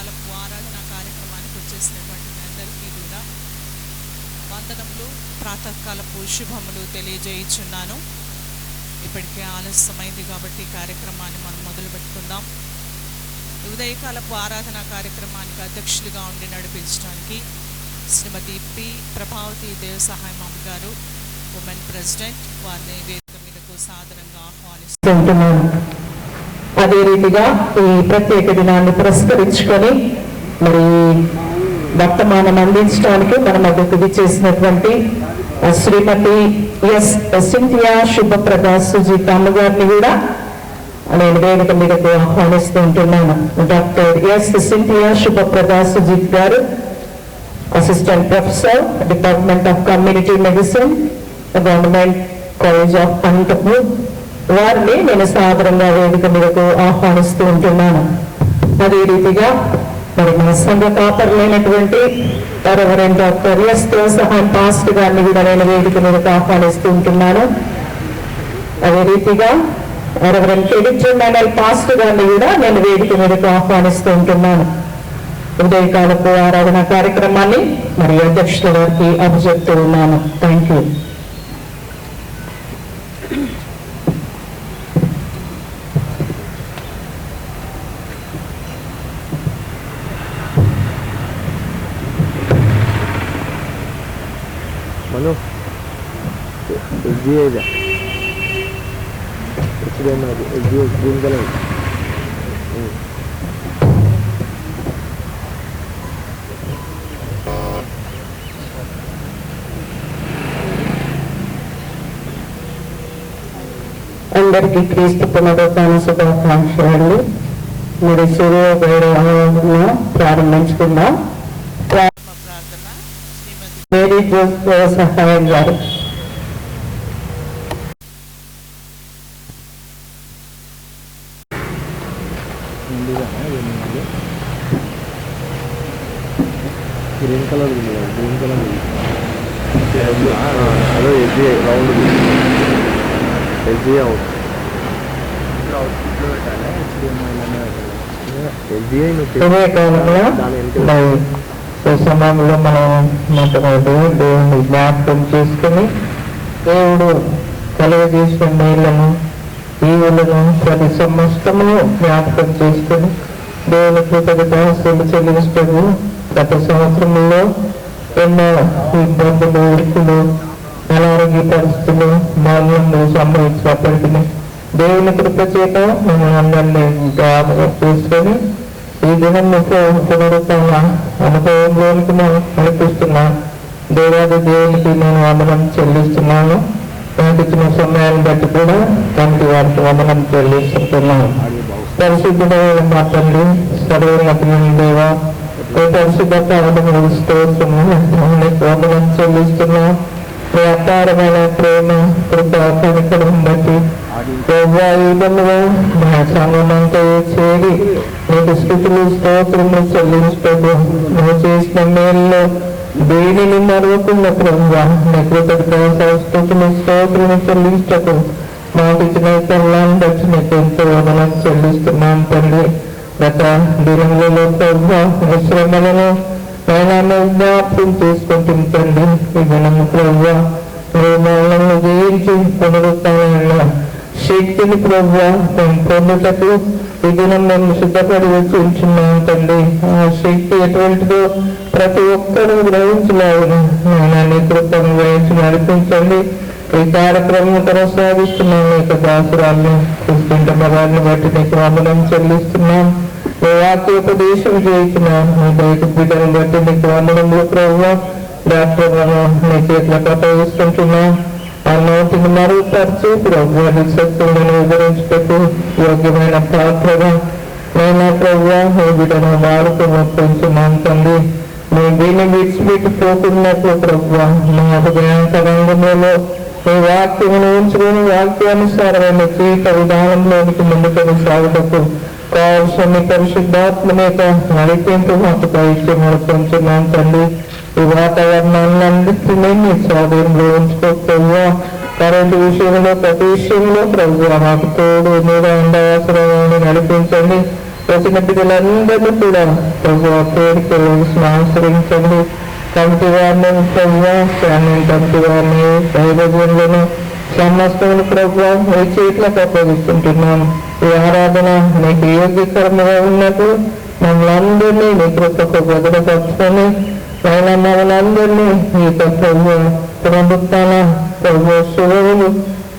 ఉదయకాలపు ఆరాధన కార్యక్రమానికి వచ్చేసినటువంటి మీ అందరికీ కూడా వందనములు, ప్రాతకాలపు శుభములు తెలియజేయుచున్నాను. ఇప్పటికే ఆలస్యమైంది కాబట్టి కార్యక్రమాన్ని మనం మొదలు పెట్టుకుందాం. ఉదయకాలపు ఆరాధన కార్యక్రమానికి అధ్యక్షులుగా ఉండి నడిపించడానికి శ్రీమతి పి ప్రభావతి దేవసహాయం గారు, ఉమెన్ ప్రెసిడెంట్, వారిని వేదిక మీదకు సాదరంగా ఆహ్వానిస్తున్నాను. అదే రీతిగా ఈ ప్రత్యేక దినాన్ని పురస్కరించుకొని మరి వర్తమానం అందించడానికి మన మధ్యకు విచ్చేసినటువంటి శ్రీమతి ఎస్ సింథియా శుభప్రద సుజిత్ అమ్మగారిని కూడా నేను వేదిక మీదకు ఆహ్వానిస్తూ ఉంటున్నాను. Doctor yes Cynthia Subhaprada Sujith గారు, assistant professor, department of community medicine, government college of Anantapur, వారిని నేను సాదరంగా వేదిక మీదకు ఆహ్వానిస్తూ ఉంటున్నాను. అదే రీతిగా మరి మన సంఘ కాపరులైనటువంటి reverend doctor S Devasahayam pastor గారిని కూడా నేను వేదిక మీదకు ఆహ్వానిస్తూ ఉంటున్నాను. అదే రీతిగా రెవరెండ్ కెడిజన్ పాస్టర్ గారిని కూడా నేను వేదిక మీదకు ఆహ్వానిస్తూ ఉంటున్నాను. ఉదయకాలపు ఆరాధన కార్యక్రమాన్ని మరి అధ్యక్షుల గారికి అభిచెప్తూ ఉన్నాను. Thank you. అందరికీ క్రీస్తు పునరుత్థాన శుభాకాంక్షలు. మరి సూర్యోదయ ప్రారంభించుకుందాం. మేరీ జోస్ సహాయం గారు. గ్రీన్ కలర్ అదే ఎస్బీఐ రౌండ్ ఎస్బీఐ అవుట్ సమయంలో మనం మొట్టమొదటి దేవుని జ్ఞాపకం చేసుకుని దేవుడు కలుగజేసిన మేళ్లను, ఈవులను, ప్రతి సమస్తమును జ్ఞాపకం చేసుకుని దేవుని కృతజ్ఞతలు చెల్లించటకు గత సంవత్సరంలో ఎన్నో ఇబ్బందులు, ఇరుకులు, అనారోగ్య పరిస్థితులు, బాల్యంలో సంభవించినప్పటికీ దేవుని కృప చేత మనం అందరినీ జ్ఞాపకం చేసుకొని ఈ దినం పునరుత్థాన అనుభవంలోనికి నడిపిస్తున్నాను. దేవాది దేవునికి నేను వందనం చెల్లిస్తున్నాను. నాకు ఇచ్చిన సమయాన్ని బట్టి కూడా తనకి వారికి వందనం చెల్లిస్తున్నాను. పరిశుద్ధమైన మా తండ్రి, సర్వోన్నతమైన దేవ, పరిశుద్ధత వందనం చెల్లిస్తున్నాం. మీ అపారమైన ప్రేమ, కృప, కనికరం బట్టి మా సంగమంతో చేరి నీకు స్థితులు, స్తోత్రములు చెల్లించటకు నువ్వు చేసిన మేల్లో దేనిని మరవకుండా ప్రభువా నీ కృతజ్ఞతలు, స్థుతులు, స్తోత్రము చెల్లించటకు మాకు ఇచ్చిన కళ్ళాన్ని బట్టి నీకు ఎంతో వందనం చెల్లిస్తున్నాం తండ్రి. గత దినములలో ప్రభువా శ్రమలను నేను జ్ఞాపకం చేసుకుంటుంది తండ్రి. ఈ దినము ప్రభువా మరణంలో జయించి పునరుత్థానంలో శక్తిని ప్రభువా పొందుటకు ఈ దినం మేము సిద్ధపడి వచ్చి ఉంచున్నాం తండ్రి. ఆ శక్తి ఎటువంటిదో ప్రతి ఒక్కరూ గ్రహించలేను. నేను కృపను గ్రహించి నడిపించండి. ఈ కార్యక్రమం కొనసాగిస్తున్నాను. ఇక దాసురాన్ని చూస్తుంటే మరాన్ని బట్టి నీకు వందనం చెల్లిస్తున్నాం. నీ వాక్యోపదేశం చేస్తున్నాను. నీ బయట బిడ్డను బట్టి నీకు వందనములు ప్రభువా. డాక్టర్ నీ చేతులకు అప్పగిస్తుంటున్నాం. ఆ నోటిని మరుగుపరిచి ప్రభుత్వ శక్తులను వివరించటకు యోగ్యమైన పాత్రగా నేను ప్రభువా ఈ బిడ్డను వాడుకోవచ్చున్నాం తండ్రి. నీ దీన్ని విడిచిపెట్టిపోతున్నట్లు ప్రభువా నా హృదయాంతరంగంలో నీ వాక్యమును ఉంచుకొని వాక్యానుసారమైన జీవిత విధానంలోనికి ముందుకొని సాగుటకు కావలసిన పరిశుద్ధాత్మ యొక్క నడిపింపు మాకు పైచ్యం తండ్రి. ఈ వాతావరణాన్నింటినీ మీ స్వాధీనంలో ఉంచుకోకపోవా. కరెంటు విషయంలో, ప్రతి విషయంలో ప్రభువా మాకు తోడు మీద ఉండవసరమని నడిపించండి. వచ్చిన బిడ్డలందరినీ కూడా ప్రభు పేరుకి ఆశ్రయించండి. కమిటీ వారిని ప్రభు, స్టాండింగ్ కమిటీ వారిని, దైవజనులను సమస్తమును ప్రభు మీ చేతులకు అప్పగిస్తుంటున్నాం. ఈ ఆరాధన మీకు యోగ్యకరంగా ఉన్నట్టు మమ్మల్ని అందరినీ మీ కృపకు భద్రపరుచుకొని ఆయన మమ్మల్ని అందరినీ మీ ప్రభు పునరుత్థాన ప్రభు శుభములు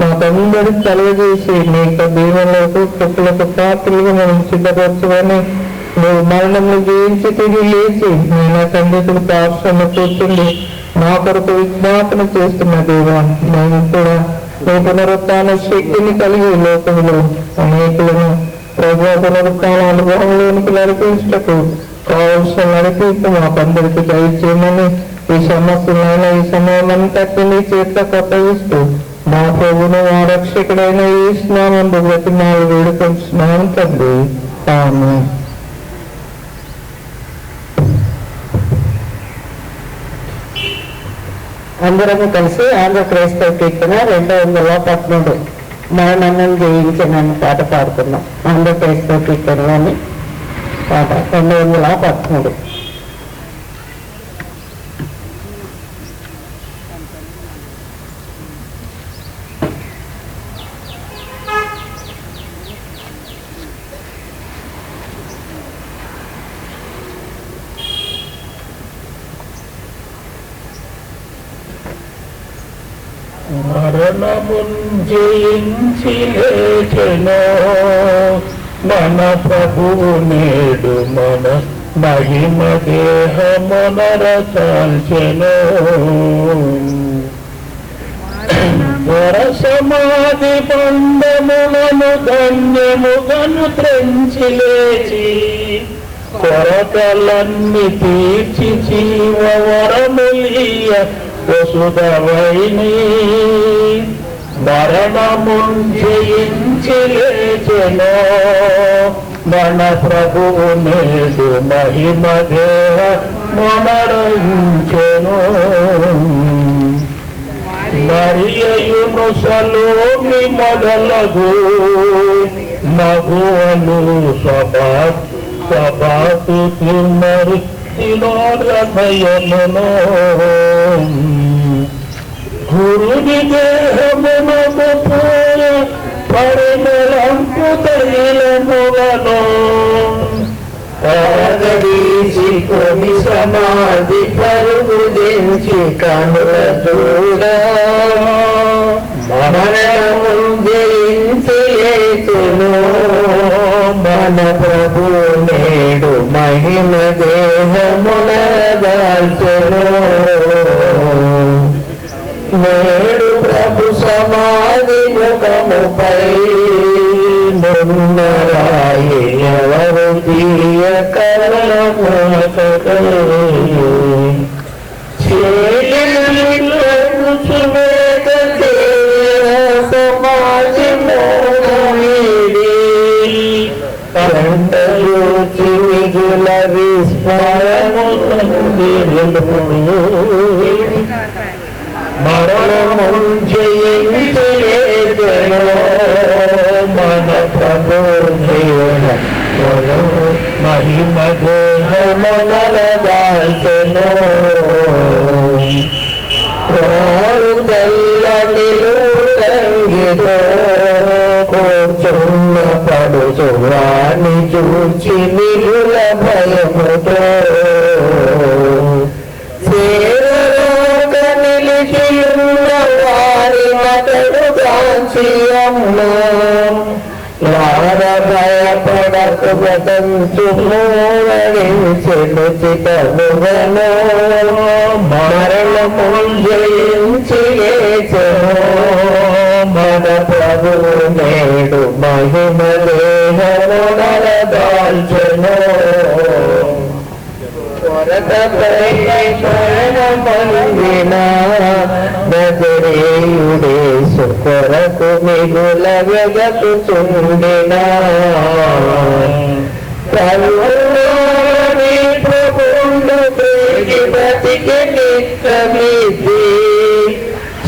మాకందరికి కలుగజేసి మీ యొక్క దీవెనలకు కృపలకు పాత్రలుగా మనం సిద్ధపరచుకొని నువ్వు మరణంలో జయించి తిరిగి లేచి నేను తండ్రికి పార్శ్వంలో కూర్చుండి మా కొరకు విజ్ఞాపన చేస్తున్న దేవా, మేము కూడా మీ పునరుత్థాన శక్తిని కలిగి లోకంలో అనేకులను ప్రభు పునరుత్థాన అనుభవంలోనికి నడిపించటకు కావలసిన నడిపింపు మాకందరికి దయచేయమని ఈ సమస్యలైన ఈ సమయం అంతటి నీ చేతులకు అప్పగిస్తూ మా ప్రభును మా రక్షకుడైన ఈ స్నానం బ్రతిమాలు వేడుకొంటున్నాం తండ్రి. ఆమేన్. అందరము కలిసి ఆంధ్ర క్రైస్తవ కీర్తన 213 మరణం జయించనని పాట పాడుతున్నాం. ఆంధ్ర క్రైస్తవ కీర్తనలోని పాట 213. మరణమున్ జయించి లేచెను మన ప్రభువు నేడు మన మహిమ దేహమునరచాల్చెను. సమాధి బంధములను ధన్యముగను త్రెంచి లేచి కొరతలన్నీ తీర్చి జీవ వరములియ వసుధవైని మరణమున్ జయించి లేచెను మన ప్రభువు నేడు మహిమ దేహ మనరించెను. మరియయును సలోమి మొదలగు మగువలు సభాతు తిమ్మరి తినోరభయమును గురుని దేహమునకు పూయ పరిమళంపు తైలములను ఆదరీసి కొన్ని సమాధి పరుగు దించి కనుల చూడ మరణము జయించి లేచెను మన ప్రభు నేడు మహిమ దేహమున దాల్చెను. నేడు ప్రభు సమాధి ముఖముపై నున్నరాయి ఎవరు తీయ కరమునకై సమాధి మోహమీడి కంటయూచి మిగుల విస్మయము మరణము జయించి లేచెను మన ప్రభు మహిమ దేహమునరదాల్చెను. తెల్లనిలు తంగితో కూర్చున్న పడుచు వాణి చూచి మిగుల భయముతో నిలిచియున్న వారి మతడు కాంచియమ్ము వార భయపడక వదంచు మూడెను చితముగను మరణము జయించి లేచెను మన ప్రభు నేడు మహిమ దేహమునరదాల్చెను. నజరేయుడేసు కొరకు మిగుల వెగకుచుండిన ప్రభుండు ప్రేగి బతికి నిత్యమిది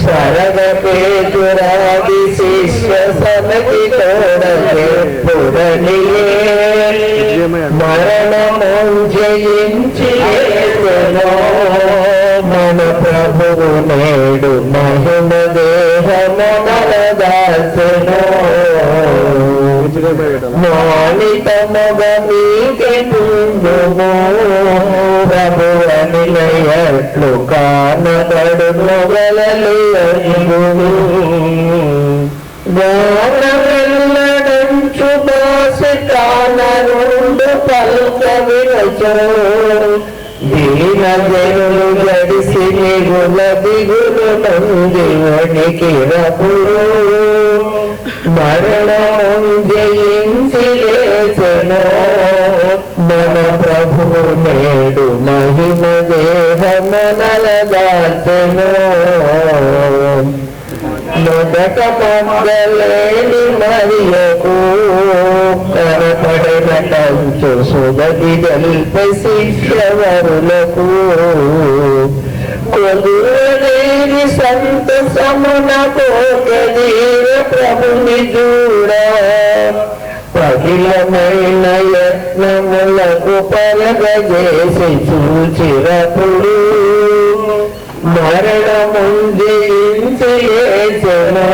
సరగ పేతురాది శిష్య వ్యసనకి తోడెప్పుడనియే మరణము జయించి మన ప్రభువు నేడు మహిమ దేహమున దాసెను మానితముగ మీకే ముందుము ప్రభు అనిలయట్లు కానబడు మొగలలు గానమెల్లడంచు దాసి కానరుండు పలుక విరచో దీన జనులు గడిసి నిగుల దిగులు నంది వణికిరపుడు మరణము జయించి లేచెను మన ప్రభువు నేడు మహిమ దేహమునల దాచెను మొదట మంగళేని మరియకు కనపడటంచు సుగతి గల్ప శిష్యవరులకు కొదురేని సంతసమున కోకదీర ప్రభుని చూడ పగిలమైన యత్నములకు పరగజేసి చూచిరపుడు మరణము జయించి లేచెను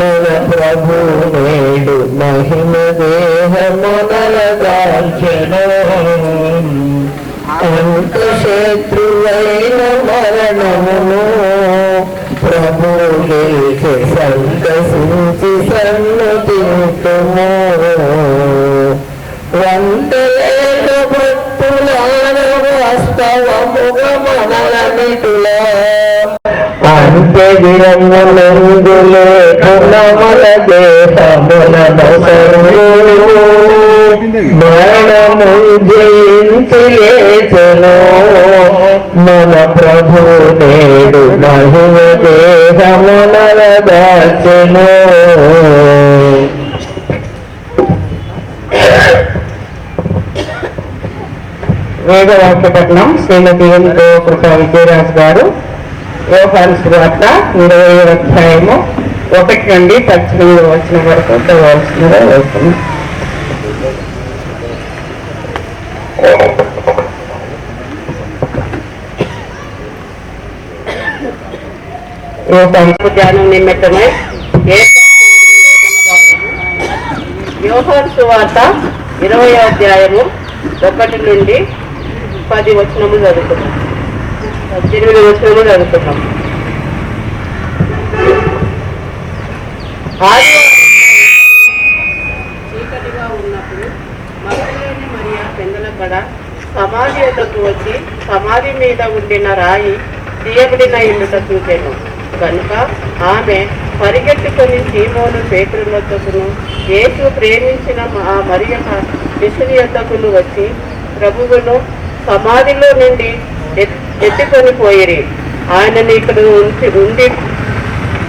మన ప్రభు నేడు మహిమ దేహమునల దాల్చెను అంత శత్రువైన మరణమును ప్రభు గెలిచి సంతసించి సన్నుతింతుము వంటలేక భక్తులాన వాస్తవముగ మనలమిటులా అంతే విరంగులందులే పునమల దేహముల దశరు మరణము జయించి లేచెను మన ప్రభు నేడు మహిమ దేహమునల దాచెను వేదవాక్య పఠనం శ్రీమతి ఎంతో కృపా విజయరాజు గారు. యోహాను సువార్త 20వ అధ్యాయము 1 నుండి 18వ వచనం వరకు చదవాల్సిందిగా వస్తుంది. ధ్యానం నిమిత్తమై యోహాను సువార్త 20వ అధ్యాయము 1 నుండి 10 వచనములు చదువుతున్నాం. 18 వచనములు చదువుతున్నాం. చీకటిగా ఉన్నప్పుడు మగధలేని మరియా పెందలకడ సమాధి వద్దకు వచ్చి సమాధి మీద ఉండిన రాయి తీయబడిన ఇల్లుట చూచెను. కనుక ఆమె పరిగెత్తుకొని సీమోను పేతురు వద్దకును యేసు ప్రేమించిన ఆ మరియ శిష్యుని యొద్దకును వచ్చి ప్రభువును సమాధిలో నుండి ఎత్తుకొని పోయిరి. ఆయనని ఇక్కడ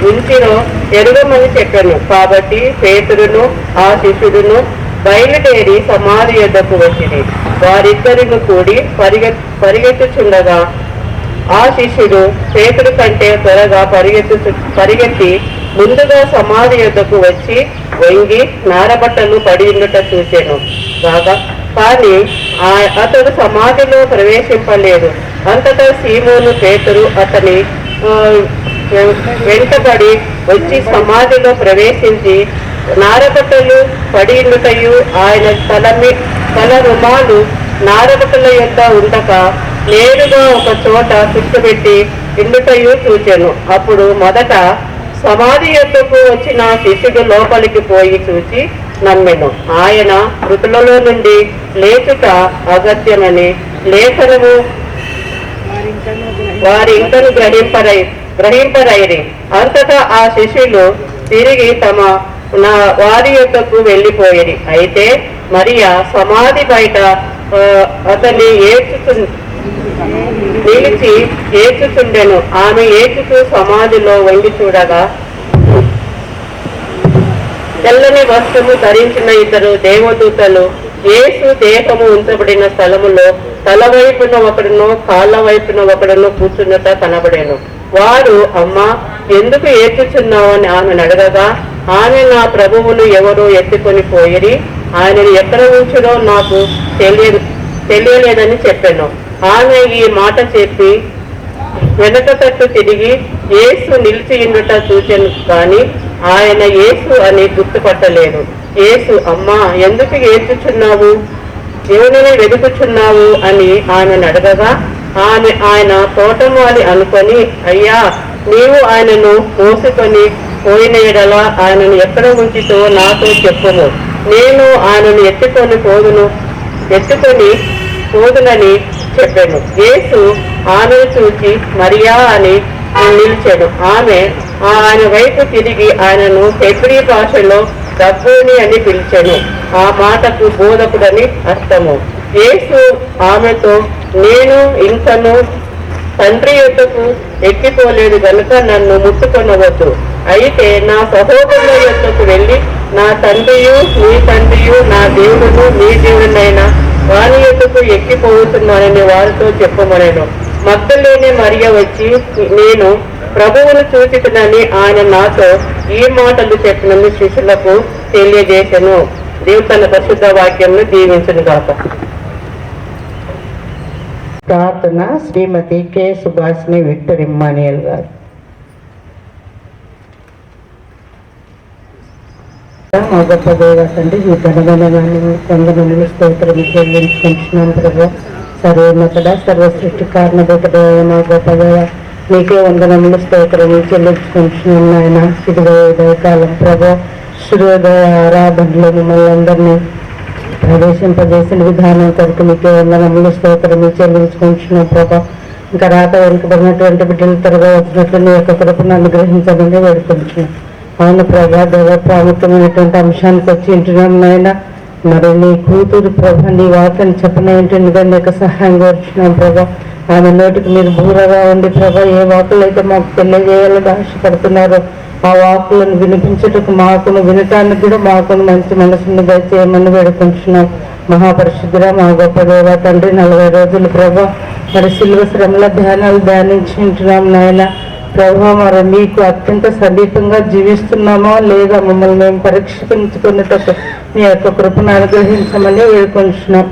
ఉంచినో ఎరుగమని చెప్పాను. కాబట్టి పేతురును ఆ శిష్యుడును బయలుదేరి సమాధి యొద్దకు వచ్చింది. వారిద్దరిని కూడి పరిగెత్తుచుండగా ఆ శిష్యుడు పేతురు కంటే త్వరగా పరిగెత్తి ముందుగా సమాధి యొద్దకు వచ్చి వంగి నారబట్టలు పడి ఉండట చూశాను. కానీ అతడు సమాధిలో ప్రవేశింపలేదు. అంతటా సీమోను పేతురు అతని వెంటబడి వచ్చి సమాధిలో ప్రవేశించి నారబట్టలు పడి ఉండుటయు ఆయన తల రుమాలు నారబట్టల యొద్ద ఉండక నేరుగా ఒక చోట చుట్టుపెట్టి ఇండుటయు చూచెను. అప్పుడు మొదట సమాధి యొద్దకు వచ్చిన శిష్యుడు లోపలికి పోయి చూచి నమ్మెను. ఆయన మృతులలో నుండి లేచుట అగత్యమని లేఖనము వారి ఇంకను గ్రహింపరైరి. అంతటా ఆ శిష్యులు తిరిగి తమ వారి యొద్దకు వెళ్ళిపోయిరి. అయితే మరియా సమాధి బయట అతన్ని నిలిచి ఏడ్చుచుండెను. ఆమె ఏడ్చుతూ సమాధిలో వంగి చూడగా తెల్లని వస్త్రము ధరించిన ఇద్దరు దేవదూతలు యేసు దేహము ఉంచబడిన స్థలములో తల వైపున ఒకడును కాళ్ళ వైపున ఒకడును కూర్చున్నట కనబడేను. వారు అమ్మా ఎందుకు ఏడ్చుచున్నావు అని ఆమెను అడగగా ఆమె నా ప్రభువును ఎవరో ఎత్తుకొని పోయిరి, ఆయనను ఎక్కడ ఉంచుడో నాకు తెలియలేదని చెప్పాను. ఆమె ఈ మాట చెప్పి వెనక తట్టు తిరిగి యేసు నిలిచి ఉండుట చూచెను, కానీ ఆయన యేసు అని గుర్తుపట్టలేదు. యేసు, అమ్మా, ఎందుకు ఏడ్చుచున్నావు, ఎవరిని వెతుకుచున్నావు అని ఆమెను అడగగా, ఆయన తోటమాలి అనుకొని, అయ్యా, నీవు ఆయనను మోసుకొని పోయిన ఎడల ఆయనను ఎక్కడ ఉంచితో నాతో చెప్పుము, నేను ఆయనను ఎత్తుకొని పోదునని చెప్పాను. యేసు ఆమెను చూచి మరియా అని నిలిచాడు. ఆమె ఆయన వైపు తిరిగి ఆయనను హెబ్రీ భాషలో రబ్బూని అని పిలిచాను. ఆ మాటకు బోధకుడని అర్థము. యేసు ఆమెతో, నేను ఇంకను తండ్రి యొద్దకు ఎక్కిపోలేదు గనుక నన్ను ముట్టుకొనవద్దు. అయితే నా సహోదరుల యొద్దకు వెళ్ళి నా తండ్రియు నీ తండ్రియు, నా దేవుడును నీ దేవుడినైనా వాని యొద్దకు ఎక్కిపోతున్నానని వారితో చెప్పమనెను. మగ్దలేనే మరియ వచ్చి, నేను ప్రభువును చూచితునని ఆయన నాతో ఈ మాటలు చెప్పినని శిష్యులకు తెలియజేసెను. దేవుడు తన పరిశుద్ధ వాక్యంను దీవించును గాక. ప్రార్థన శ్రీమతి కె సుభాషిణి విక్టర్ ఇమ్మానియల్ గారు. మా గొప్ప దేవ తండ్రి, ఈ ఘనమైన వందనములు స్తోత్రము చెల్లించుకుంటున్నాను ప్రభు. సర్వోన్నతుడ, సర్వ సృష్టి కారణభూతుడ, మా గొప్ప దేవ, నీకే వందనములు స్తోత్రము చెల్లించుకుంటున్నాను ఆయన. ఇదిగో ఉదయకాలం ప్రభు సూర్యోదయ ఆరాధనలో మిమ్మల్ని అందరినీ ప్రవేశింపజేసిన విధానం కొరకు మీకే వందనములు స్తోత్రము చెల్లించుకుంటున్నాం ప్రభా. ఇంకా రాత వెనుకబడినటువంటి బిడ్డలు త్వరగా వచ్చినట్లు నీ యొక్క కృపను అనుగ్రహించమని వేడుకుంటున్నాం. అవును ప్రభా, దేవ ప్రాముఖ్యమైనటువంటి అంశానికి వచ్చి ఉంటున్నాం నాయన. మరి నీ కూతురు ప్రభా నీ వాక్యాన్ని చెప్పనేంటుండగా నీకు సహాయం కోరుచున్నాం ప్రభా. ఆమె నోటికి మీరు బూరగా ఉండి ప్రభా, ఏ వాకులు అయితే మాకు తెలియజేయాలని ఆశపడుతున్నారో ఆ వాకులను వినిపించుటకు మాకును, వినటానికి కూడా మాకును మంచి మనసును దయచేయమని వేడుకుంటున్నాం. మహాపరిశుద్ధుడ, మా గొప్ప దేవ తండ్రి, 40 రోజులు ప్రభా మరి శిలువ శ్రమల ధ్యానాలు ధ్యానించుకుంటున్నాం నాయన. ప్రభా, మరి మీకు అత్యంత సమీపంగా జీవిస్తున్నామా లేదా మమ్మల్ని మేము పరీక్షించుకునేటట్టు మీ యొక్క కృపను అనుగ్రహించమని వేడుకుంటున్నాం.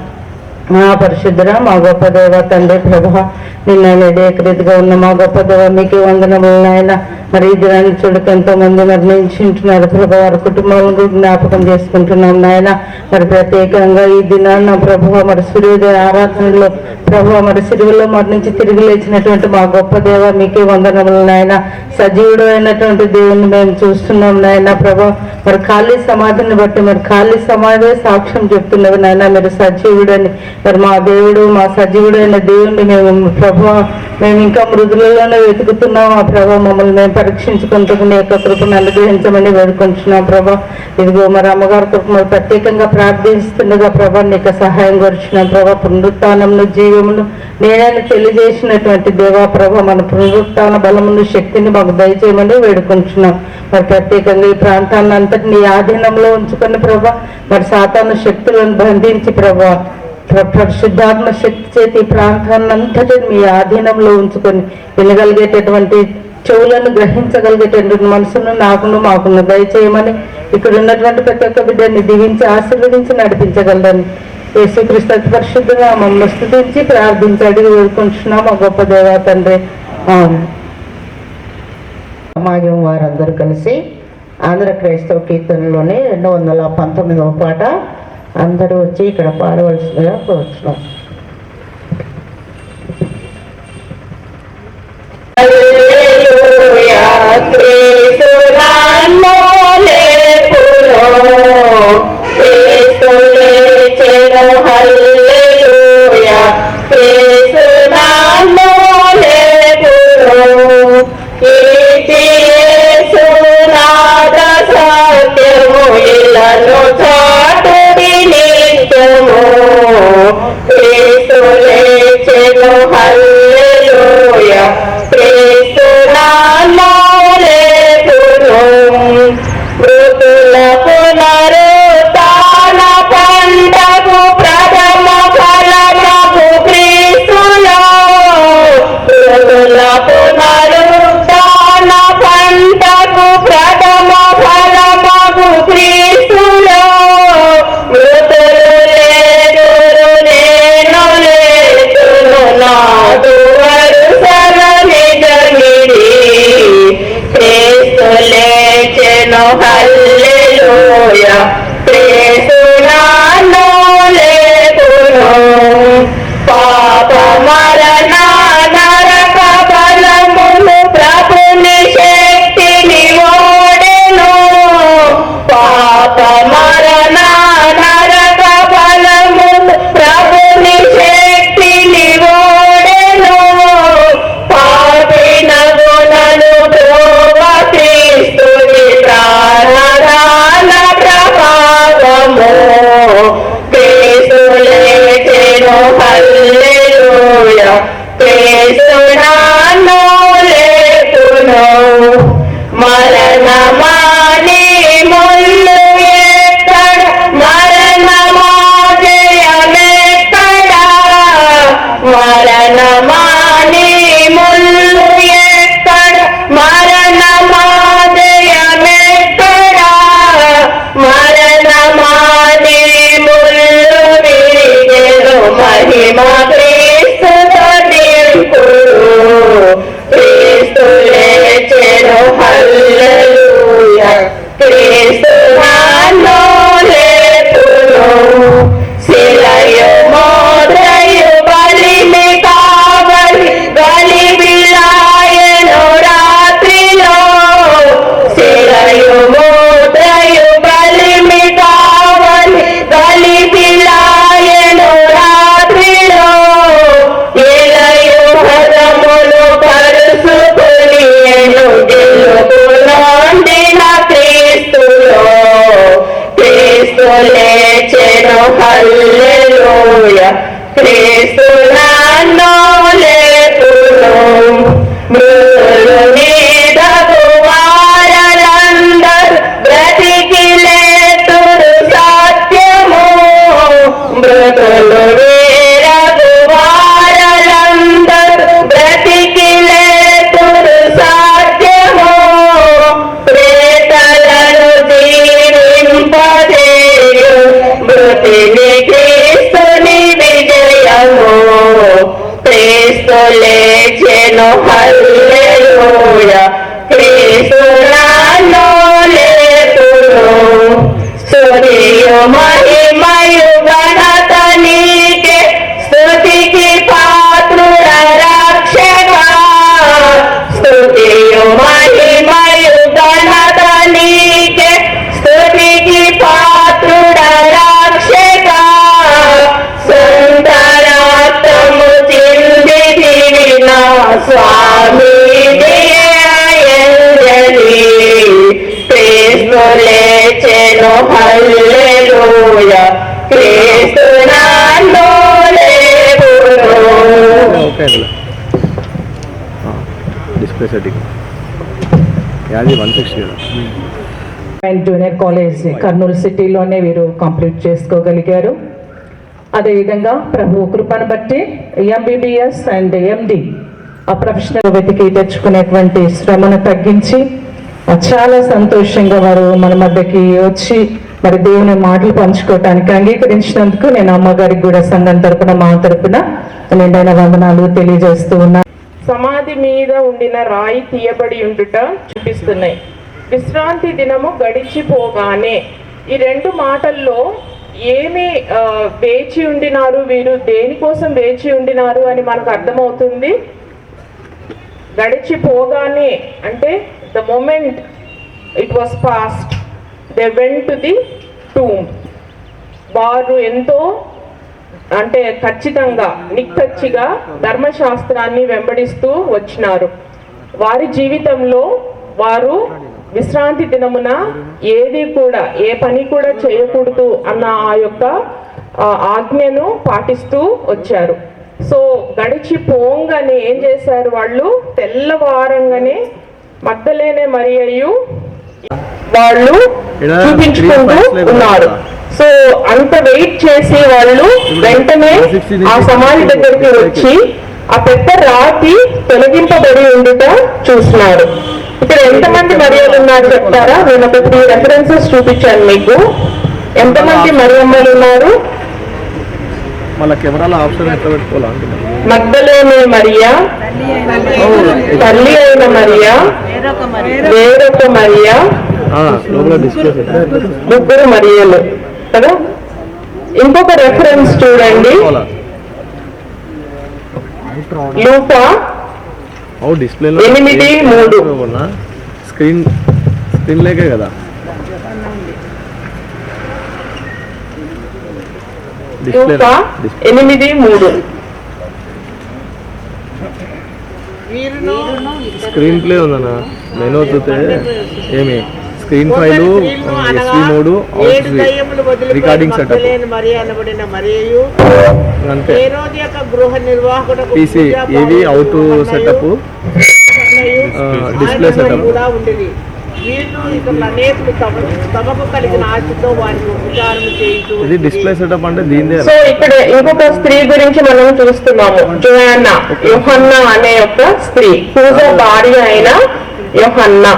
మా పరిశుద్ధుడ, మా గొప్ప దేవ తండ్రి ప్రభా, నిన్న ఏకరీతిగా ఉన్న మా గొప్ప దేవ మీకే వందనములు నాయన. మరి ఈ దినాన్ని చూడక ఎంతో మంది మరణించుంటున్నారు ప్రభా, వారి కుటుంబాలను కూడా జ్ఞాపకం చేసుకుంటున్నాం నాయన. మరి ప్రత్యేకంగా ఈ దినాన్న ప్రభా మరి సూర్యోదయ ఆరాధనలో ప్రభా మరి సిలువలో మరణించి తిరిగి లేచినటువంటి మా గొప్ప దేవ మీకే వందనములు నాయన. సజీవుడు అయినటువంటి దేవుణ్ణి మేము చూస్తున్నాం నాయన ప్రభా. మరి ఖాళీ సమాధిని బట్టి మరి ఖాళీ సమాధే సాక్ష్యం చెప్తున్నది నాయన, మీరు సజీవుడని. మరి మా దేవుడు, మా సజీవుడైన దేవుణ్ణి మేము ప్రభా మేము ఇంకా మృదులలోనే వెతుకుతున్నాం. ఆ ప్రభా మమ్మల్ని మేము పరీక్షించుకుంటూ నీ యొక్క కృపను అనుగ్రహించమని వేడుకుంటున్నాం ప్రభా. ఇదిగో మరి అమ్మగారి కృప మరి ప్రత్యేకంగా ప్రార్థిస్తుండగా ప్రభా నీకు సహాయం కోరుచున్నాం ప్రభా. పునరుత్థానమును జీవమును నేనని తెలియజేసినటువంటి దేవా ప్రభా, మన పునరుత్థాన బలమును శక్తిని మాకు దయచేయమని వేడుకుంటున్నాం. మరి ప్రత్యేకంగా ఈ ప్రాంతాన్ని అంతటి నీ ఆధీనంలో ఉంచుకొని ప్రభా మరి సాతాను శక్తులను బంధించి ప్రభా పరిశుద్ధాత్మ శక్తి చేతి ప్రాంతాన్ని అంతటి మీ ఆధీనంలో ఉంచుకొని వినగలిగేటటువంటి చెవులను గ్రహించగలిగేటటువంటి మనసును నాకును మాకును దయచేయమని, ఇక్కడ ఉన్నటువంటి ప్రతి ఒక్క బిడ్డని దీవించి ఆశీర్వదించి నడిపించగలరని యేసుక్రీస్తు అతి పరిశుద్ధ నామములో స్తుతించి ప్రార్థించి అడిగి వేడుకుంటున్నాం మా గొప్ప దేవా తండ్రి. సమాజం వారందరూ కలిసి ఆంధ్ర క్రైస్తవ కీర్తనలోనే 219వ పాట అందరూ వచ్చి ఇక్కడ పాడవలసిందిగా కోరుతున్నాం. మృతుల పునరుత్థాన పండగ ప్రథమ చేను హల్లెలూయా క్రీస్తు నాలో లేకును పాప మరణ నరక బలమును ప్రభుని శక్తిని ఓడెను పాప మరణ నరక బలమును ప్రభుని శక్తిని ఓడెను పాపిన గుణను ప్రోవ క్రీస్తుని ప్రాణదాన ప్రభావము క్రీస్తు లేచెను హల్లెలూయా క్రీస్తు నాలో లేకును మరణమాని ముల్లు ఎక్కడ మరణమా జయమెక్కడ మరణమాని ముల్లు ఎక్కడ మరణమా జయమెక్కడ మరణమాని ముల్లు విరిగెను మహిమ క్రీస్తు క్రీస్తు లేచెను హల్లెలూయా క్రీస్తు నాలో లేకును శిలయు మోద్రయు బలిమి కావలి గలిబిలాయెను రాత్రిలో శిలయు మోద్రయు బలిమి కావలి గలిబిలాయెను రాత్రిలో ఏలయు హరములు కరుసుకునియెను గెలుపునొందిన క్రీస్తులో క్రీస్తు లేచెను హల్లెలూయా క్రీస్తు నాలో లేకును మృతులు నీడగు వారలందరూ బ్రతికి లేతురు సత్యము మృతులు వీరగు వారలందరూ బ్రతికి లేతురు సత్యము ప్రేతలను జీవింపజేయు మృతిని క్రీస్తుని విజయము క్రీస్తు లేచెను హల్లెలూయా క్రీస్తు నాలో లేకును స్తుతియు మహిమయు ఘనత నీకే స్తుతికి పాత్రుడ రక్షక స్తుతియు మహిమయు ఘనత నీకే స్తుతికి పాత్రుడ రక్షక సుందరాత్మము చింది దివిన స్వామి జయంజలి క్రీస్తు లేచెను హల్లెలూయా క్రీస్తు నాలో లేకును ఓకే డిస్ప్లే సెట్టింగ్ యాది 160 కదా జూనియర్ కాలేజ్ కర్నూలు సిటీలోనే వీరు కంప్లీట్ చేసుకోగలిగారు. అదేవిధంగా ప్రభు కృపను బట్టి ఎంబీబీఎస్ అండ్ ఎండి ఆ ప్రొఫెషనల్ వెతికి తెచ్చుకునేటువంటి శ్రమను తగ్గించి చాలా సంతోషంగా వారు మన మధ్యకి వచ్చి మరి దేవుని మాటలు పంచుకోవటానికి అంగీకరించినందుకు నేను అమ్మగారికి కూడా సంఘం తరపున మా తరపున నిండైన వందనాలు తెలియజేస్తూ ఉన్నా. సమాధి మీద ఉండిన రాయి తీయబడి ఉండుట చూపిస్తున్నాయి. విశ్రాంతి దినము గడిచిపోగానే ఈ రెండు మాటల్లో ఏమి వేచి ఉండినారు, వీరు దేనికోసం వేచి ఉండినారు అని మనకు అర్థమవుతుంది. గడిచిపోగానే అంటే the moment it was past they went to the tomb. వారు ఎంతో అంటే ఖచ్చితంగా నిక్కచ్చిగా ధర్మశాస్త్రాన్ని వెంబడిస్తూ వచ్చినారు. వారి జీవితంలో వారు విశ్రాంతి దినమున ఏది కూడా ఏ పని కూడా చేయకూడదు అన్న ఆ యొక్క ఆజ్ఞను పాటిస్తూ వచ్చారు. సో గడిచిపోగానే ఏం చేశారు వాళ్ళు, తెల్లవారంగానే మగ్దలేనే మరియు వాళ్ళు చూపించుకుంటూ ఉన్నారు. సో అంత వెయిట్ చేసి వాళ్ళు వెంటనే ఆ సమాధి దగ్గరికి వచ్చి ఆ పెద్ద రాతి తొలగింపబడి ఉండుట చూస్తున్నారు. ఇక్కడ ఎంతమంది మరియలు ఉన్నారు చెప్తారా? నేను ఒక 3 రెఫరెన్సెస్ చూపించాను మీకు. ఎంతమంది మరియమ్మలు ఉన్నారు? మళ్ళీ కెమెరాలో ఆప్షన్ ఎట్లా పెట్టుకోవాలి? మగ్దలేనే మరియా, తల్లి అయిన మరియా, వేరొక మరియా, లోపల డిస్ప్లే ముగ్గురు మరియలు కదా. ఇంకొక రెఫరెన్స్ చూడండి, లూకా డిస్ప్లే 8:3. స్క్రీన్ లేకే కదా డిస్ప్లే. లూకా 8:3. స్క్రీన్ ప్లే ఉందన్న. మెనూ చూస్తే ఏమి screen file SV3 recording setup అంతే. PC ఏవి అవుట్ సెటప్ డిస్ప్లే సెటప్. ఇది డిస్ప్లే సెటప్ అంటే దీనిదే. సో ఇక్కడ ఇంకొక స్త్రీ గురించి మనం చూస్తున్నాము, జోయన్నా, యోహన్నా అనే ఒక స్త్రీ, కూజా భార్య అయిన యోహన్నా.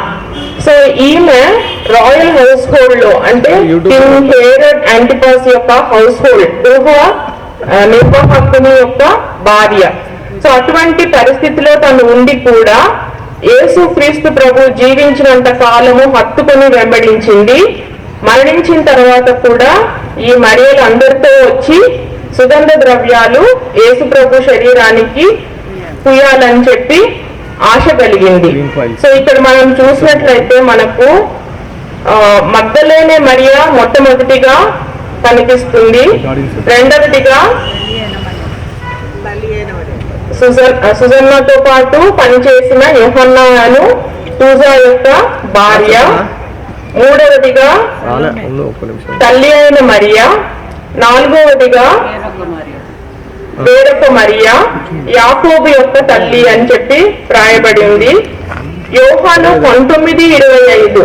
సో ఈమె రాయల్ హౌస్ హోల్డ్ లో, అంటే కింగ్ హేరోడ్ యాంటిపాస్ యొక్క హౌస్ హోల్డ్ నిర్వాహకుని యొక్క భార్య. సో అటువంటి పరిస్థితిలో తను ఉండి కూడా యేసు క్రీస్తు ప్రభు జీవించినంత కాలము హత్తుకొని వెంబడించింది. మరణించిన తర్వాత కూడా ఈ మరియలు అందరితో వచ్చి సుగంధ ద్రవ్యాలు యేసు ప్రభు శరీరానికి పూయాలని చెప్పి ఆశ కలిగింది. సో ఇక్కడ మనం చూసినట్లయితే మనకు మగ్దలేనే మరియా మొట్టమొదటిగా కనిపిస్తుంది. రెండవదిగా సుజన్నతో పాటు పనిచేసిన యోహన్నాను, కూజా యొక్క భార్య. మూడవదిగా తల్లి అయిన మరియా. నాలుగవదిగా వేరొక మరియా, యాకోబు యొక్క తల్లి అని చెప్పి రాయబడింది. యోహాను 19:25.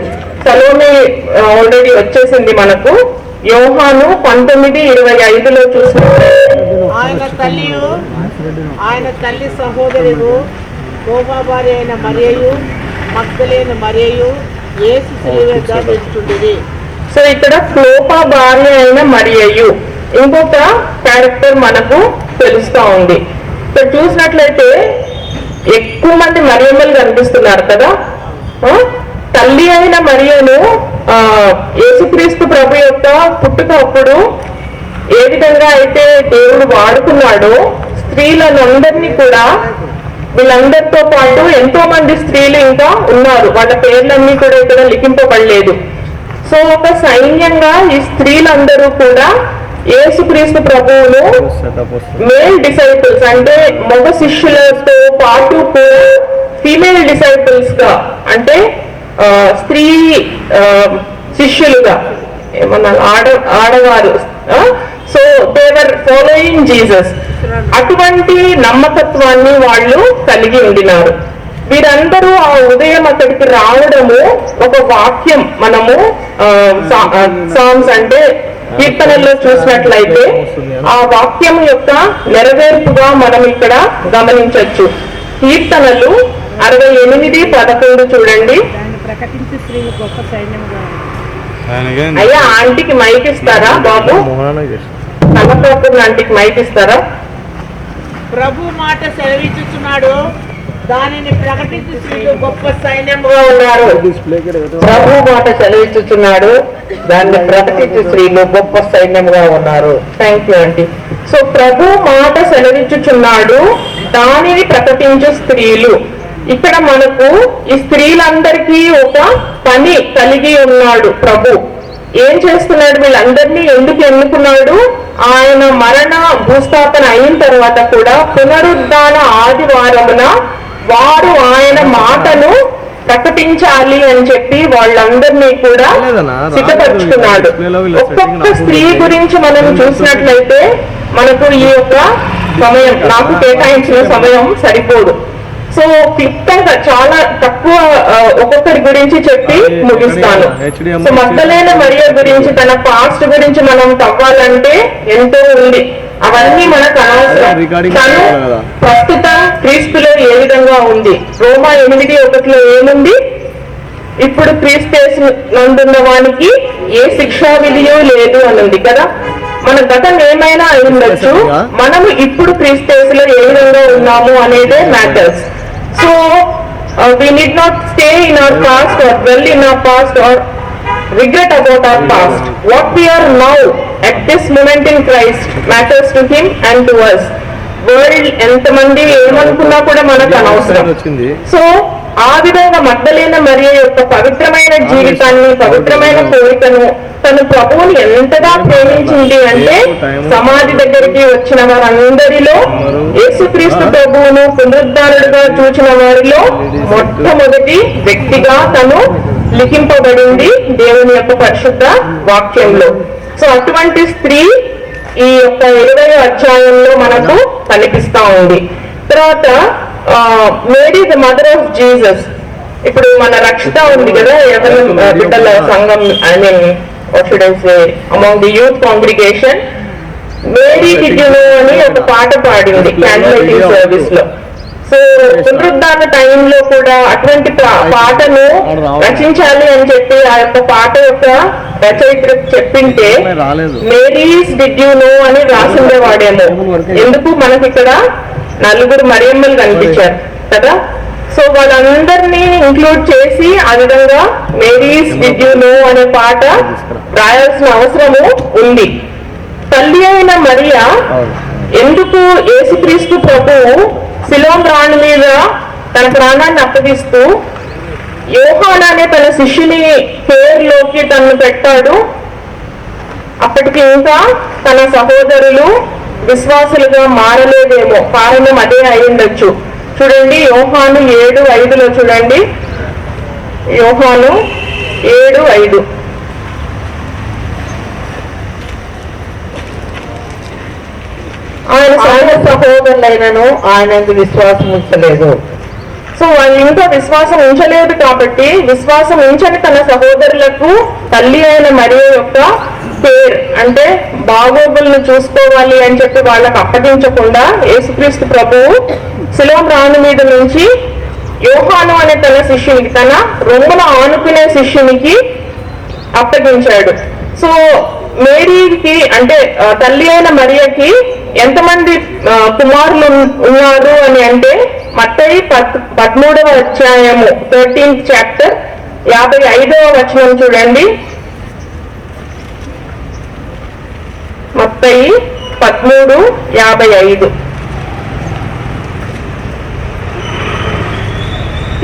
సలోమే ఆల్రెడీ వచ్చేసింది మనకు. యోహాను 19:25లో చూసినట్లయితే ఆయన తల్లి సహోదరుడు కోపా భార్య అయిన మరియయు మగ్దలేన మరియయు యేసు శిలువ వేస్తుండేది. సో ఇక్కడ క్లోపా భార్య అయిన మరియయు ఇంకొక క్యారెక్టర్ మనకు తెలుస్తా ఉంది. ఇక్కడ చూసినట్లయితే ఎక్కువ మంది మరియమ్మలు కనిపిస్తున్నారు కదా. తల్లి అయిన మరియను యేసుక్రీస్తు ప్రభు యొక్క పుట్టుక అప్పుడు ఏ విధంగా అయితే దేవుడు వాడుకున్నాడో, స్త్రీలందరినీ కూడా, వీళ్ళందరితో పాటు ఎంతో మంది స్త్రీలు ఇంకా ఉన్నారు, వాళ్ళ పేర్లన్నీ కూడా ఇక్కడ లిఖింపబడలేదు. సో ఒక సైన్యంగా ఈ స్త్రీలందరూ కూడా యేసుక్రీస్తు ప్రభువును మేల్ డిసైపుల్స్ అంటే మగ శిష్యులతో పాటు కూడా ఫీమేల్ డిసైపుల్స్ గా, అంటే స్త్రీ శిష్యులుగా, ఏమన్నా ఆడవారు. సో దేవర్ ఫాలోయింగ్ జీసస్. అటువంటి నమ్మకత్వాన్ని వాళ్ళు కలిగి ఉండినారు. వీరందరూ ఆ ఉదయం అక్కడికి రావడము ఒక వాక్యం మనము సాంగ్స్ అంటే కీర్తనల్లో చూసినట్లయితే ఆ వాక్యం యొక్క నెరవేర్పుగా మనం ఇక్కడ గమనించవచ్చు. కీర్తనలు 68:11 చూడండి. అయ్యా ఆంటీకి మైక్ ఇస్తారా బాబు? నమ్మకం ఆంటీకి మైక్ ఇస్తారా? ప్రభు మాట సెలవిచ్చుచున్నాడు, దానిని ప్రకటించు స్త్రీలు గొప్ప సైన్యముగా ఉన్నారు. ప్రభు మాట సెలవిచ్చుచున్నాడు, దాన్ని ప్రకటించు స్త్రీలు గొప్ప సైన్యముగా ఉన్నారు. Thank you aunty. సో ప్రభు మాట సెలవిచ్చుచున్నాడు, దానిని ప్రకటించు స్త్రీలు. ఇక్కడ మనకు ఈ స్త్రీలందరికీ ఒక పని కలిగి ఉన్నాడు ప్రభు. ఏం చేస్తున్నాడు? వీళ్ళందరినీ ఎందుకు ఎన్నుకున్నాడు? ఆయన మరణ భూస్థాపన అయిన తర్వాత కూడా పునరుద్ధాన ఆదివారమున వారు ఆయన మాటను ప్రకటించాలి అని చెప్పి వాళ్ళందరినీ కూడా సిద్ధపరుచుకున్నాడు. ఒక్కొక్క స్త్రీ గురించి మనం చూసినట్లయితే మనకు ఈ యొక్క సమయం, నాకు కేటాయించిన సమయం సరిపోదు. సో క్లుప్తంగా చాలా తక్కువ ఒక్కొక్కరి గురించి చెప్పి ముగిస్తాను. సో మగ్దలేన మరియ గురించి, తన పాస్ట్ గురించి మనం తవ్వాలంటే ఎంతో ఉంది. అవన్నీ మనకు అనవసరం. తను ప్రస్తుతం క్రీస్తులో ఏ విధంగా ఉంది, రోమా 8:1 ఏముంది? ఇప్పుడు క్రీస్తు నందున్న వానికి ఏ శిక్షా విధియో లేదు అని ఉంది కదా. మన గతం ఏమైనా అయి ఉండొచ్చు, మనము ఇప్పుడు క్రీస్తులో ఏ విధంగా ఉన్నాము అనేదే matters. So we need not stay in our past or dwell in our past or regret about our past. What we are now at this moment in Christ matters to him and to us. World ఎంతమంది ఏమనుకున్నా కూడా మనకు అనవసరం. So ఆ విధంగా మగ్దలేన మరియ యొక్క పవిత్రమైన జీవితాన్ని, పవిత్రమైన కోరికను, తను ప్రభువుని ఎంతగా ప్రేమించింది అంటే సమాధి దగ్గరికి వచ్చిన వారందరిలో యేసుక్రీస్తు ప్రభువును పునరుద్ధారుడుగా చూచిన వారిలో మొట్టమొదటి వ్యక్తిగా తను లిఖింపబడింది దేవుని యొక్క పరిశుద్ధ వాక్యంలో. సో అటువంటి స్త్రీ ఈ యొక్క 20వ అధ్యాయంలో మనకు కనిపిస్తా ఉంది. తర్వాత Mary the mother of Jesus. ఇప్పుడు మన రక్షిత ఉంది కదా, ఎవరి బిడ్డల సంఘం, I mean what should I say among the youth congregation, Mary did you know అని ఒక పాట పాడింది క్యాండిల్ లైటింగ్ సర్వీస్ లో. సో పునరుద్ధాన టైంలో కూడా అటువంటి పాటను రచించాలి అని చెప్పి ఆ యొక్క పాట యొక్క రచయిత చెప్పింటే మేరీస్ డిడ్ యు నో అని రాసిండేవాడేమో. ఎందుకు మనకి ఇక్కడ 4 మరియమ్మలు కనిపించారు కదా. సో వాళ్ళందరినీ ఇంక్లూడ్ చేసి ఆ విధంగా మేరీస్ డిడ్ యు నో అనే పాట రాయాల్సిన అవసరము ఉంది. తల్లి అయిన మరియా ఎందుకు యేసుక్రీస్తు ప్రభువు సిలోం రాణి మీద తన ప్రాణాన్ని అప్పగిస్తూ యోహాను అనే తన శిష్యుని పేరులోకి తను పెట్టాడు? అప్పటికి ఇంకా తన సహోదరులు విశ్వాసులుగా మారలేదేమో, కారణం అదే అయ్యుండొచ్చు. చూడండి యోహాను 7:5 చూడండి, యోహాను 7:5. ఆయన సహోదరులైనను ఆయన విశ్వాసం ఉంచలేదు. సో వాళ్ళు ఇంకా విశ్వాసం ఉంచలేదు కాబట్టి విశ్వాసం ఉంచని తన సహోదరులకు తల్లి అయిన మరియ యొక్క పేరు అంటే బాగోగులను చూసుకోవాలి అని చెప్పి వాళ్ళకు అప్పగించకుండా యేసుక్రీస్తు ప్రభువు సిలోం రాణి మీద నుంచి యోహాను అనే తన శిష్యునికి, తన రొమ్మున ఆనుకునే శిష్యునికి అప్పగించాడు. సో మేరీకి అంటే తల్లి అయిన మరియకి ఎంతమంది కుమారులు ఉన్నారు అని అంటే మత్తయి 13వ అధ్యాయము 13th చాప్టర్ 55వ వచనం చూడండి. మత్తయి 13:55.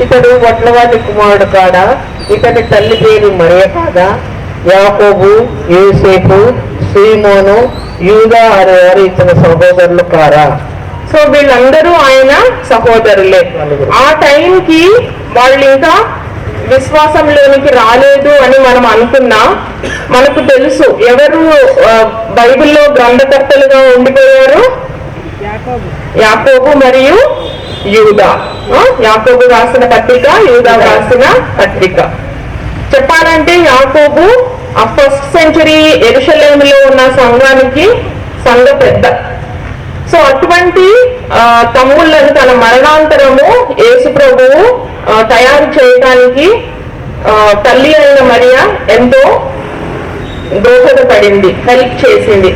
ఇతడు వడ్లవారి కుమారుడు కాడా? ఇతని తల్లి పేరు మరియ కాదా? యాకోబు, యోసేపు, సీమోను, యూదా అనేవారు ఇతని సహోదరులు కారా? సో వీళ్ళందరూ ఆయన సహోదరులే. ఆ టైంకి వాళ్ళు ఇంకా విశ్వాసంలోనికి రాలేదు అని మనం అనుకున్నా, మనకు తెలుసు ఎవరు బైబిల్లో గ్రంథకర్తలుగా ఉండిపోయారు. యాకోబు మరియు యూదా. యాకోబు రాసిన పత్రిక, యూదా రాసిన పత్రిక. చెప్పాలంటే యాకోబు ఆ 1st century యెరూషలేములో ఉన్న సంఘానికి సంఘ పెద్ద. సో అటువంటి తమ్ముళ్ళను తన మరణాంతరము యేసు ప్రభువు తయారు చేయడానికి తల్లి అయిన మరియ ఎంతో దోహదపడింది, హెల్ప్ చేసింది.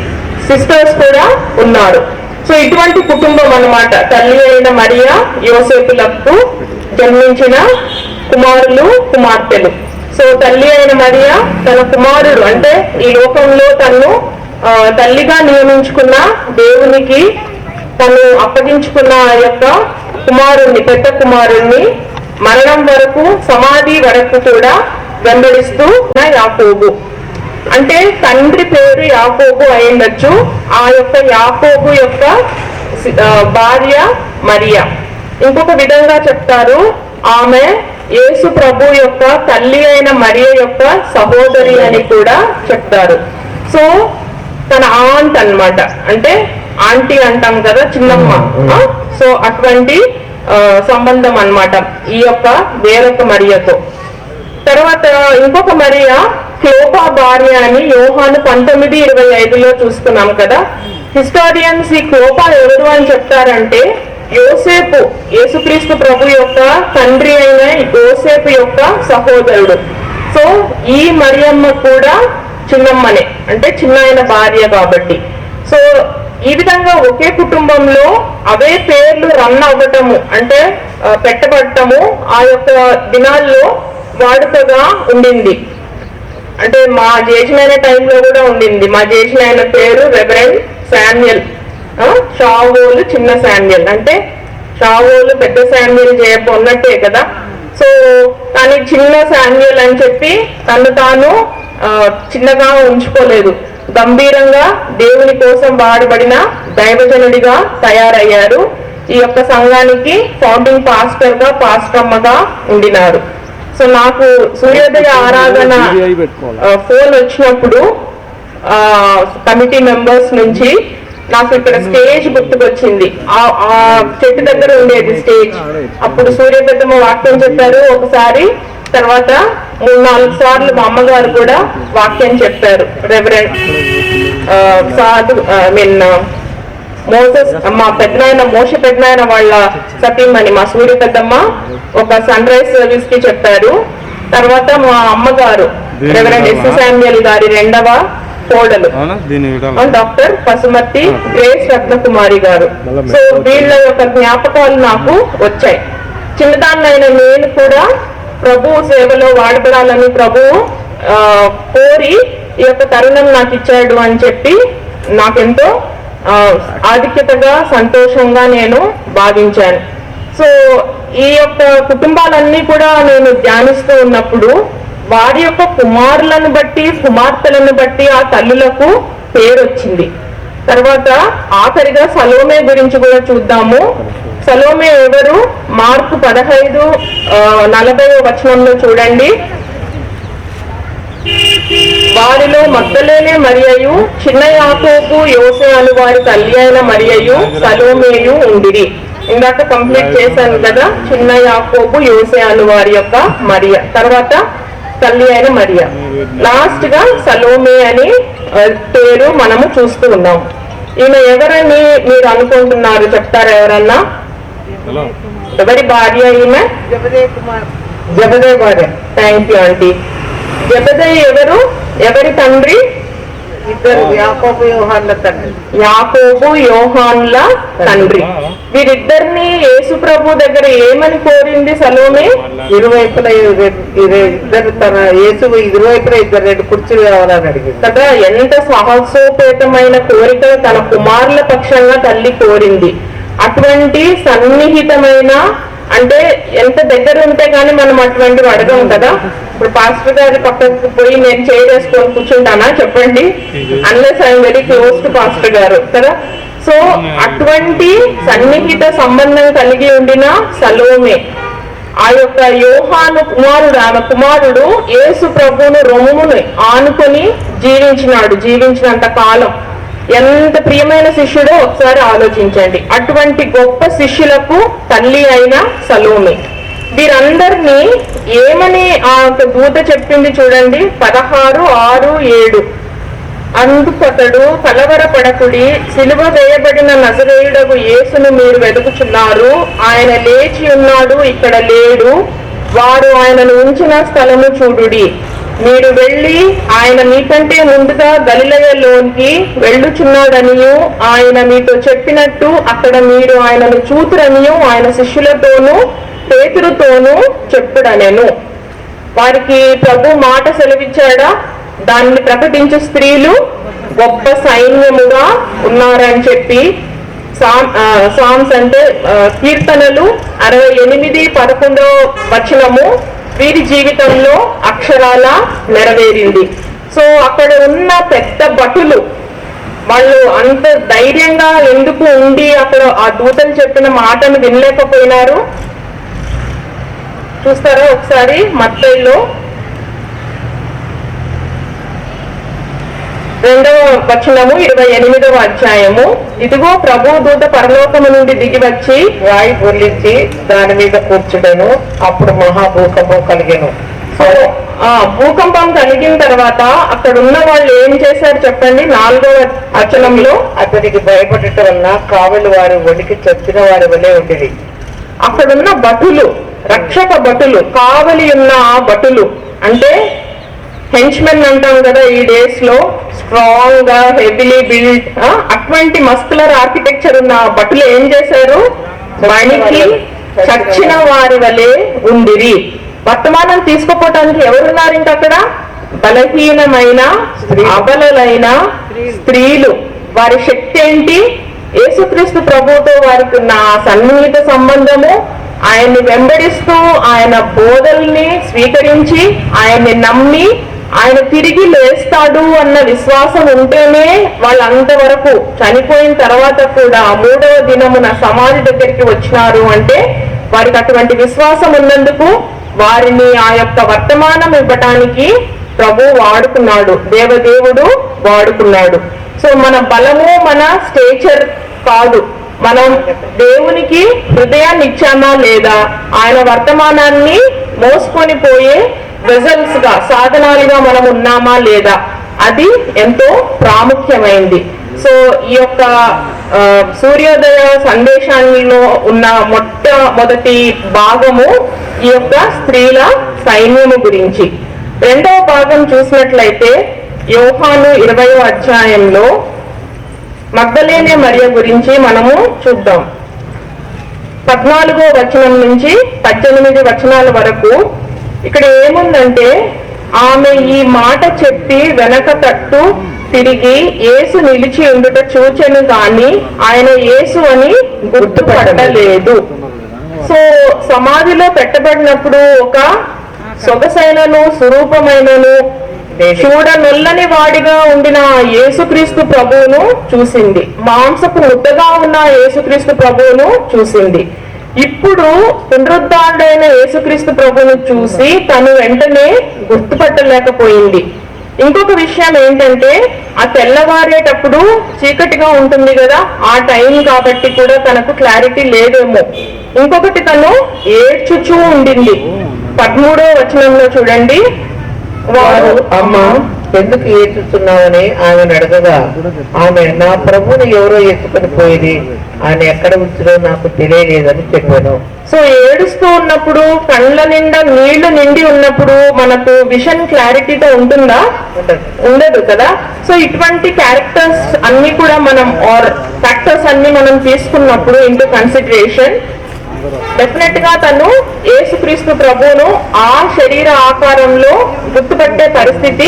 సిస్టర్స్ కూడా ఉన్నారు. సో ఇటువంటి కుటుంబం అన్నమాట తల్లి అయిన మరియ యోసేపులకు జన్మించిన కుమారులు, కుమార్తెలు. సో తల్లి అయిన మరియ తన కుమారుడు అంటే ఈ లోకంలో తను తల్లిగా నియమించుకున్న దేవునికి తను అప్పగించుకున్న ఆ యొక్క కుమారుణ్ణి, పెద్ద కుమారుణ్ణి మరణం వరకు, సమాధి వరకు కూడా వెంబడిస్తూ యాకోబు. అంటే తండ్రి పేరు యాకోబు అయ్యుండొచ్చు. ఆ యొక్క యాకోబు యొక్క భార్య మరియా. ఇంకొక విధంగా చెప్తారు, ఆమె యేసు ప్రభు యొక్క తల్లి అయిన మరియ యొక్క సహోదరి అని కూడా చెప్తారు. సో తన ఆంట్ అన్నమాట, అంటే ఆంటీ అంటాం కదా, చిన్నమ్మ. సో అటువంటి సంబంధం అన్నమాట ఈ యొక్క వేరొక మరియతో. తర్వాత ఇంకొక మరియ క్లోపా భార్య అని యోహాను 19:25 చూస్తున్నాం కదా. హిస్టారియన్స్ ఈ క్లోపా ఎవరు అని చెప్తారంటే యోసేపు, యేసుక్రీస్తు ప్రభు యొక్క తండ్రి అయిన యోసేపు యొక్క సహోదరుడు. సో ఈ మరియమ్మ కూడా చిన్నమ్మనే, అంటే చిన్న ఆయన భార్య కాబట్టి. సో ఈ విధంగా ఒకే కుటుంబంలో అవే పేర్లు రన్ అవ్వటము అంటే పెట్టబడటము ఆ యొక్క దినాల్లో వాడుకగా ఉండింది. అంటే మా జేజనైన టైంలో కూడా ఉండింది. మా జేజనైన పేరు రెవరెండ్ శామ్యుయల్, షావోలు చిన్న శామ్యుయల్. అంటే షావోలు పెద్ద శామ్యుయల్ చేయబోన్నట్టే కదా. సో కానీ చిన్న శామ్యుయల్ అని చెప్పి తను తాను చిన్నగా ఉంచుకోలేదు, గంభీరంగా దేవుని కోసం వాడబడిన దైవజనుడిగా తయారయ్యారు. ఈ యొక్క సంఘానికి ఫౌండింగ్ పాస్టర్ గా పాస్టమ్మగా ఉండినారు. సో నాకు సూర్యోదయ ఆరాధన ఫోన్ వచ్చినప్పుడు కమిటీ మెంబర్స్ నుంచి నాకు ఇక్కడ స్టేజ్ గుర్తుకొచ్చింది. ఆ చెట్టు దగ్గర ఉండేది స్టేజ్. అప్పుడు సూర్యపెద్దమ్మ వాక్యం చెప్పారు ఒకసారి, తర్వాత 3-4 సార్లు మా అమ్మగారు కూడా వాక్యం చెప్పారు. రెవరెండ్ మోసెస్ మా పెద్దనాయన మోష పెద్దనాయన వాళ్ళ సతీమణి మా సూర్య పెద్దమ్మ ఒక సన్ రైజ్ సర్వీస్ కి చెప్పారు. తర్వాత మా అమ్మగారు రెవరెండ్ ఎస్ శామ్యుయల్ గారి 2వ కోడలు డాక్టర్ పసుమర్తి గ్రేస్ రత్నకుమారి గారు. సో వీళ్ళ యొక్క జ్ఞాపకాలు నాకు వచ్చాయి. చిన్నదాన్నైన నేను కూడా ప్రభు సేవలో వాడబడాలని ప్రభువు కోరి ఈ యొక్క తరుణం నాకు ఇచ్చాడు అని చెప్పి నాకెంతో ఆధిక్యతగా సంతోషంగా నేను భావించాను. సో ఈ యొక్క కుటుంబాలన్నీ కూడా నేను ధ్యానిస్తూ ఉన్నప్పుడు వారి యొక్క కుమారులను బట్టి కుమార్తెలను బట్టి ఆ తల్లులకు పేరు వచ్చింది. తర్వాత ఆఖరిగా సలోమే గురించి కూడా చూద్దాము. సలోమే ఎవరు? మార్కు 15:40 వచనంలో చూడండి. వారిలో మగ్దలేనే మరియయు, చిన్న యాకోబు యోసే అను వారి తల్లి అయిన మరియయు సలోమేయు ఉండిరి. ఇందాక కంప్లీట్ చేశాను కదా, చిన్న యాకోబు యోసే అను వారి యొక్క మరియ, తర్వాత తల్లి అయిన మరియ, లాస్ట్ గా సలోమే అని పేరు మనము చూస్తూ ఉన్నాం. ఈమె ఎవరని మీరు అనుకుంటున్నారు? చెప్తారా ఎవరన్నా? ఎవరి భార్య ఈమె? జబదే భార్య. Thank you aunty. జబదే ఎవరు? ఎవరి తండ్రి? ఇద్దరు యాకోబు యోహాన్ల తండ్రి. యాకోబు యోహాన్ల తండ్రి. వీరిద్దరిని యేసు ప్రభు దగ్గర ఏమని కోరింది సలోమే? ఇరువైపులా ఇద్దరు తన యేసు ఇరువైపులా 2 కుర్చీలు కావాలని అడిగింది కదా. ఎంత సాహసోపేతమైన కోరిక తన కుమారుల పక్షంగా తల్లి కోరింది. అటువంటి సన్నిహితమైన, అంటే ఎంత దగ్గర ఉంటే గానీ మనం అటువంటివి అడగం కదా. ఇప్పుడు పాస్టర్ గారి పక్కకు పోయి నేను చేసుకొని కూర్చుంటానా చెప్పండి? Unless I'm very close to pastor గారు కదా. సో అటువంటి సన్నిహిత సంబంధం కలిగి ఉండిన సలోమే ఆ యొక్క యోహాను కుమారుడు, ఆమె కుమారుడు యేసు ప్రభువును రొమ్మును ఆనుకొని జీవించినంత కాలం ఎంత ప్రియమైన శిష్యుడో ఒకసారి ఆలోచించండి. అటువంటి గొప్ప శిష్యులకు తల్లి అయిన సలోమే. వీరందరినీ ఏమని ఆ దూత చెప్పింది చూడండి, 16:6-7. అందుకతడు కలవరపడకుడి, సిలువ వేయబడిన నజరేయుడగు యేసును మీరు వెతుకుచున్నారు. ఆయన లేచి ఉన్నాడు, ఇక్కడ లేడు. వారు ఆయనను ఉంచిన స్థలము చూడుడి. మీరు వెళ్ళి ఆయన మీకంటే ముందుగా గలిలయలోనికి వెళ్ళుచున్నాడనియు, ఆయన మీతో చెప్పినట్టు అక్కడ మీరు ఆయనను చూతురనియు ఆయన శిష్యులతోనూ పేతురుతోనూ చెప్పుడనెను. వారికి ప్రభు మాట సెలవిచ్చాడా? దాన్ని ప్రకటించు స్త్రీలు గొప్ప సైన్యముగా ఉన్నారని చెప్పి సామ్స్ అంటే కీర్తనలు 68:11 వచనము వీరి జీవితంలో అక్షరాల నెరవేరింది. సో అక్కడ ఉన్న పెద్ద భటులు వాళ్ళు అంత ధైర్యంగా ఎందుకు ఉండి అక్కడ ఆ దూతలు చెప్పిన మాటను వినలేకపోయినారు? చూస్తారా ఒకసారి మత్తయిలో 2వ వచనము 28వ అధ్యాయము. ఇదిగో ప్రభు దూత పరలోకము నుండి దిగి వచ్చి రాయి పొర్లించి దాని మీద కూర్చుడను. అప్పుడు మహాభూకంపం కలిగెను. సో ఆ భూకంపం కలిగిన తర్వాత అక్కడ ఉన్న వాళ్ళు ఏం చేశారు చెప్పండి? 4వ వచనంలో అతనికి భయపడటం వలన కావలి వారు వణికి చచ్చిన వారి వలె ఉండేది. అక్కడున్న భటులు, రక్షక భటులు, కావలి ఉన్న ఆ భటులు అంటే హెంచ్మెన్ అంటాం కదా ఈ డేస్ లో, స్ట్రాంగ్ గా హెవీలీ బిల్డ్ అటువంటి మస్కులర్ ఆర్కిటెక్చర్ ఉన్న భటులు ఏం చేశారు? వణికి చచ్చిన వారి వలె ఉండిరి. వర్తమానం తీసుకుపోవటానికి ఎవరున్నారు ఇంకా అక్కడ? బలహీనమైన అబలలైన స్త్రీలు. వారి శక్తి ఏంటి? యేసుక్రీస్తు ప్రభువుతో వారికి ఉన్న సన్నిహిత సంబంధము, ఆయన్ని వెంబడిస్తూ ఆయన బోధల్ని స్వీకరించి ఆయన్ని నమ్మి ఆయన తిరిగి లేస్తాడు అన్న విశ్వాసం ఉంటేనే వాళ్ళంతవరకు చనిపోయిన తర్వాత కూడా 3వ దినమున సమాధి దగ్గరికి వచ్చినారు. అంటే వారికి అటువంటి విశ్వాసం ఉన్నందుకు వారిని ఆ యొక్క వర్తమానం ఇవ్వటానికి ప్రభు వాడుకున్నాడు, దేవదేవుడు వాడుకున్నాడు. సో మన బలము మన స్టేచర్ కాదు, మనం దేవునికి హృదయాన్ని ఇచ్చామా లేదా, ఆయన వర్తమానాన్ని మోసుకొని పోయే వెజల్స్ గా సాధనాలుగా మనం ఉన్నామా లేదా, అది ఎంతో ప్రాముఖ్యమైంది. సో ఈ యొక్క సూర్యోదయ సందేశాల్లో ఉన్న మొట్టమొదటి భాగము ఈ యొక్క స్త్రీల సైన్యము గురించి. రెండవ భాగం చూసినట్లయితే యోహాను 20వ అధ్యాయంలో మగ్దలేనే మరియ గురించి మనము చూద్దాం. 14వ వచనం నుంచి 18 వచనాల వరకు ఇక్కడ ఏముందంటే, ఆమె ఈ మాట చెప్పి వెనక తట్టు తిరిగి యేసు నిలిచి ఉండుట చూచెను గాని ఆయన యేసు అని గుర్తుపట్టలేదు. సో సమాధిలో పెట్టబడినప్పుడు ఒక సొగసైనను సురూపమైనను చూడనొల్లని వాడిగా ఉండిన యేసుక్రీస్తు ప్రభువును చూసింది. మాంసపు ముద్దగా ఉన్న యేసుక్రీస్తు ప్రభువును చూసింది. ఇప్పుడు పునరుద్ధారుడైన యేసుక్రీస్తు ప్రభువును చూసి తను వెంటనే గుర్తుపట్టలేకపోయింది. ఇంకొక విషయం ఏంటంటే, ఆ తెల్లవారేటప్పుడు చీకటిగా ఉంటుంది కదా, ఆ టైం కాబట్టి కూడా తనకు క్లారిటీ లేదేమో. ఇంకొకటి, తను ఏడ్చుచూ ఉండింది. 13వ వచనంలో చూడండి, వారు అమ్మ ఎందుకు ఏడ్చుతున్నావని ఆమెను అడగగా ఆమె నా ప్రభువుని ఎవరో ఎత్తుకొని పోయేది, ఆయన ఎక్కడ ఉంచడో నాకు తెలియలేదని చెప్పాను. సో ఏడుస్తూ ఉన్నప్పుడు కళ్ళ నిండా నీళ్లు నిండి ఉన్నప్పుడు మనకు విషన్ క్లారిటీతో ఉంటుందా? ఉండదు కదా. సో ఇటువంటి క్యారెక్టర్స్ అన్ని కూడా మనం ఫ్యాక్టర్స్ అన్ని మనం తీసుకున్నప్పుడు ఇంటూ కన్సిడరేషన్, డెఫినెట్ గా తను యేసుక్రీస్తు ప్రభువును ఆ శరీర ఆకారంలో గుర్తుపట్టే పరిస్థితి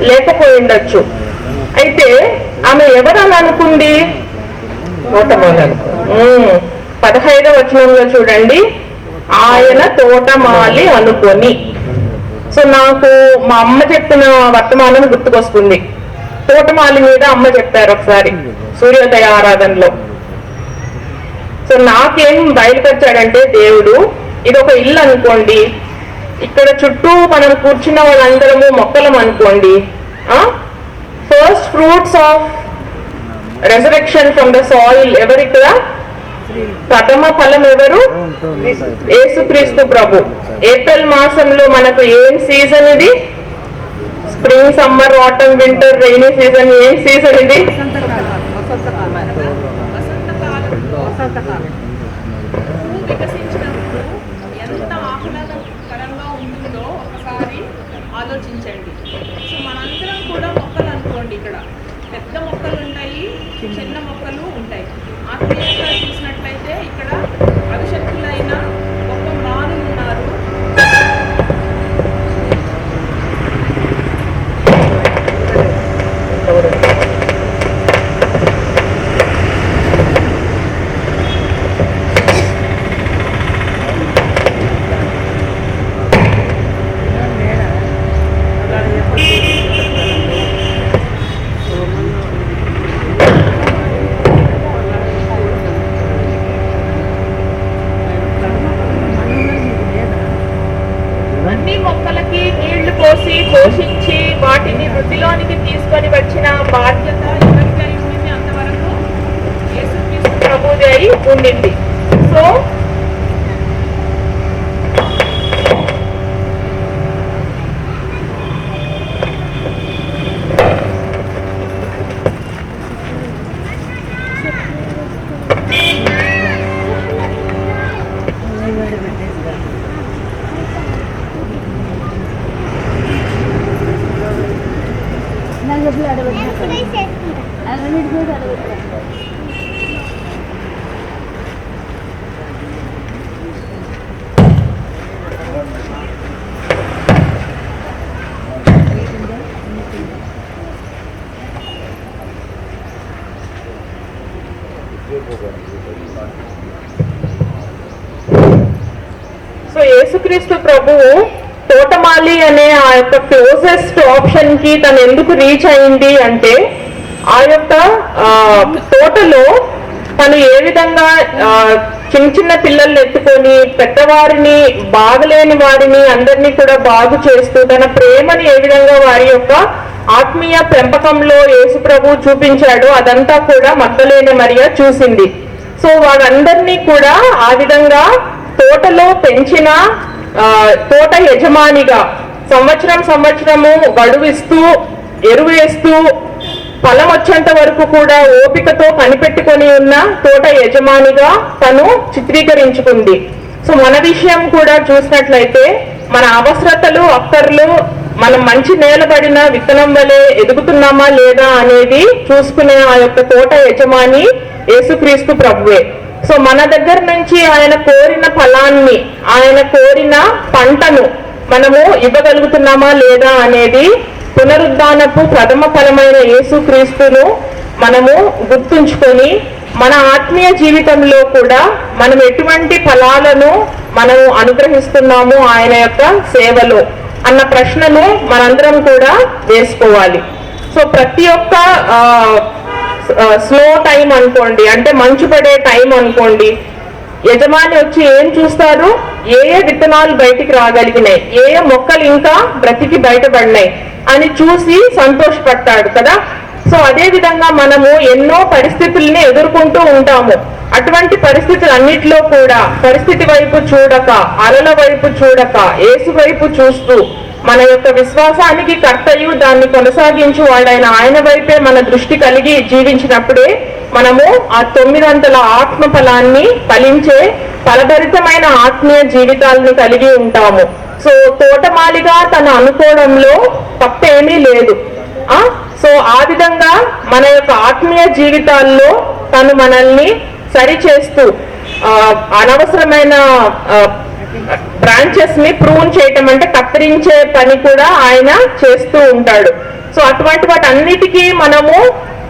లేకపోయిండొచ్చు. అయితే ఆమె ఎవరని అనుకుంది? 15వ వచనంలో చూడండి, ఆయన తోటమాలి అనుకొని. సో నాకు మా అమ్మ చెప్పిన వర్తమానం గుర్తుకొస్తుంది. తోటమాలి మీద అమ్మ చెప్పారు ఒకసారి సూర్యోదయ ఆరాధనలో. సో నాకేం బయలుపరిచాడంటే దేవుడు, ఇది ఒక ఇల్లు అనుకోండి, ఇక్కడ చుట్టూ మనం కూర్చున్న వాళ్ళందరము మొక్కలం అనుకోండి. First fruits of resurrection from the soil ఎవరు? ఇక్కడ ప్రథమ ఫలం ఎవరు? యేసుక్రీస్తు ప్రభు. ఏప్రిల్ మాసంలో మనకు ఏం సీజన్ ఇది? Spring, summer, atom, winter, rainy season. ఏం సీజన్ ఇది? వికసించినప్పుడు ఎంత ఆహ్లాదకరంగా ఉంటుందో ఒకసారి ఆలోచించండి. సో మనందరం కూడా మొక్కలు అనుకోండి, ఇక్కడ పెద్ద మొక్కలు ఉంటాయి, చిన్న మొక్కలు ఉంటాయి. ఆత్మీయంగా చూసినట్లయితే ఇక్కడ అభిషక్తులైన గొప్ప మానవులు ఉన్నారు. అన్ని మొక్కలకి నీళ్లు పోసి పోషించి వాటిని వృద్ధిలోనికి తీసుకొని వచ్చిన బాధ్యత ఎవరికి అయి ఉండింది? అంతవరకు యేసుక్రీస్తు ప్రభువుది అయి ఉండింది. సో యేసుక్రీస్తు ప్రభువు తోటమాలి అనే ఆ యొక్క క్లోజెస్ట్ ఆప్షన్ కి తను ఎందుకు రీచ్ అయింది అంటే, ఆ యొక్క తోటలో తను ఏ విధంగా చిన్న చిన్న పిల్లల్ని ఎత్తుకొని పెద్దవారిని, బాగలేని వారిని అందరినీ కూడా బాగు చేస్తూ తన ప్రేమని ఏ విధంగా వారి యొక్క ఆత్మీయ పెంపకంలో యేసు ప్రభు చూపించాడో అదంతా కూడా మగ్దలేని మరియ చూసింది. సో వారందరినీ కూడా ఆ విధంగా తోటలో పెంచిన తోట యజమానిగా సంవత్సరము గడువిస్తూ, ఎరువు వేస్తూ, ఫలం వచ్చేంత వరకు కూడా ఓపికతో కనిపెట్టుకొని ఉన్న తోట యజమానిగా తను చిత్రీకరించుకుంది. సో మన విషయం కూడా చూసినట్లయితే మన అవసరతలు, అక్కర్లు, మనం మంచి నేలబడిన విత్తనం వలె ఎదుగుతున్నామా లేదా అనేది చూసుకునే ఆ యొక్క తోట యజమాని యేసుక్రీస్తు ప్రభువే. సో మన దగ్గర నుంచి ఆయన కోరిన ఫలాన్ని, ఆయన కోరిన పంటను మనము ఇవ్వగలుగుతున్నామా లేదా అనేది పునరుద్ధానపు ప్రథమ ఫలమైన యేసుక్రీస్తును మనము గుర్తుంచుకొని మన ఆత్మీయ జీవితంలో కూడా మనం ఎటువంటి ఫలాలను మనము అనుగ్రహిస్తున్నాము ఆయన యొక్క సేవలో అన్న ప్రశ్నను మనందరం కూడా వేసుకోవాలి. సో ప్రతి ఒక్క స్లో టైం అనుకోండి, అంటే మంచు పడే టైం అనుకోండి, యజమాని వచ్చి ఏం చూస్తారు, ఏ విత్తనాలు బయటికి రాగలిగినాయి, ఏ మొక్కలు ఇంకా బ్రతికి బయటపడినాయి అని చూసి సంతోషపడతాడు కదా. సో అదే విధంగా మనము ఎన్నో పరిస్థితుల్ని ఎదుర్కొంటూ ఉంటాము. అటువంటి పరిస్థితులన్నిటిలో కూడా పరిస్థితి వైపు చూడక, అలల వైపు చూడక, యేసు వైపు చూస్తూ మన యొక్క విశ్వాసానికి కర్తయు దాన్ని కొనసాగించు వాడైన ఆయన వైపే మన దృష్టి కలిగి జీవించినప్పుడే మనము ఆ 900 ఆత్మ ఫలాన్ని ఫలించే ఫలభరితమైన ఆత్మీయ జీవితాలను కలిగి ఉంటాము. సో తోటమాలిగా తను అనుకోవడంలో తప్పేమీ లేదు. సో ఆ విధంగా మన యొక్క ఆత్మీయ జీవితాల్లో తను మనల్ని సరిచేస్తూ అనవసరమైన బ్రాంచెస్ ని ప్రూన్ చేయటం అంటే కత్తిరించే పని కూడా ఆయన చేస్తూ ఉంటాడు. సో అటువంటి వాటన్నిటికీ మనము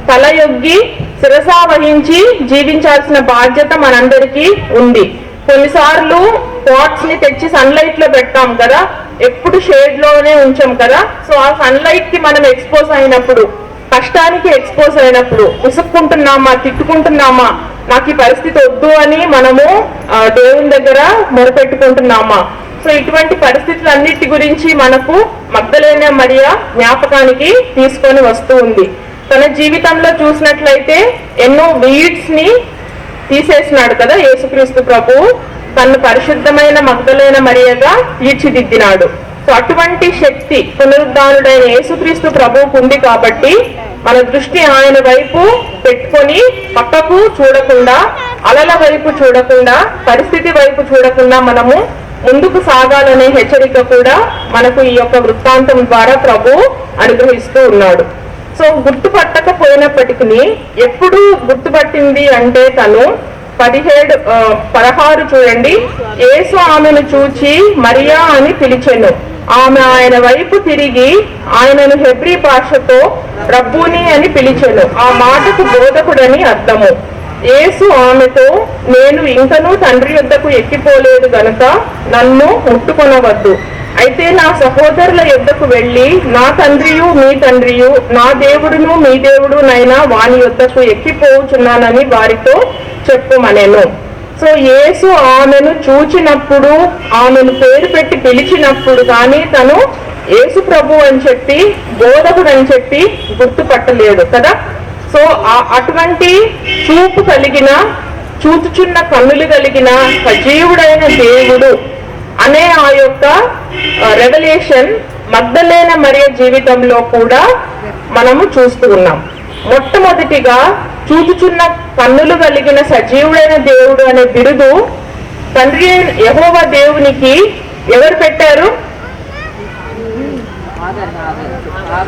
తలయొగ్గి శిరసా వహించి జీవించాల్సిన బాధ్యత మనందరికీ ఉంది. కొన్నిసార్లు పాట్స్ ని తెచ్చి సన్లైట్ లో పెడతాం కదా, ఎప్పుడు షేడ్ లోనే ఉంచాం కదా. సో ఆ సన్లైట్ కి మనం ఎక్స్పోజ్ అయినప్పుడు, కష్టానికి ఎక్స్పోజ్ అయినప్పుడు విసుక్కుంటున్నామా, తిట్టుకుంటున్నామా, నాకు ఈ పరిస్థితి వద్దు అని మనము దేవుని దగ్గర మొరపెట్టుకుంటున్నామా? సో ఇటువంటి పరిస్థితులన్నిటి గురించి మనకు మగ్దలేనే మరియ జ్ఞాపకానికి తీసుకొని వస్తూ ఉంది. తన జీవితంలో చూసినట్లయితే ఎన్నో వీడ్స్ ని తీసేసినాడు కదా యేసుక్రీస్తు ప్రభు, తను పరిశుద్ధమైన మగ్దలేన మరియగా తీర్చిదిద్దినాడు. సో అటువంటి శక్తి పునరుద్ధానుడైన యేసుక్రీస్తు ప్రభువుకు ఉంది కాబట్టి మన దృష్టి ఆయన వైపు పెట్టుకొని పక్కకు చూడకుండా, అలల వైపు చూడకుండా, పరిస్థితి వైపు చూడకుండా మనము ముందుకు సాగాలనే హెచ్చరిక కూడా మనకు ఈ యొక్క వృత్తాంతం ద్వారా ప్రభు అనుగ్రహిస్తూ ఉన్నాడు. సో గుర్తుపట్టకపోయినప్పటికీ ఎప్పుడు గుర్తుపట్టింది అంటే తను 16 చూడండి, యేసు ఆమెను చూచి మరియా అని పిలిచెను. ఆమె ఆయన వైపు తిరిగి ఆయనను హెబ్రీ భాషతో రబ్బూని అని పిలిచెను. ఆ మాటకు బోధకుడని అర్థము. యేసు ఆమెతో, నేను ఇంకనూ తండ్రి యొద్దకు ఎక్కిపోలేదు గనుక నన్ను ముట్టుకొనవద్దు. అయితే నా సహోదరుల యొద్దకు వెళ్ళి నా తండ్రియు మీ తండ్రియు, నా దేవుడును మీ దేవుడు నైనా వాని యొద్దకు ఎక్కిపోచున్నానని వారితో చెప్పుమనెను. సో యేసు ఆమెను చూచినప్పుడు, ఆమెను పేరు పెట్టి పిలిచినప్పుడు కానీ తను యేసు ప్రభు అని చెప్పి, బోధకుడు అని చెప్పి గుర్తుపట్టలేడు కదా. సో అటువంటి చూపు కలిగిన, చూచుచున్న కన్నులు కలిగిన సజీవుడైన దేవుడు అనే ఆ యొక్క రెవల్యూషన్ మగ్దలేన మరియ జీవితంలో కూడా మనము చూస్తూ ఉన్నాం. మొట్టమొదటిగా చూచుచున్న కన్నులు కలిగిన సజీవుడైన దేవుడు అనే బిరుదు తండ్రి యెహోవా దేవునికి ఎవరు పెట్టారు?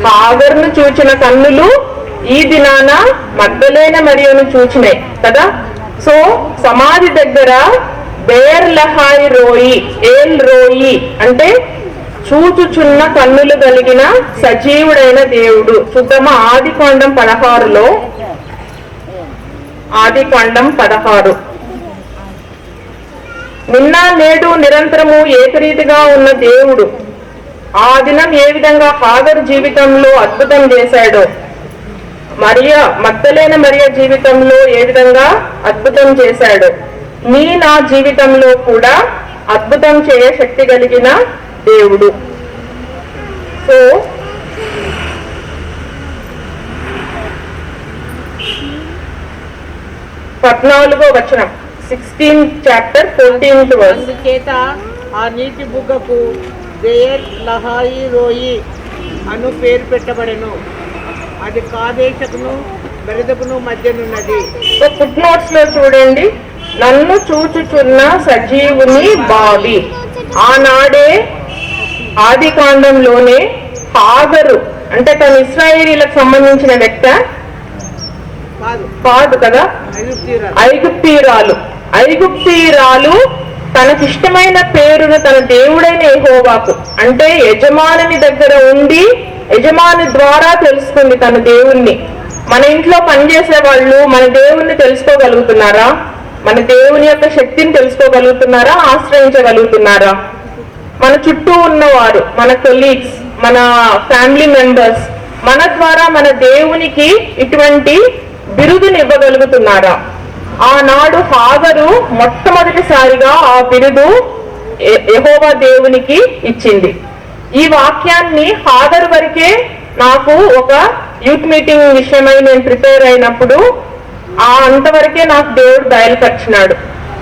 హాగరును చూచిన కన్నులు ఈ దినాన మగ్దలేన మరియను చూచినాయి కదా. సో సమాధి దగ్గర బేర్ లహాయి రోయి, ఏల్ రోయి అంటే చూచుచున్న కన్నులు కలిగిన సజీవుడైన దేవుడు. చూద్దామా ఆదికాండం 16లో, ఆదికాండం 16 నిన్న నేడు నిరంతరము ఏకరీతిగా ఉన్న దేవుడు ఆ దినం ఏ విధంగా హాగరు జీవితంలో అద్భుతం చేశాడో, మగ్దలేన మరియ జీవితంలో ఏ విధంగా అద్భుతం చేశాడో, నా జీవితంలో కూడా అద్భుతం చేయ శక్తి కలిగిన దేవుడు. సో 14వ వచనం 16th chapter 14th verse. అందుచేత ఆ నీటి బుగ్గకు బెయర్ లహాయి రోయి అను పేరు పెట్టబడెను. అది కాదేశకును బెరదకును మధ్యనున్నది. సో ఫుట్ నోట్స్ లో చూడండి, నన్ను చూచుచున్న సజీవుని బావి. ఆనాడే ఆది కాండంలోనే హాగరు అంటే తను ఇశ్రాయేలీలకు సంబంధించిన వ్యక్త కాదు కదా, ఐగుప్తీరాలు తనకిష్టమైన పేరును తన దేవుడైన యెహోవాకు అంటే యజమానుని దగ్గర ఉండి యజమాని ద్వారా తెలుసుకుంది తన దేవుణ్ణి. మన ఇంట్లో పనిచేసే వాళ్ళు మన దేవుణ్ణి తెలుసుకోగలుగుతున్నారా? మన దేవుని యొక్క శక్తిని తెలుసుకోగలుగుతున్నారా? ఆశ్రయించగలుగుతున్నారా? మన చుట్టూ ఉన్నవారు, మన కొలీగ్స్, మన ఫ్యామిలీ మెంబర్స్ మన ద్వారా మన దేవునికి ఇటువంటి బిరుదుని ఇవ్వగలుగుతున్నారా? ఆనాడు హాగరు మొట్టమొదటిసారిగా ఆ బిరుదు యెహోవా దేవునికి ఇచ్చింది. ఈ వాక్యాన్ని హాగరు వరకే నాకు ఒక యూత్ మీటింగ్ విషయమై నేను ప్రిపేర్ అయినప్పుడు అంతవరకే నాకు దేవుడు బయలుపరిచినాడు.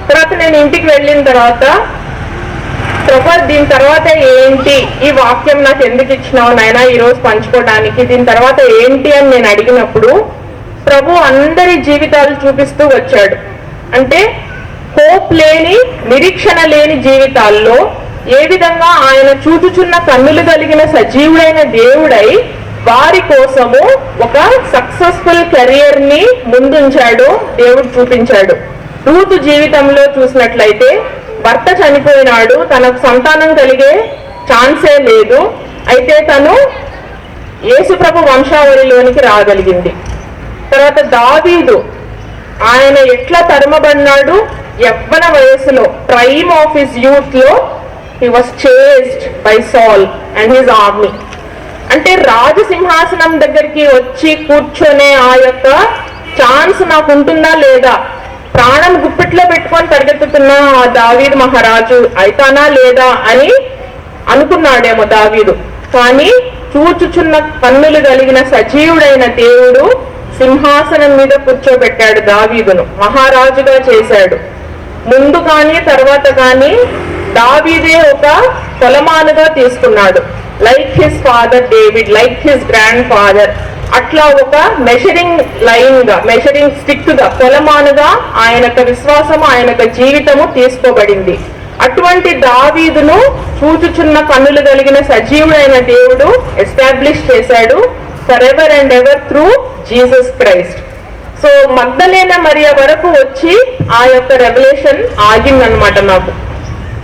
తర్వాత నేను ఇంటికి వెళ్ళిన తర్వాత ప్రభా దీని తర్వాత ఏంటి, ఈ వాక్యం నాకు ఎందుకు ఇచ్చినావు నాయనా ఈరోజు పంచుకోవడానికి, దీని తర్వాత ఏంటి అని నేను అడిగినప్పుడు ప్రభు అందరి జీవితాలు చూపిస్తూ వచ్చాడు. అంటే హోప్ లేని, నిరీక్షణ లేని జీవితాల్లో ఏ విధంగా ఆయన చూచుచున్న కన్నులు కలిగిన సజీవుడైన దేవుడై వారి కోసము ఒక సక్సెస్ఫుల్ కెరియర్ ని ముందుంచాడు, దేవుడు చూపించాడు. రూతు జీవితంలో చూసినట్లయితే భర్త చనిపోయినాడు, తనకు సంతానం కలిగే ఛాన్సే లేదు. అయితే తను యేసుప్రభు వంశావళిలోనికి రాగలిగింది. తర్వాత దావీదు, ఆయన ఎట్లా తరుమబడినాడు, యవ్వన వయసులో ప్రైమ్ ఆఫ్ హిస్ యూత్ లో హీ వాస్ చేస్డ్ బై సాల్ అండ్ హిస్ ఆర్మీ. అంటే రాజసింహాసనం దగ్గరికి వచ్చి కూర్చొనే ఆ యొక్క ఛాన్స్ నాకు ఉంటుందా లేదా, ప్రాణం గుప్పిట్లో పెట్టుకొని పరిగెత్తుతున్న ఆ దావీదు మహారాజు అయితానా లేదా అని అనుకున్నాడేమో దావీదు. కానీ చూచుచున్న కన్నులు కలిగిన సజీవుడైన దేవుడు సింహాసనం మీద కూర్చోబెట్టాడు దావీదును, మహారాజుగా చేశాడు. ముందు కానీ తర్వాత కానీ దావీదే ఒక కొలమానుగా తీసుకున్నాడు. Like his father David, like his grand father, అట్లా ఒక మెషరింగ్ లైన్ గా, మెషరింగ్ స్టిక్ గా, కొలమానుగా ఆయన యొక్క విశ్వాసము, ఆయన యొక్క జీవితము తీసుకోబడింది. అటువంటి దావీదును చూచుచున్న కన్నులు కలిగిన సజీవుడైన దేవుడు ఎస్టాబ్లిష్ చేశాడు forever and ever through Jesus Christ. So Magdalene మరియ వరకు వచ్చి ఆ యొక్క రెవల్యూషన్ ఆగిందనమాట నాకు.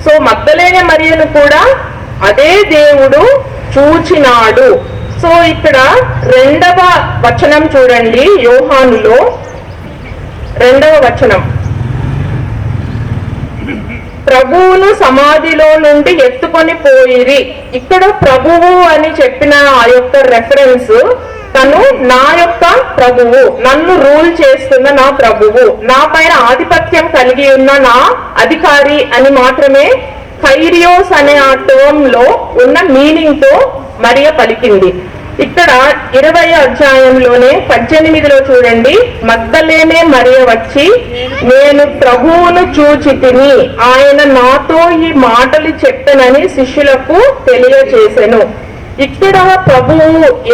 సో మగ్దలేన మరియను కూడా అదే దేవుడు చూచినాడు. సో ఇక్కడ 2వ వచనం చూడండి, యోహానులో 2వ వచనం, ప్రభువును సమాధిలో నుండి ఎత్తుకొని పోయిరి. ఇక్కడ ప్రభువు అని చెప్పిన ఆ యొక్క రెఫరెన్స్, తను నా యొక్క ప్రభువు, నన్ను రూల్ చేస్తున్న నా ప్రభువు, నా పైన ఆధిపత్యం కలిగి ఉన్న నా అధికారి అని మాత్రమే కైరియోస్ అనే ఆ టర్మ్ లో ఉన్న మీనింగ్ తో మరియ పలికింది. ఇక్కడ 20వ అధ్యాయంలోనే 18లో చూడండి, మగ్దలేనే మరియ వచ్చి నేను ప్రభువును చూచి తిని ఆయన నాతో ఈ మాటలు చెప్పెనని శిష్యులకు తెలియచేసెను. ఇక్కడ ప్రభువు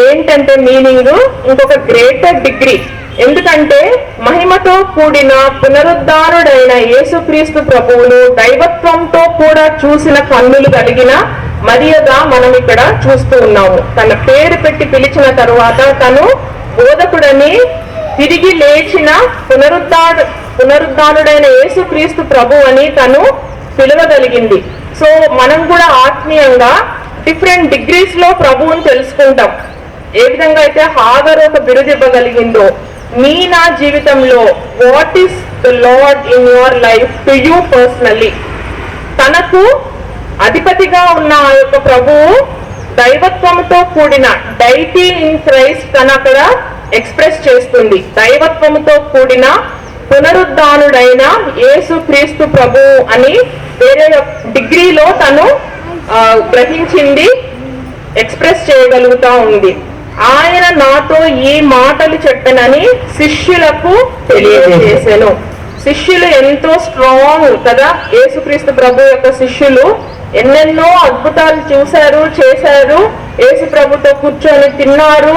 ఏంటంటే మీనింగ్ ఇంకొక గ్రేటర్ డిగ్రీ. ఎందుకంటే మహిమతో కూడిన పునరుద్ధారుడైన యేసుక్రీస్తు ప్రభువును దైవత్వంతో కూడా చూసిన కన్నులు కలిగిన మరియగా మనం ఇక్కడ చూస్తూ ఉన్నాము. తన పేరు పెట్టి పిలిచిన తరువాత తను బోధకుడని, తిరిగి లేచిన పునరుద్ధారుడైన యేసుక్రీస్తు ప్రభు అని తను పిలవగలిగింది. సో మనం కూడా ఆత్మీయంగా డిఫరెంట్ డిగ్రీస్ లో ప్రభువుని తెలుసుకుంటాం. ఏ విధంగా అయితే హాగరు ఒక బిరుదు ఇవ్వగలిగిందో, నా జీవితంలో what is the lord in your life to you personally, తనకు అధిపతిగా ఉన్న ఆ యొక్క ప్రభువు దైవత్వంతో కూడిన డైటీ ఇన్ క్రైస్ట్ తను అక్కడ ఎక్స్ప్రెస్ చేస్తుంది. దైవత్వంతో కూడిన పునరుద్ధానుడైన యేసు క్రీస్తు ప్రభువు అని వేరే డిగ్రీలో తను గ్రహించింది, ఎక్స్ప్రెస్ చేయగలుగుతా ఉంది. ఆయన నాతో ఈ మాటలు చెప్పనని శిష్యులకు తెలియజేశాను. శిష్యులు ఎంతో స్ట్రాంగ్ కదా, యేసుక్రీస్తు ప్రభు యొక్క శిష్యులు ఎన్నెన్నో అద్భుతాలు చూశారు, చేశారు. యేసు ప్రభుతో కూర్చొని తిన్నారు,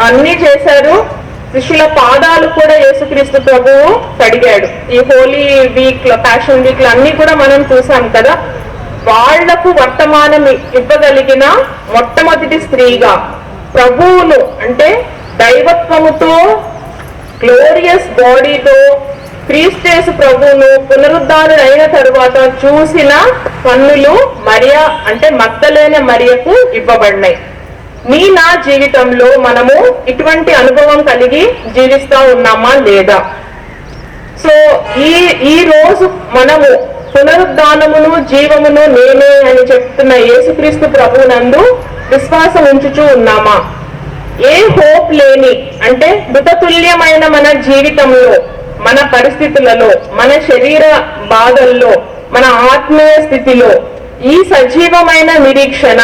అన్ని చేశారు. శిష్యుల పాదాలు కూడా యేసుక్రీస్తు ప్రభువు కడిగాడు. ఈ హోలీ వీక్ లో, ప్యాషన్ వీక్ లో అన్ని కూడా మనం చూసాం కదా. వాళ్లకు వర్తమానం ఇవ్వగలిగిన మొట్టమొదటి స్త్రీగా ప్రభువును, అంటే దైవత్వముతో గ్లోరియస్ బాడీతో క్రీస్తు ప్రభువును పునరుద్ధారణ అయిన తరువాత చూసిన కన్నులు మరియా, అంటే మగ్దలేనే మరియకు ఇవ్వబడినాయి. నా జీవితంలో మనము ఇటువంటి అనుభవం కలిగి జీవిస్తా ఉన్నామా లేదా? సో ఈ రోజు మనము పునరుద్ధానమును జీవమును నేనే అని చెప్తున్న యేసుక్రీస్తు ప్రభువునందు విశ్వాసం ఉంచుచూ ఉన్నామా? ఏ హోప్ లేని, అంటే మృతతుల్యమైన మన జీవితంలో, మన పరిస్థితులలో, మన శరీర బాధల్లో, మన ఆత్మీయ స్థితిలో ఈ సజీవమైన నిరీక్షణ,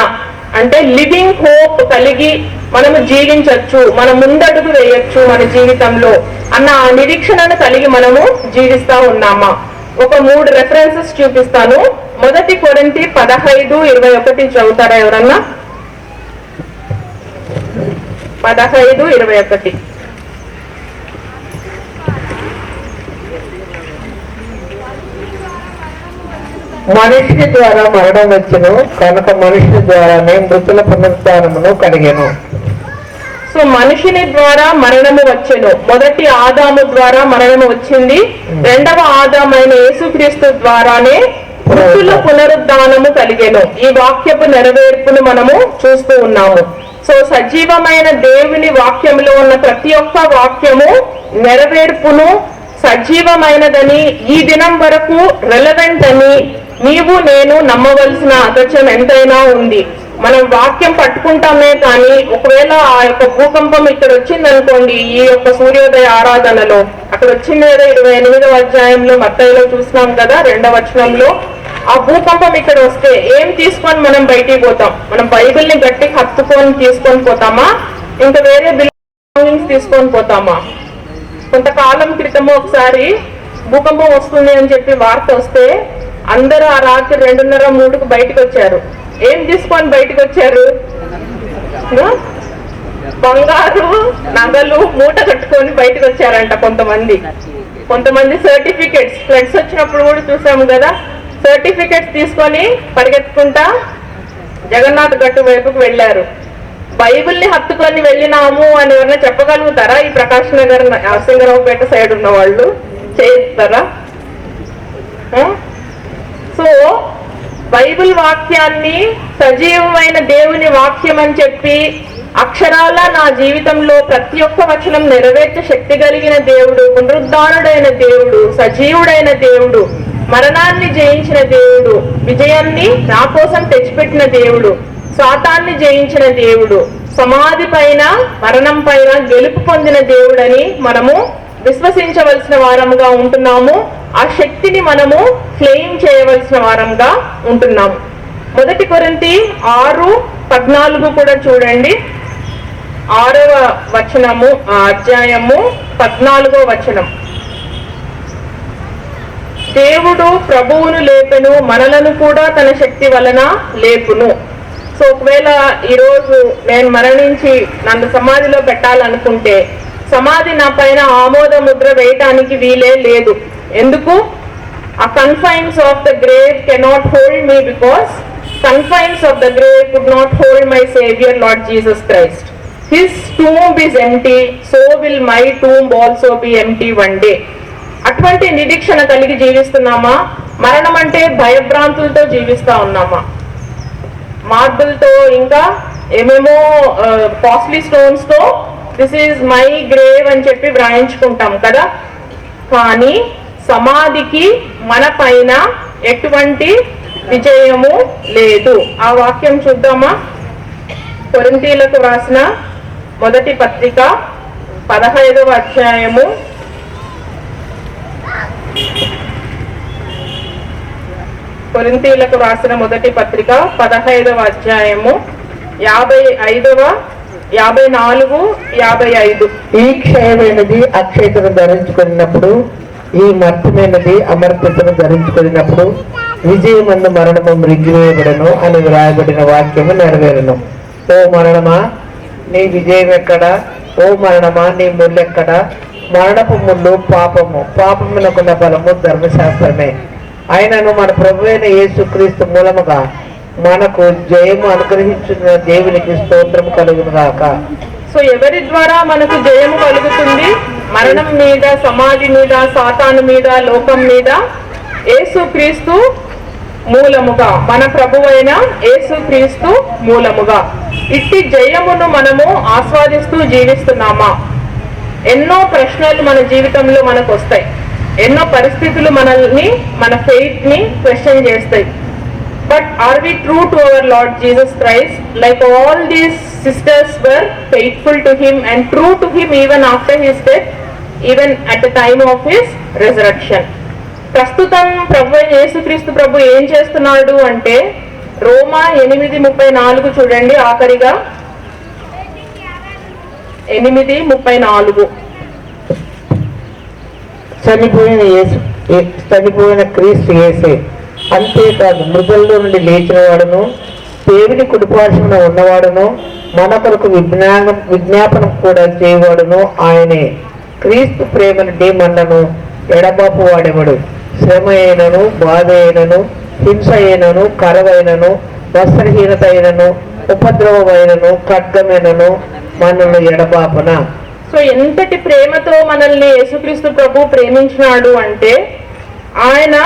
అంటే లివింగ్ హోప్ కలిగి మనము జీవించవచ్చు, మనం ముందడుగు వేయొచ్చు మన జీవితంలో అన్న ఆ నిరీక్షణను కలిగి మనము జీవిస్తా ఉన్నామా? ఒక 3 రెఫరెన్సెస్ చూపిస్తాను. 1 కొరింథీ 15:21 చదువుతారా ఎవరన్నా? 15:21. మనిషి ద్వారా మరణం వచ్చును, కనుక మనిషి ద్వారానే మృతుల పునరుద్ధానమును కలిగెను. సో మనిషిని ద్వారా మరణము వచ్చెను. మొదటి ఆదాము ద్వారా మరణము వచ్చింది. రెండవ ఆదామైన యేసుక్రీస్తు ద్వారానే మృతుల పునరుద్ధానము కలిగెను. ఈ వాక్యపు నెరవేర్పును మనము చూస్తూ ఉన్నాము. సో సజీవమైన దేవుని వాక్యంలో ఉన్న ప్రతి ఒక్క వాక్యము నెరవేర్పును, సజీవమైనదని, ఈ దినం వరకు రెలవెంట్ అని నీవు నేను నమ్మవలసిన అగత్యం ఎంతైనా ఉంది. మనం వాక్యం పట్టుకుంటామే కానీ ఒకవేళ ఆ యొక్క భూకంపం ఇక్కడ వచ్చింది అనుకోండి, ఈ యొక్క సూర్యోదయ ఆరాధనలో అక్కడ వచ్చింది కదా 28వ అధ్యాయంలో మత్తయిలో చూసినాం కదా 2వ వచనంలో, ఆ భూకంపం ఇక్కడ వస్తే ఏం తీసుకొని మనం బయటికి పోతాం? మనం బైబిల్ని గట్టి హత్తుకొని తీసుకొని పోతామా, ఇంకా వేరే బిలాంగింగ్స్ తీసుకొని పోతామా? కొంతకాలం క్రితము ఒకసారి భూకంపం వస్తుంది అని చెప్పి వార్త వస్తే అందరూ ఆ రాత్రి 2:30-3కు బయటకు వచ్చారు. ఏం తీసుకొని బయటకు వచ్చారు? బంగారు నగలు మూట కట్టుకొని బయటకు వచ్చారంట కొంతమంది సర్టిఫికెట్స్. ఫ్లడ్స్ వచ్చినప్పుడు కూడా చూసాము కదా, సర్టిఫికెట్స్ తీసుకొని పరిగెత్తుకుంటా జగన్నాథ్ గట్టు వైపుకు వెళ్ళారు. బైబిల్ని హత్తుకొని వెళ్ళినాము అని ఎవరైనా చెప్పగలుగుతారా? ఈ ప్రకాష్ నగర్, నరసింగరావుపేట సైడ్ ఉన్న వాళ్ళు చేస్తారా? సో బైబిల్ వాక్యాన్ని సజీవమైన దేవుని వాక్యం అని చెప్పి అక్షరాల నా జీవితంలో ప్రతి ఒక్క వచనం నెరవేర్చే శక్తి కలిగిన దేవుడు, పునరుద్ధానుడైన దేవుడు, సజీవుడైన దేవుడు, మరణాన్ని జయించిన దేవుడు, విజయాన్ని నా కోసం తెచ్చిపెట్టిన దేవుడు, సాతాన్ని జయించిన దేవుడు, సమాధి పైన మరణం పైన గెలుపు పొందిన దేవుడని మనము విశ్వసించవలసిన వారముగా ఉంటున్నాము. ఆ శక్తిని మనము క్లెయిమ్ చేయవలసిన వారంగా ఉంటున్నాము. 1 కొరింథీ 6:14 కూడా చూడండి. 6వ వచనము, అధ్యాయము 14వ వచనం. దేవుడు ప్రభువును లేపెను, మనలను కూడా తన శక్తి వలన లేపును. సో ఒకవేళ ఈరోజు నేను మరణించి నన్ను సమాధిలో పెట్టాలనుకుంటే సమాధి నా పైన ఆమోద ముద్ర వేయటానికి వీలే లేదు. ఎందుకు? ఆ confines of the grave cannot hold me, because confines of the grave could not hold my saviour lord Jesus Christ. His tomb is empty, so will my tomb also be empty one day. అటువంటి నిరీక్షణ కలిగి జీవిస్తున్నామా? మరణం అంటే భయభ్రాంతులతో జీవిస్తా ఉన్నామా? మార్బుల్తో ఇంకా ఏమేమో costly stones తో this is my grave అని చెప్పి వ్రాయించుకుంటాం కదా. కానీ సమాధికి మన పైన ఎటువంటి విజయము లేదు. ఆ వాక్యం చూద్దామా? కొరింథీయులకు రాసిన మొదటి పత్రిక 15వ అధ్యాయము 55వ 54, 55. ఈ క్షయమైనది అక్షయతను ధరించుకున్నప్పుడు, ఈ మర్త్యమైనది అమర్త్యతను ధరించుకున్నప్పుడు విజయమందు మరణము మృంగివేయబడను అని వ్రాయబడిన వాక్యము నెరవేరును. ఓ మరణమా నీ విజయం ఎక్కడా? ఓ మరణమా నీ ముళ్ళెక్కడా? మరణపు ముళ్ళు పాపము, పాపమునకున్న బలము ధర్మశాస్త్రమే. అయినను మన ప్రభు అయిన యేసుక్రీస్తు మూలముగా మనకు జయము అనుగ్రహించిన దేవునికి స్తోత్రము కలుగును గాక. సో ఎవరి ద్వారా మనకు జయము కలుగుతుంది? మరణం మీద, సమాధి మీద, సాతాను మీద, లోకం మీద యేసుక్రీస్తు మూలముగా, మన ప్రభువైన యేసుక్రీస్తు మూలముగా. ఇట్టి జయమును మనము ఆస్వాదిస్తూ జీవిస్తున్నామా? ఎన్నో ప్రశ్నలు మన జీవితంలో మనకు వస్తాయి. ఎన్నో పరిస్థితులు మనల్ని, మన ఫెయిత్ ని క్వశ్చన్ చేస్తాయి. But are we true to our Lord Jesus Christ? Like all these sisters were faithful to him and true to him even after his death, even at the time of his resurrection. ప్రస్తుతం ప్రభు యేసుక్రీస్తు ప్రభు ఏం చేస్తున్నాడు అంటే, రోమా 8:34 చూడండి, ఆఖరిగా 8:34. చనిపోయిన క్రీస్తు యేసే, అంతేకాదు మృతుల్లో నుండి లేచిన వాడును, దేవుని కుడిపార్శ్వమున ఉన్నవాడును, మన కొరకు విజ్ఞాపనం కూడా చేయవాడును ఆయనే. క్రీస్తు ప్రేమను డేమన్నను ఎడబాపు వాడెవడు? శ్రమ అయినను, బాధ అయినను, హింస అయినను, కరవైనను, వస్త్రహీనత అయినను, ఉపద్రవమైనను, ఖడ్గమైనను మనల్ని ఎడబాపన. సో ఎంతటి ప్రేమతో మనల్ని యేసుక్రీస్తు ప్రభు ప్రేమించినాడు అంటే, ఆయన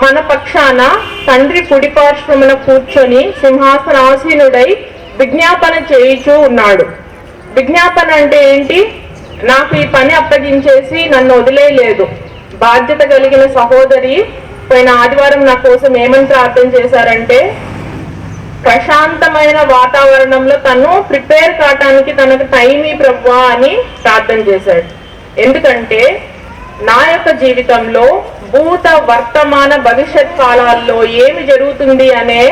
మన పక్షాన తండ్రి కుడిపార్శ్వమున కూర్చొని సింహాసనాసీనుడై విజ్ఞాపన చేయుచూ ఉన్నాడు. విజ్ఞాపన అంటే ఏంటి? నాకు ఈ పని అప్పగించేసి నన్ను వదిలేయలేదు. బాధ్యత కలిగిన సహోదరి పోయిన ఆదివారం నా కోసం ఏమని ప్రార్థన చేశారంటే, ప్రశాంతమైన వాతావరణంలో తను ప్రిపేర్ కావటానికి తనకు టైం ఈ ప్రభువా అని ప్రార్థన చేశాడు. ఎందుకంటే నా యొక్క జీవితంలో భూత, వర్తమాన, భవిష్యత్ కాలాల్లో ఏమి జరుగుతుంది అనే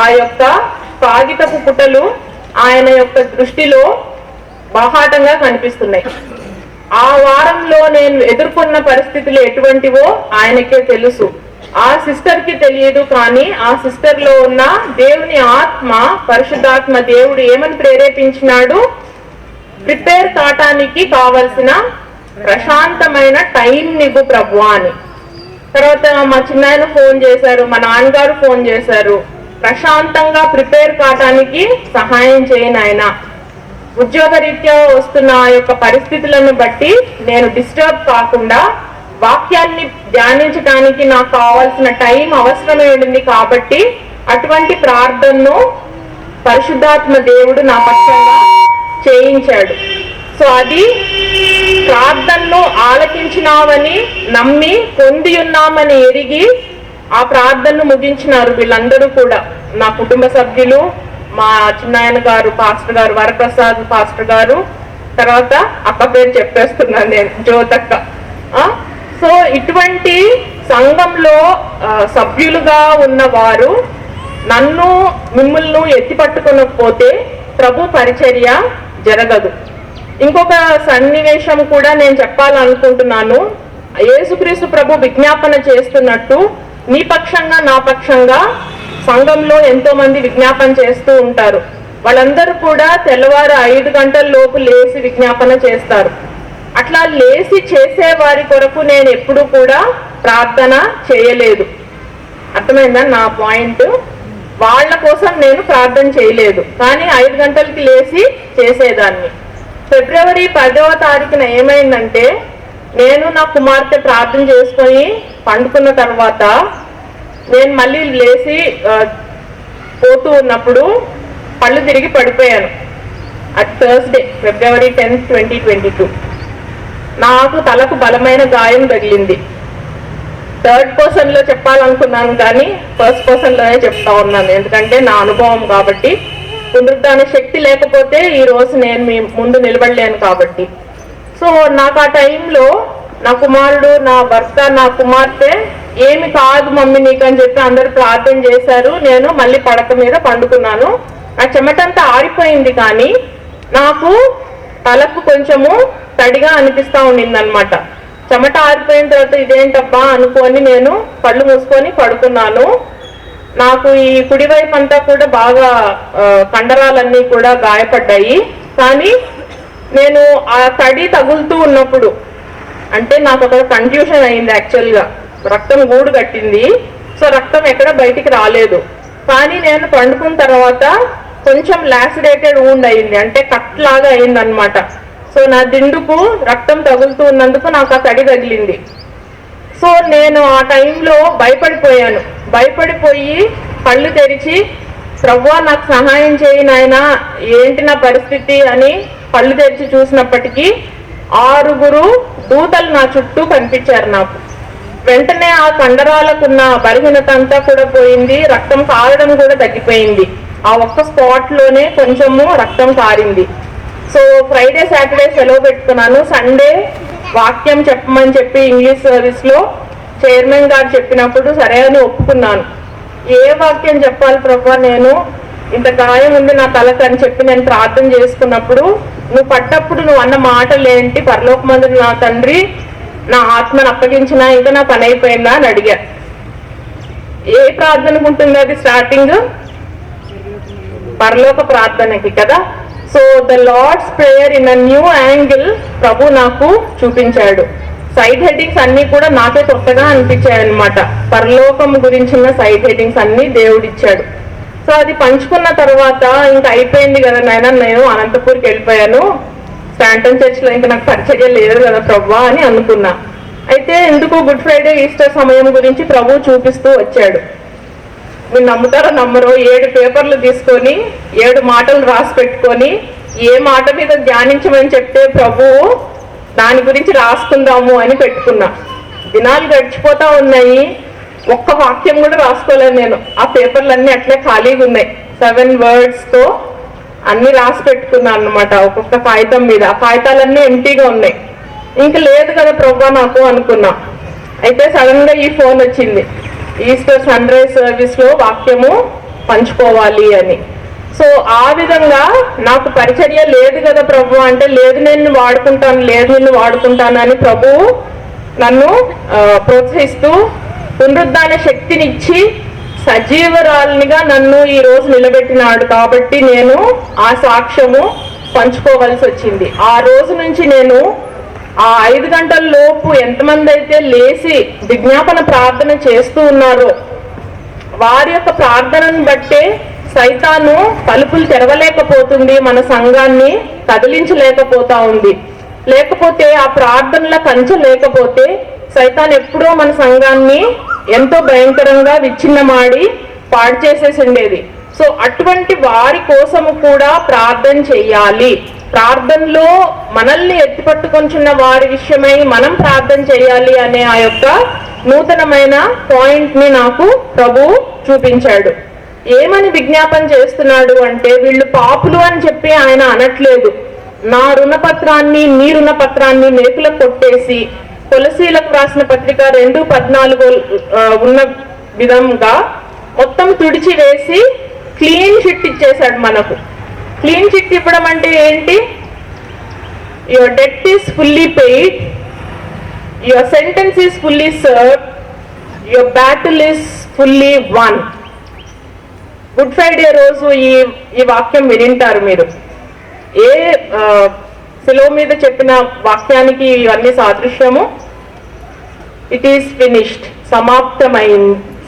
ఆ యొక్క కాగితపు పుటలు ఆయన యొక్క దృష్టిలో బాహాటంగా కనిపిస్తున్నాయి. ఆ వారంలో నేను ఎదుర్కొన్న పరిస్థితులు ఎటువంటివో ఆయనకే తెలుసు. ఆ సిస్టర్ కి తెలియదు, కానీ ఆ సిస్టర్ లో ఉన్న దేవుని ఆత్మ, పరిశుద్ధాత్మ దేవుడు ఏమని ప్రేరేపించినాడు? ప్రిపేర్ కావటానికి కావలసిన ప్రశాంతమైన టైం నీకు ప్రభు అని. తర్వాత మా చిన్నాయన ఫోన్ చేశారు, మా నాన్నగారు ఫోన్ చేశారు, ప్రశాంతంగా ప్రిపేర్ కావటానికి సహాయం చేయను ఆయన. ఉద్యోగరీత్యా వస్తున్న ఆ యొక్క పరిస్థితులను బట్టి నేను డిస్టర్బ్ కాకుండా వాక్యాన్ని ధ్యానించడానికి నాకు కావాల్సిన టైం అవసరమై ఉండింది. కాబట్టి అటువంటి ప్రార్థనను పరిశుద్ధాత్మ దేవుడు నా పక్షంగా చేయించాడు. సో అది ప్రార్థనను ఆలకించినావని నమ్మి, పొంది ఉన్నామని ఎరిగి ఆ ప్రార్థనను ముగించినారు వీళ్ళందరూ కూడా. నా కుటుంబ సభ్యులు, మా చిన్నాయన గారు పాస్టర్ గారు, వరప్రసాద్ పాస్టర్ గారు, తర్వాత అక్క పేరు చెప్పేస్తున్నాను నేను, జ్యోతక్క. సో ఇటువంటి సంఘంలో సభ్యులుగా ఉన్నవారు నన్ను, మిమ్మల్ని ఎత్తి పట్టుకోకపోతే ప్రభు పరిచర్య జరగదు. ఇంకొక సన్నివేశం కూడా నేను చెప్పాలనుకుంటున్నాను. యేసుక్రీస్తు ప్రభు విజ్ఞాపన చేస్తున్నట్టు నీ పక్షంగా, నా పక్షంగా సంఘంలో ఎంతో మంది విజ్ఞాపన చేస్తూ ఉంటారు. వాళ్ళందరూ కూడా తెల్లవారు 5 గంటల లోపు లేచి విజ్ఞాపన చేస్తారు. అట్లా లేచి చేసే వారి కొరకు నేను ఎప్పుడు కూడా ప్రార్థన చేయలేదు. అర్థమైందా నా పాయింట్? వాళ్ళ కోసం నేను ప్రార్థన చేయలేదు, కానీ 5 గంటలకి లేచి చేసేదాన్ని. ఫిబ్రవరి 10వ తారీఖున ఏమైందంటే, నేను నా కుమార్తె ప్రార్థన చేసుకొని పండుకున్న తర్వాత నేను మళ్ళీ లేచి పోతూ ఉన్నప్పుడు పళ్ళు తిరిగి పడిపోయాను. అది థర్స్డే, February 10, 2022. నాకు తలకు బలమైన గాయం తగిలింది. థర్డ్ పర్సన్ లో చెప్పాలనుకున్నాను కానీ ఫస్ట్ పర్సన్ లోనే చెప్తా ఉన్నాను, ఎందుకంటే నా అనుభవం కాబట్టి. పునరుద్ధాన శక్తి లేకపోతే ఈ రోజు నేను మీ ముందు నిలబడలేను కాబట్టి. సో నాకు ఆ టైంలో నా కుమారుడు, నా భర్త, నా కుమార్తె ఏమి కాదు మమ్మీ నీకు అని చెప్పి అందరు ప్రార్థన చేశారు. నేను మళ్ళీ పడక మీద పండుకున్నాను. నా చెమటంతా ఆరిపోయింది కానీ నాకు తలకు కొంచెము తడిగా అనిపిస్తా ఉండింది అనమాట. చెమట ఆరిపోయిన తర్వాత ఇదేంటబ్బా అనుకొని నేను కళ్ళు మూసుకొని పడుకున్నాను. నాకు ఈ కుడివైపు అంతా కూడా బాగా కండరాలన్నీ కూడా గాయపడ్డాయి. కానీ నేను ఆ తడి తగులుతూ ఉన్నప్పుడు అంటే నాకు అక్కడ కన్ఫ్యూషన్ అయింది. యాక్చువల్గా రక్తం గూడు కట్టింది, సో రక్తం ఎక్కడ బయటికి రాలేదు. కానీ నేను పండుకున్న తర్వాత కొంచెం లాసిడేటెడ్ వూండ్ అయింది, అంటే కట్ లాగా అయింది అనమాట. సో నా దిండుకు రక్తం తగులుతూ ఉన్నందుకు నాకు ఆ తడి తగిలింది. సో నేను ఆ టైంలో భయపడిపోయాను. భయపడిపోయి కళ్ళు తెరిచి ప్రభువా నాకు సహాయం చేయి నాయనా, ఏంటి నా పరిస్థితి అని కళ్ళు తెరిచి చూసినప్పటికీ 6 దూతలు నా చుట్టూ కనిపించారు నాకు. వెంటనే ఆ కండరాలకున్న బలహీనత అంతా కూడా పోయింది, రక్తం కారడం కూడా తగ్గిపోయింది. ఆ ఒక్క స్పాట్ లోనే కొంచెము రక్తం కారింది. సో ఫ్రైడే సాటర్డే సెలవు పెట్టుకున్నాను. సండే వాక్యం చెప్పమని చెప్పి ఇంగ్లీష్ సర్వీస్ లో చైర్మన్ గారు చెప్పినప్పుడు సరే అని ఒప్పుకున్నాను. ఏ వాక్యం చెప్పాలి ప్రభా, నేను ఇంత గాయం ఉంది నా తలకు అని చెప్పి నేను ప్రార్థన చేసుకున్నప్పుడు నువ్వు పట్టప్పుడు నువ్వు అన్న మాటలు ఏంటి, పరలోకమందున నా తండ్రి నా ఆత్మను అప్పగించినా ఇంకా నా పని అయిపోయిందా అని అడిగా. ఏ ప్రార్థనకు ఉంటుంది అది స్టార్టింగ్? పరలోక ప్రార్థనకి కదా. So the lord's prayer in a new angle ప్రభు నాకు చూపించాడు. సైడ్ హెడ్డింగ్స్ అన్ని కూడా నాకే కొత్తగా అనిపించాయి అనమాట. పరలోకం గురించిన సైడ్ హెడ్డింగ్స్ అన్ని దేవుడిచ్చాడు. సో అది పంచుకున్న తర్వాత ఇంకా అయిపోయింది కదా నాయన, నేను అనంతపూర్కి వెళ్ళిపోయాను, స్టాంటన్ చర్చ్ లో ఇంకా నాకు పరిచర్య లేదు కదా ప్రభా అని అనుకున్నా. అయితే ఎందుకు గుడ్ ఫ్రైడే ఈస్టర్ సమయం గురించి ప్రభు చూపిస్తూ వచ్చాడు. మీరు నమ్ముతారో నమ్మరో 7 పేపర్లు తీసుకొని 7 మాటలు రాసి పెట్టుకొని ఏ మాట మీద ధ్యానించమని చెప్తే ప్రభువు దాని గురించి రాసుకుందాము అని పెట్టుకున్నా. దినాలు గడిచిపోతా ఉన్నాయి, ఒక్క వాక్యం కూడా రాసుకోలేదు నేను. ఆ పేపర్లన్నీ అట్లే ఖాళీగా ఉన్నాయి. 7 words తో అన్ని రాసి పెట్టుకున్నాను అనమాట ఒక్కొక్క కాగితం మీద. ఆ కాగితాలన్నీ ఎంటీగా ఉన్నాయి. ఇంక లేదు కదా ప్రభా నాకు అనుకున్నా. అయితే సడన్ గా ఈ ఫోన్ వచ్చింది, ఈస్టర్ సన్ రైజ్ సర్వీస్ లో వాక్యము పంచుకోవాలి అని. సో ఆ విధంగా నాకు పరిచర్య లేదు కదా ప్రభు అంటే, లేదు నేను వాడుకుంటాను, లేదు నిన్ను వాడుకుంటాను అని ప్రభువు నన్ను ప్రోత్సహిస్తూ పునరుద్ధాన శక్తినిచ్చి సజీవరాలునిగా నన్ను ఈ రోజు నిలబెట్టినాడు. కాబట్టి నేను ఆ సాక్ష్యము పంచుకోవాల్సి వచ్చింది. ఆ రోజు నుంచి నేను ఆ 5 గంటల లోపు ఎంతమంది అయితే లేచి విజ్ఞాపన ప్రార్థన చేస్తూ ఉన్నారో వారి యొక్క ప్రార్థనను బట్టే సైతాను తలుపులు తెరవలేకపోతుంది, మన సంఘాన్ని కదిలించలేకపోతా ఉంది. లేకపోతే ఆ ప్రార్థనల కంచె లేకపోతే సైతాన్ ఎప్పుడో మన సంఘాన్ని ఎంతో భయంకరంగా విచ్ఛిన్నమాడి పాడు చేసేసి ఉండేది. సో అటువంటి వారి కోసము కూడా ప్రార్థన చెయ్యాలి. ప్రార్థనలో మనల్ని ఎత్తిపట్టుకొంచున్న వారి విషయమై మనం ప్రార్థన చేయాలి అనే ఆ యొక్క నూతనమైన పాయింట్ ని నాకు ప్రభు చూపించాడు. ఏమని విజ్ఞాపన చేస్తున్నాడు అంటే, వీళ్ళు పాపులు అని చెప్పి ఆయన అనట్లేదు. నా రుణపత్రాన్ని మీ రుణపత్రాన్ని మేకులకు కొట్టేసి కొలసీలకు రాసిన పత్రిక 2:14 ఉన్న విధంగా మొత్తం తుడిచి వేసి క్లీన్ చిట్ ఇచ్చేశాడు మనకు. క్లీన్ చిట్ ఇవ్వడం అంటే ఏంటి? Your debt is fully paid, your sentence is fully serve, your battle is fully one. Good Friday రోజు ఈ వాక్యం వినింటారు మీరు. ఏ శిలువ మీద చెప్పిన వాక్యానికి ఇవన్నీ సాదృశ్యము. ఇట్ ఈస్ ఫినిష్డ్,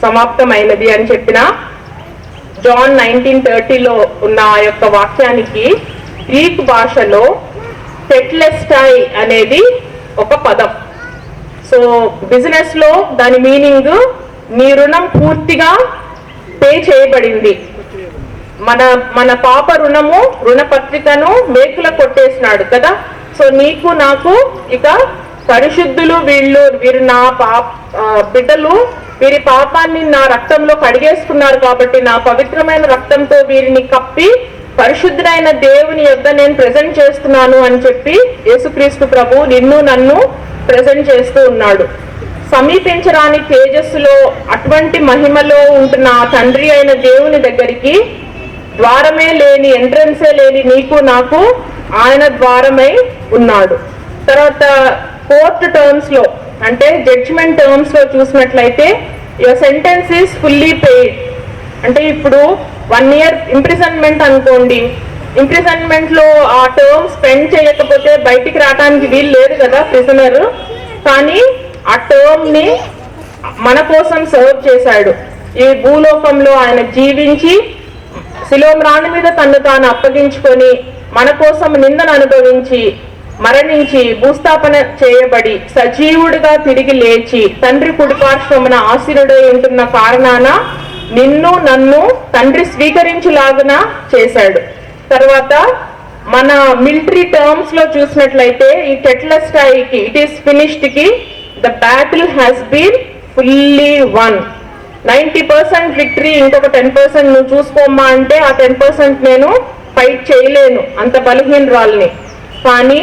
సమాప్తమైనది అని చెప్పిన జాన్ 19:30లో ఉన్న ఆ యొక్క వాక్యానికి గ్రీక్ భాషలో టెట్లెస్టై అనేది ఒక పదం. సో బిజినెస్ లో దాని మీనింగ్ నీ రుణం పూర్తిగా పే చేయబడింది. మన పాప రుణపత్రికను మేకుల కొట్టేసినాడు కదా. సో నీకు నాకు ఇక పరిశుద్ధులు వీరు నా బిడ్డలు, వీరి పాపాన్ని నా రక్తంలో కడిగేసుకున్నారు కాబట్టి నా పవిత్రమైన రక్తంతో వీరిని కప్పి పరిశుద్ధుడైన దేవుని యొద్ద నేను ప్రెజెంట్ చేస్తున్నాను అని చెప్పి యేసుక్రీస్తు ప్రభు నిన్ను నన్ను ప్రెజెంట్ చేస్తూ ఉన్నాడు. సమీపించరాని తేజస్సులో అటువంటి మహిమలో ఉంటున్న ఆ తండ్రి అయిన దేవుని దగ్గరికి ద్వారమే లేని, ఎంట్రన్సే లేని నీకు నాకు ఆయన ద్వారమై ఉన్నాడు. తర్వాత కోర్ట్ టర్మ్స్ లో అంటే జడ్జిమెంట్ టర్మ్స్ లో చూసినట్లయితే your sentence is fully paid. అంటే ఇప్పుడు 1 year ఇంప్రిజన్మెంట్ అనుకోండి, ఇంప్రిజన్మెంట్ లో ఆ టర్మ్ స్పెండ్ చేయకపోతే బయటికి రావడానికి వీలు లేదు కదా ప్రిజనర్. కానీ ఆ టర్మ్ ని మన కోసం సర్వ్ చేశాడు. ఈ భూలోకంలో ఆయన జీవించి శిలోం రాణి మీద తను తాను అప్పగించుకొని మన కోసం నిందను అనుభవించి మరణించి భూస్థాపన చేయబడి సజీవుడిగా తిరిగి లేచి తండ్రి కుడిపార్శ్వమున ఆసీనుడై ఉంటున్న కారణాన నిన్ను నన్ను తండ్రి స్వీకరించులాగున చేశాడు. తర్వాత మన మిలిటరీ టర్మ్స్ లో చూసినట్లయితే ఈ టెట్లస్టాయికి ఇట్ ఈస్ ఫినిష్డ్ కి the battle has been fully won. 90% victory, ఇంకొక 10% నువ్వు చూసుకోమ్మా అంటే ఆ 10% నేను ఫైట్ చేయలేను, అంత బలహీనరాల్ని. కానీ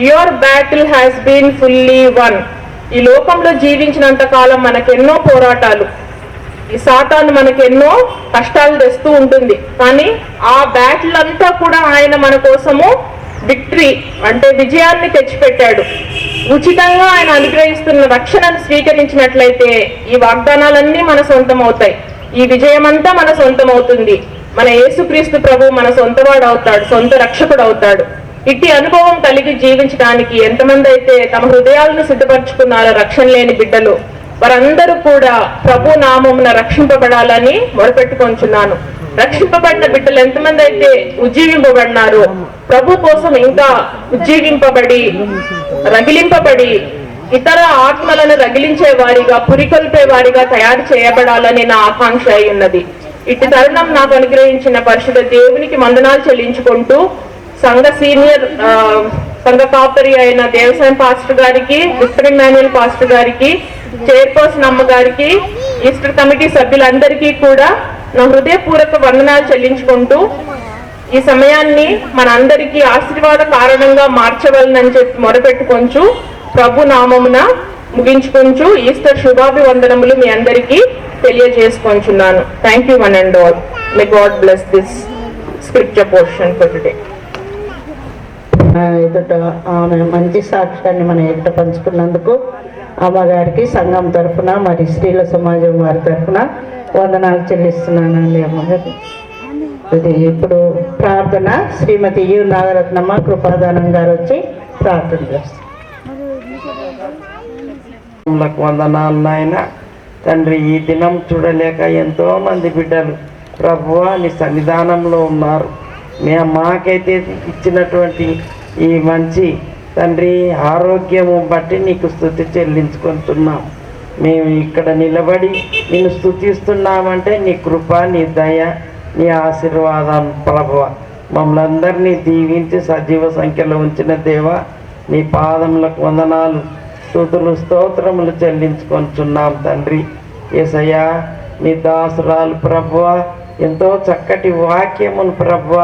your battle has been fully won. ఈ లోకంలో జీవించినంత కాలం మనకెన్నో పోరాటాలు, ఈ సాతాను మనకెన్నో కష్టాలు తెస్తూ ఉంటుంది. కానీ ఆ బ్యాటిల్ అంతా కూడా ఆయన మన కోసము విక్టరీ అంటే విజయాన్ని తెచ్చిపెట్టాడు. ఉచితంగా ఆయన అనుగ్రహిస్తున్న రక్షణను స్వీకరించినట్లయితే ఈ వాగ్దానాలన్నీ మన సొంతం అవుతాయి, ఈ విజయం అంతా మన సొంతం అవుతుంది. మన యేసుక్రీస్తు ప్రభు మన సొంతవాడు అవుతాడు, సొంత రక్షకుడు అవుతాడు. ఇట్టి అనుభవం కలిగి జీవించడానికి ఎంతమంది అయితే తమ హృదయాలను సిద్ధపరచుకున్నారో రక్షణ లేని బిడ్డలు, వారందరూ కూడా ప్రభు నామమున రక్షింపబడాలని మొరపెట్టుకొంచున్నాను. రక్షింపబడిన బిడ్డలు ఎంతమంది అయితే ఉజ్జీవింపబడినారో ప్రభు కోసం ఇంకా ఉజ్జీవింపబడి రగిలింపబడి ఇతర ఆత్మలను రగిలించే వారిగా పురికొల్పే వారిగా తయారు చేయబడాలని నా ఆకాంక్ష అయి ఉన్నది. ఇటు తరుణం నాకు అనుగ్రహించిన పరిశుద్ధ దేవునికి వందనాలు చెల్లించుకుంటూ సంఘ సీనియర్ సంఘ కాపరి అయిన దేవసాయం పాస్టర్ గారికి, విక్టర్ ఇమాన్యుయల్ పాస్టర్ గారికి, చైర్పర్సన్ అమ్మ గారికి, ఈస్టర్ కమిటీ సభ్యులందరికీ కూడా నా హృదయపూర్వక వందనాలు చెల్లించుకుంటూ ఈ సమయాన్ని మనందరికీ ఆశీర్వాద కారణంగా మార్చవలనని చెప్పి మొరపెట్టుకొంచు ప్రభు నామమున ముగించుకొంచు ఈస్టర్ శుభాభివందనములు మీ అందరికీ తెలియజేసుకొంచున్నాను. Thank you one and all. May God bless this scripture portion for today. ఎదుట ఆమె మంచి సాక్ష్యాన్ని మన ఎదుట పంచుకున్నందుకు అమ్మగారికి సంఘం తరఫున మరి స్త్రీల సమాజం వారి తరఫున వందనాలు చెల్లిస్తున్నానండి అమ్మగారు. ఇది ఇప్పుడు ప్రార్థన శ్రీమతి యు నాగరత్నమ్మ కృపాదానం గారు వచ్చి ప్రార్థన చేస్తారు. వందనాలు నాయన తండ్రి. ఈ దినం చూడలేక ఎంతో మంది బిడ్డలు ప్రభువా నీ సన్నిధానంలో ఉన్నారు. మాకైతే ఇచ్చినటువంటి ఈ మంచి తండ్రి ఆరోగ్యము బట్టి నీకు స్తుతి చెల్లించుకుంటున్నాం. మేము ఇక్కడ నిలబడి నిన్ను స్తుతిస్తున్నామంటే నీ కృప, నీ దయ, నీ ఆశీర్వాదం ప్రభువ. మమ్మల్ని అందరినీ దీవించి సజీవ సంఖ్యలో ఉంచిన దేవా నీ పాదములకు వందనాలు, స్తుతులు, స్తోత్రములు చెల్లించుకొంచున్నాం తండ్రి. యేసయ్యా నీ దాసురాలు ప్రభువ ఎంతో చక్కటి వాక్యమును ప్రభువ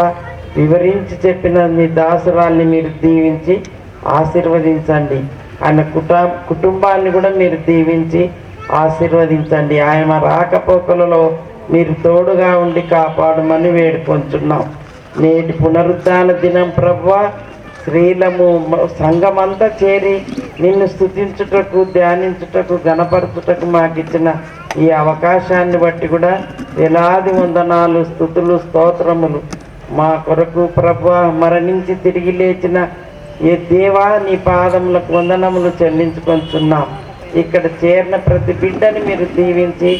వివరించి చెప్పిన నీ దాసురాల్ని మీరు దీవించి ఆశీర్వదించండి. ఆయన కుటుంబాన్ని కూడా మీరు దీవించి ఆశీర్వదించండి. ఆయన రాకపోకలలో మీరు తోడుగా ఉండి కాపాడమని వేడుకొంచున్నాం. నేటి పునరుద్ధాన దినం ప్రభువా స్త్రీలము సంఘమంతా చేరి నిన్ను స్తుతించుటకు, ధ్యానించుటకు, గణపరచుటకు మాకు ఇచ్చిన ఈ అవకాశాన్ని బట్టి కూడా వేలాది వందనాలు, స్తుతులు, స్తోత్రములు. మా కొరకు ప్రభువా మరణించి తిరిగి లేచిన ఏ దేవా నీ పాదములకు వందనములు చెల్లించుకొంచున్నాం. ఇక్కడ చేరిన ప్రతి బిడ్డని మీరు దీవించి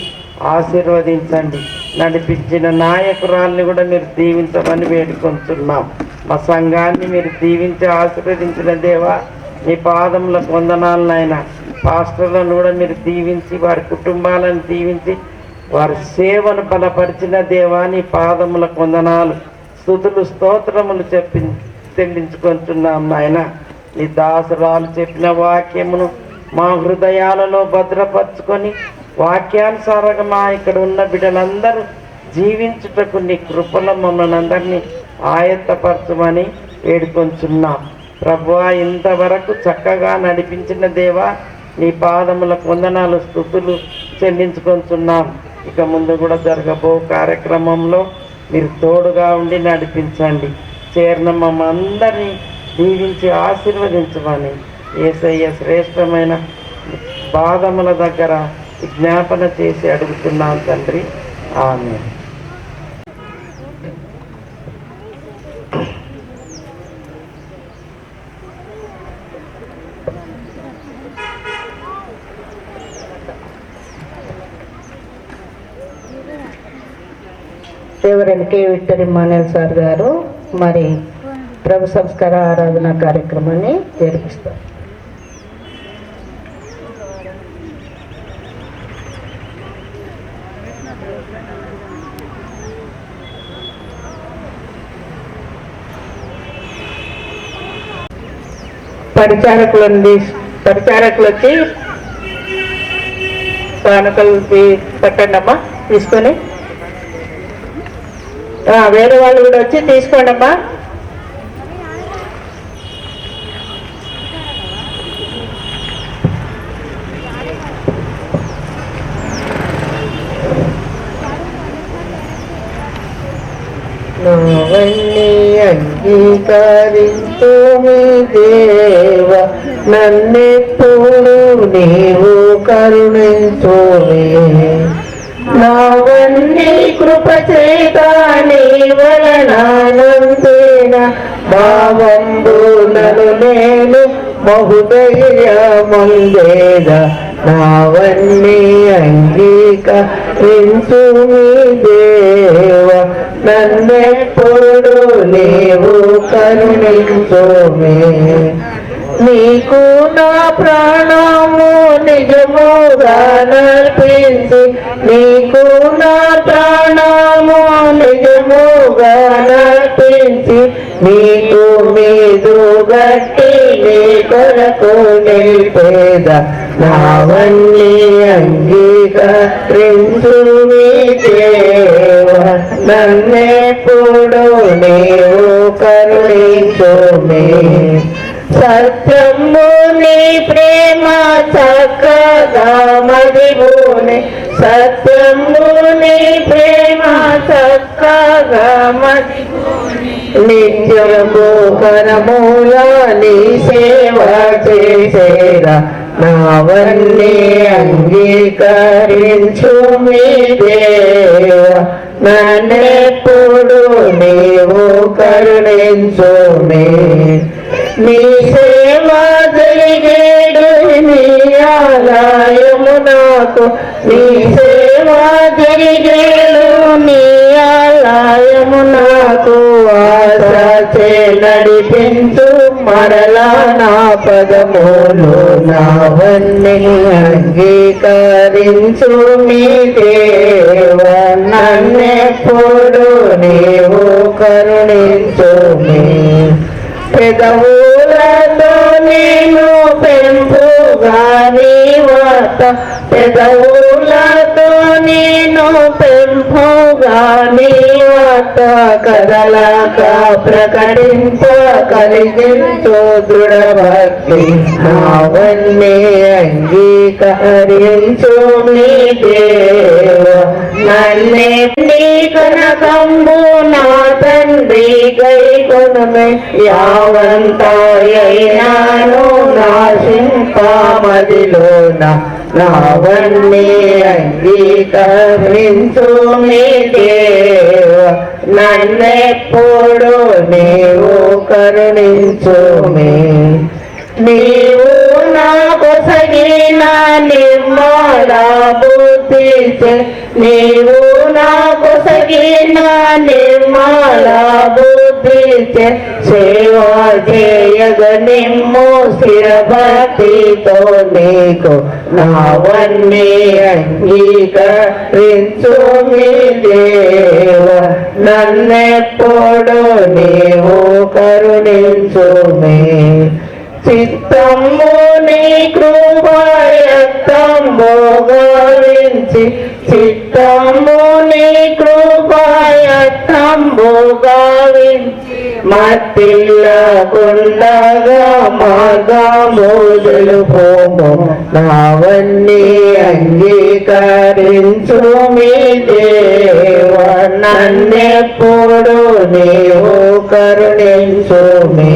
ఆశీర్వదించండి. నడిపించిన నాయకురాల్ని కూడా మీరు దీవించమని వేడుకొంచున్నాం. మా సంఘాన్ని మీరు దీవించి ఆశీర్వదించిన దేవా నీ పాదములకు వందనాలు నాయన. పాస్టర్లను కూడా మీరు దీవించి వారి కుటుంబాలను దీవించి వారి సేవను బలపరిచిన దేవా నీ పాదములకు వందనాలు, స్తుతులు, స్తోత్రములు చెల్లించుకొంటున్నాం నాయన. నీ దాసురాలు చెప్పిన వాక్యమును మా హృదయాలలో భద్రపరుచుకొని వాక్యానుసారంగా ఇక్కడ ఉన్న బిడ్డలందరూ జీవించుటకు నీ కృపలో మమ్మల్ని అందరినీ ఆయత్తపరచమని వేడుకొంచున్నాం. ప్రభువా, ఇంతవరకు చక్కగా నడిపించిన దేవా, నీ పాదములకు వందనాలు స్తుతులు చెల్లించుకొంచున్నాం. ఇక ముందు కూడా జరగబో కార్యక్రమంలో మీరు తోడుగా ఉండి నడిపించండి. చేరిన మమ్మందరినీ దీవించి ఆశీర్వదించమని యేసయ్య శ్రేష్టమైన పాదముల దగ్గర విజ్ఞాపన చేసి అడుగుతున్నాం తండ్రి. ఆమేన్. Reverend K Victor Immanuel sir గారు మరి ప్రభు సంస్కార ఆరాధన కార్యక్రమాన్ని జరిపిస్తారు. పరిచారకులు వచ్చి కానుకలు పెట్టండి అమ్మా, తీసుకొని. వేరే వాళ్ళు కూడా వచ్చి తీసుకోండి అమ్మా. నవన్నీ అంగీకరించు మీ దేవ, నన్నెప్పుడు నీవు కరుణించువే. నావన్నీ కృప చేత నీ వలనంతేన భావంబులను నేను బహుధైర్యముందేద. నావన్నీ అంగీకరించు మీ దేవ, నన్నెప్పుడు నీవు కరుణించువే. నీకు నా ప్రాణము నిజముగా నర్పించి, నీకు నా ప్రాణము నిజముగా నర్పించి, నీకు మీదు గట్టి నీ కొరకు నిలిపేద. నావన్నీ అంగీకరించు మీ దేవ, నన్నెప్పుడు నీవు కరుణించుమే. సత్యము నీ ప్రేమ చక్కగా మదిబోనే, సత్యము నీ ప్రేమ చక్కగా మదిబోనే. నిత్యము కరముల నీ సేవ చేసేదా. నావన్నీ అంగీకరించు మీ దేవ, నన్నెప్పుడు నీవు కరుణించుమే. నీ సేవ జరిగేడు నీ ఆలయము నాకు, నీ సేవ జరిగేడు నీ ఆలయము నాకు. ఆశచే నడిపించు మరలా నా పదములు. నావన్నీ అంగీకరించు మీ దేవ, నన్నెప్పుడు నీవు కరుణించుమే. పెదవులతో నేను పెంపుగా నీ వార్త, పెదవులతో నేను పెంపుగా నీ వార్త. కదలక ప్రకటింప కలిగించు దృఢభక్తి. నావన్నీ అంగీకరించు మీ దేవ, నన్నే నీ కనకంబు నా తండ్రి గైకొనుమే. యావంతాయైనాను నాశింపమదిలోన. నావన్నీ అంగీకరించు మీ దేవ, నన్నెప్పుడు నీవు కరుణించుమే. నీవు నా కొసగిన నిర్మల బుద్ధిచే, నీవు నా కొసగిన నిర్మల బుద్ధిచే. సేవ చేయగ నిమ్ము స్థిర భక్తితో నీకు. నావన్నీ అంగీకరించు మీ దేవ, నన్నెప్పుడు నీవు కరుణించుమే. చిత్తము నీ కృపయత్తంబు గావించి చిత్తము నీ కృపయత్తంబు గావించి మత్తిల్లకుండగా మార్గము తెలుపుము నావన్నీ అంగీకరించు మీ దేవ నన్నెప్పుడు నీవు కరుణించు మీ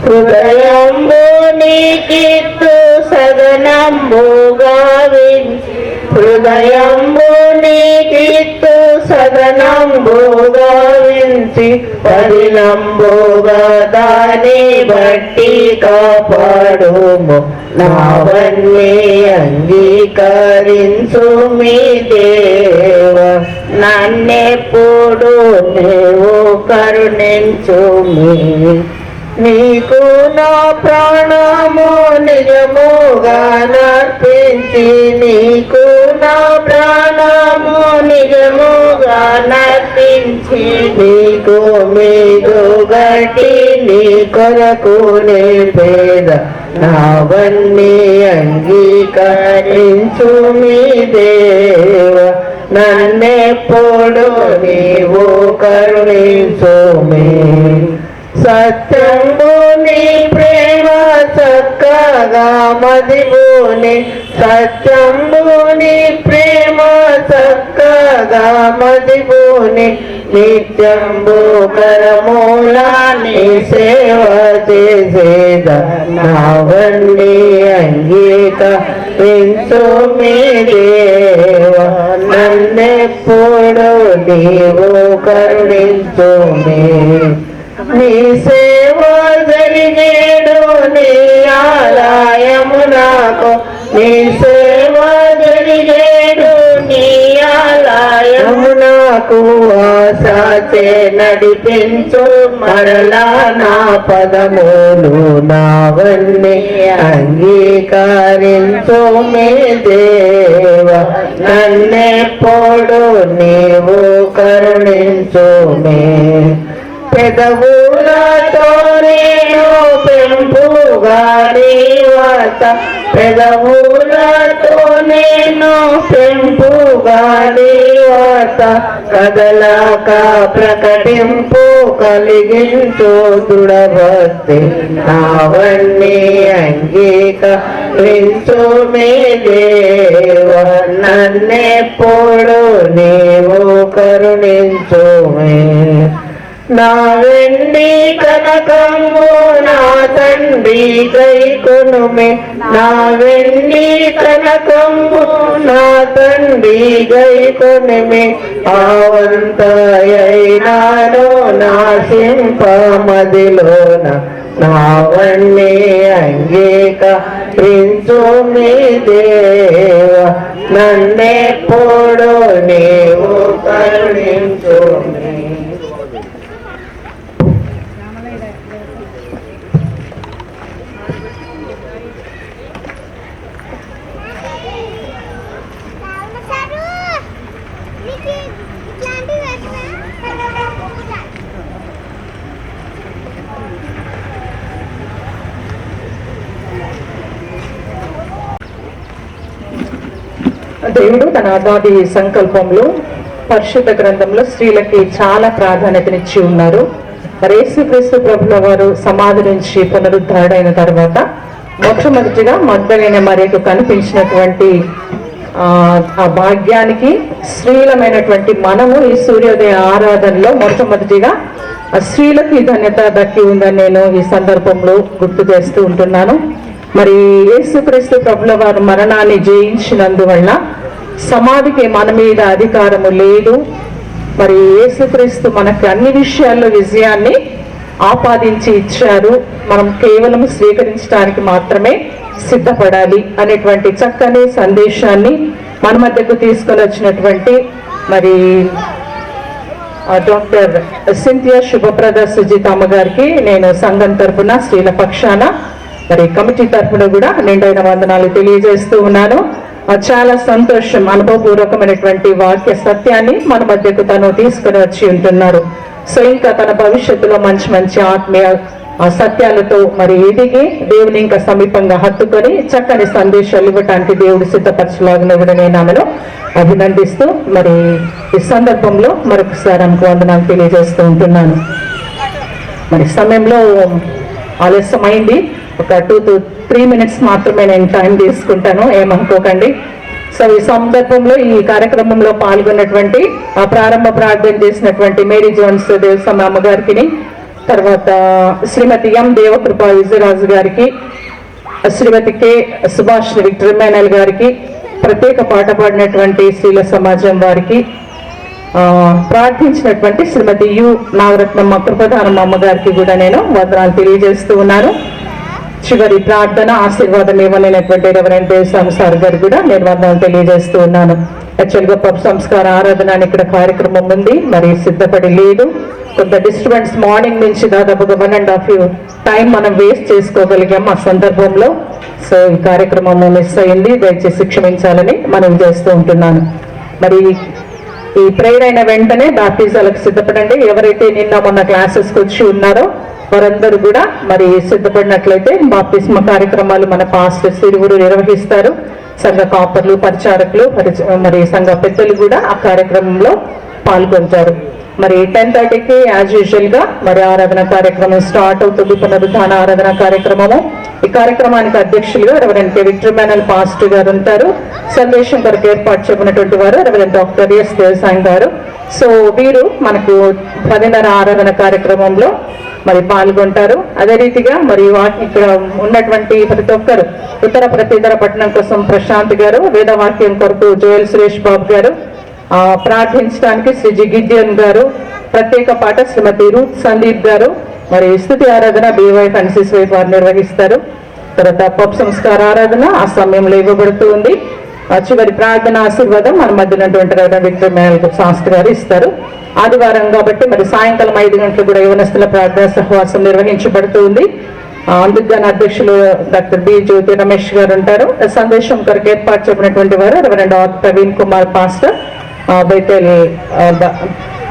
హృదయంబు నీకిత్తు సదనంబు గావించి హృదయంబు నీకిత్తు సదనంబు గావించి పరిణంబుగా దాని బట్టి కాపాడుము నావన్నీ అంగీకరించు మీ దేవ నన్నెప్పుడు నీవు కరుణించు మీ నీకు నా ప్రాణము నిజముగా నర్పించి నీకు నా ప్రాణము నిజముగా నర్పించి నీకు మీదు గట్టి నీ కొరకు నే పేద నావన్నీ అంగీకరించు మీ దేవ నన్నెప్పుడు నీవు కరుణించు మీ సత్యంబు నీ ప్రేమ చక్కగా మదిబోని సత్యంబు నీ ప్రేమ చక్కగా మదిబోని నిత్యంబు కరమూల నీ సేవ చేసేద నావన్నీ అంగీకరించు మీ దేవ నన్నెప్పుడు నీవు కరుణించు మీ నీ సేవ జరిగేడు నీ ఆలయము నాకు నీ సేవ జరిగేడు నీ ఆలయము నాకు ఆశచే నడిపించు మరలా నా పదములు నావన్నీ అంగీకరించు మీ దేవ నన్నెప్పుడు నీవు కరుణించు మీ పెదవులతో నేను పెంపుగా నీ వార్త పెదవులతో నేను పెంపుగా నీ వార్త కదలక ప్రకటింపు కలిగించు దృఢభక్తి నావన్నీ అంగీకరించు మీ దేవ నన్నెప్పుడు నీవు కరుణించు మీ నా వెండి కనకము నా తండ్రి గైకొనుమే నా వెండి కనకము నా తండ్రి గైకొనుమే ఆవంతయైనాను నాశింప మదిలోన నావన్నీ అంగీకరించు మీ దేవ నన్నెప్పుడు నీవు కరుణించు మీ దేవుడు తన ఆదాది సంకల్పంలో పరిశుద్ధ గ్రంథంలో స్త్రీలకి చాలా ప్రాధాన్యతనిచ్చి ఉన్నారు. మరి యేసుక్రీస్తు ప్రభుల వారు సమాధి నుంచి పునరుద్ధరణైన తర్వాత మొట్టమొదటిగా మగ్దలైన మరియకు కనిపించినటువంటి ఆ భాగ్యానికి స్త్రీలమైనటువంటి మనము ఈ సూర్యోదయ ఆరాధనలో మొట్టమొదటిగా స్త్రీలకు ఈ ధన్యత దక్కి ఉందని నేను ఈ సందర్భంలో గుర్తు చేస్తూ ఉంటున్నాను. మరి యేసుక్రీస్తు ప్రభుల వారు మరణాన్ని జయించినందువల్ల సమాధికి మన మీద అధికారము లేదు. మరి యేసుక్రీస్తు మనకి అన్ని విషయాల్లో విజయాన్ని ఆపాదించి ఇచ్చారు. మనం కేవలం స్వీకరించడానికి మాత్రమే సిద్ధపడాలి అనేటువంటి చక్కని సందేశాన్ని మన మధ్యకు తీసుకొని వచ్చినటువంటి మరి డాక్టర్ సింథియా శుభప్రద సుజితమ్మ గారికి నేను సంఘం తరఫున స్త్రీల పక్షాన మరి కమిటీ తరఫున కూడా నిండైన వందనాలు తెలియజేస్తూ ఉన్నాను. చాలా సంతోషం, అనుభవపూర్వకమైనటువంటి వాక్య సత్యాన్ని మన మధ్యకు తను తీసుకుని వచ్చి ఉంటున్నారు. సో ఇంకా తన భవిష్యత్తులో మంచి మంచి ఆత్మీయ సత్యాలతో మరి ఎదిగి దేవుని ఇంకా సమీపంగా హత్తుకొని చక్కని సందేశాలు ఇవ్వటానికి దేవుడు సిద్ధపరచలాగిన కూడా నేను ఆమెను అభినందిస్తూ మరి ఈ సందర్భంలో మరొకసారి ఆమెకు వందనాలు తెలియజేస్తూ ఉంటున్నాను. మరి సమయంలో ఆలస్యమైంది, ఒక 2 to 3 minutes మాత్రమే నేను టైం తీసుకుంటాను, ఏమనుకోకండి. సో ఈ సందర్భంలో ఈ కార్యక్రమంలో పాల్గొన్నటువంటి ప్రారంభ ప్రార్థన చేసినటువంటి మేరీ జోన్స్ దేవసమ్మ అమ్మగారికి, తర్వాత శ్రీమతి ఎం దేవకృప విజయరాజు గారికి, శ్రీమతి కె సుభాష్ విక్టర్మేనల్ గారికి, ప్రత్యేక పాట పాడినటువంటి శ్రీల సమాజం వారికి, ప్రార్థించినటువంటి శ్రీమతి యు నాగరత్నమ్మ కృపధానమ్మ అమ్మగారికి కూడా నేను వందనాలు తెలియజేస్తూ ఉన్నాను. చివరి ప్రార్థన ఆశీర్వాదం ఇవ్వలేనటువంటి రెవరెండ్ దేవస్వామి సార్ గారు కూడా నేను వందనాలు తెలియజేస్తూ ఉన్నాను. యాక్చువల్గా పబ్ సంస్కార ఆరాధన అని ఇక్కడ కార్యక్రమం ఉంది, మరి సిద్ధపడి లేదు. కొంత డిస్టర్బెన్స్ మార్నింగ్ నుంచి దాదాపుగా 1.5 టైం మనం వేస్ట్ చేసుకోగలిగాం ఆ సందర్భంలో. సో ఈ కార్యక్రమం మిస్ అయింది, దయచేసి క్షమించాలని మనం చేస్తూ ఉంటున్నాను. మరి ఈ ప్రేయర్ అయిన వెంటనే బాప్టిజాలకు సిద్ధపడండి. ఎవరైతే నిన్న మొన్న క్లాసెస్కి వచ్చి ఉన్నారో వారందరూ కూడా మరి సిద్ధపడినట్లయితే బాప్తిస్మ కార్యక్రమాలు మన పాస్టర్ సిరువురు నిర్వహిస్తారు. సంఘ కాపర్లు, పరిచారకులు, మరి సంఘ పెద్దలు కూడా ఆ కార్యక్రమంలో పాల్గొంటారు. మరి 10:30కి యాజ్ యూజువల్ గా మరి ఆరాధన కార్యక్రమం స్టార్ట్ అవుతుంది, పునరుద్ధాన ఆరాధన కార్యక్రమము. ఈ కార్యక్రమానికి అధ్యక్షులుగా రెవరెండ్ కె విక్టర్మేనల్ పాస్టర్ గారు ఉంటారు. సందేశం కొరకు ఏర్పాటు చేయబడినటువంటి వారు రెవరెండ్ డాక్టర్ ఎస్ దేవసాయి గారు. సో వీరు మనకు 10:30 ఆరాధన కార్యక్రమంలో మరి పాల్గొంటారు. అదే రీతిగా మరి ఇక్కడ ఉన్నటువంటి ప్రతి ఒక్కరు ప్రతితర పట్టణం కోసం ప్రశాంత్ గారు, వేదవాక్యం కొరకు జోయల్ సురేష్ బాబు గారు, ప్రార్థించడానికి శ్రీ జిగిద్యన్ గారు, ప్రత్యేక పాట శ్రీమతి రూత్ సందీప్ గారు, మరి స్థుతి ఆరాధన BY ఫ్రాన్సిస్ వైఫ్ వారు నిర్వహిస్తారు. తర్వాత పబ్ సంస్కార ఆరాధన ఆ సమయంలో ఇవ్వబడుతూ ఉంది. చివరి ప్రార్థన ఆశీర్వాదం మన మధ్య ఉన్నటువంటి రెవరెండ్ విక్టర్మేనల్ శాస్త్రి గారు ఇస్తారు. ఆదివారం కాబట్టి మరి సాయంకాలం 5 గంటలకు కూడా యవనస్తుల ప్రార్థన సహవాసం నిర్వహించబడుతూ ఉంది. అందుకు అధ్యక్షులు డాక్టర్ బి జ్యోతి రమేష్ గారు ఉంటారు. సందేశం కొరకు ఏర్పాటు చేయబడినటువంటి వారు reverend Praveen Kumar pastor, Bethel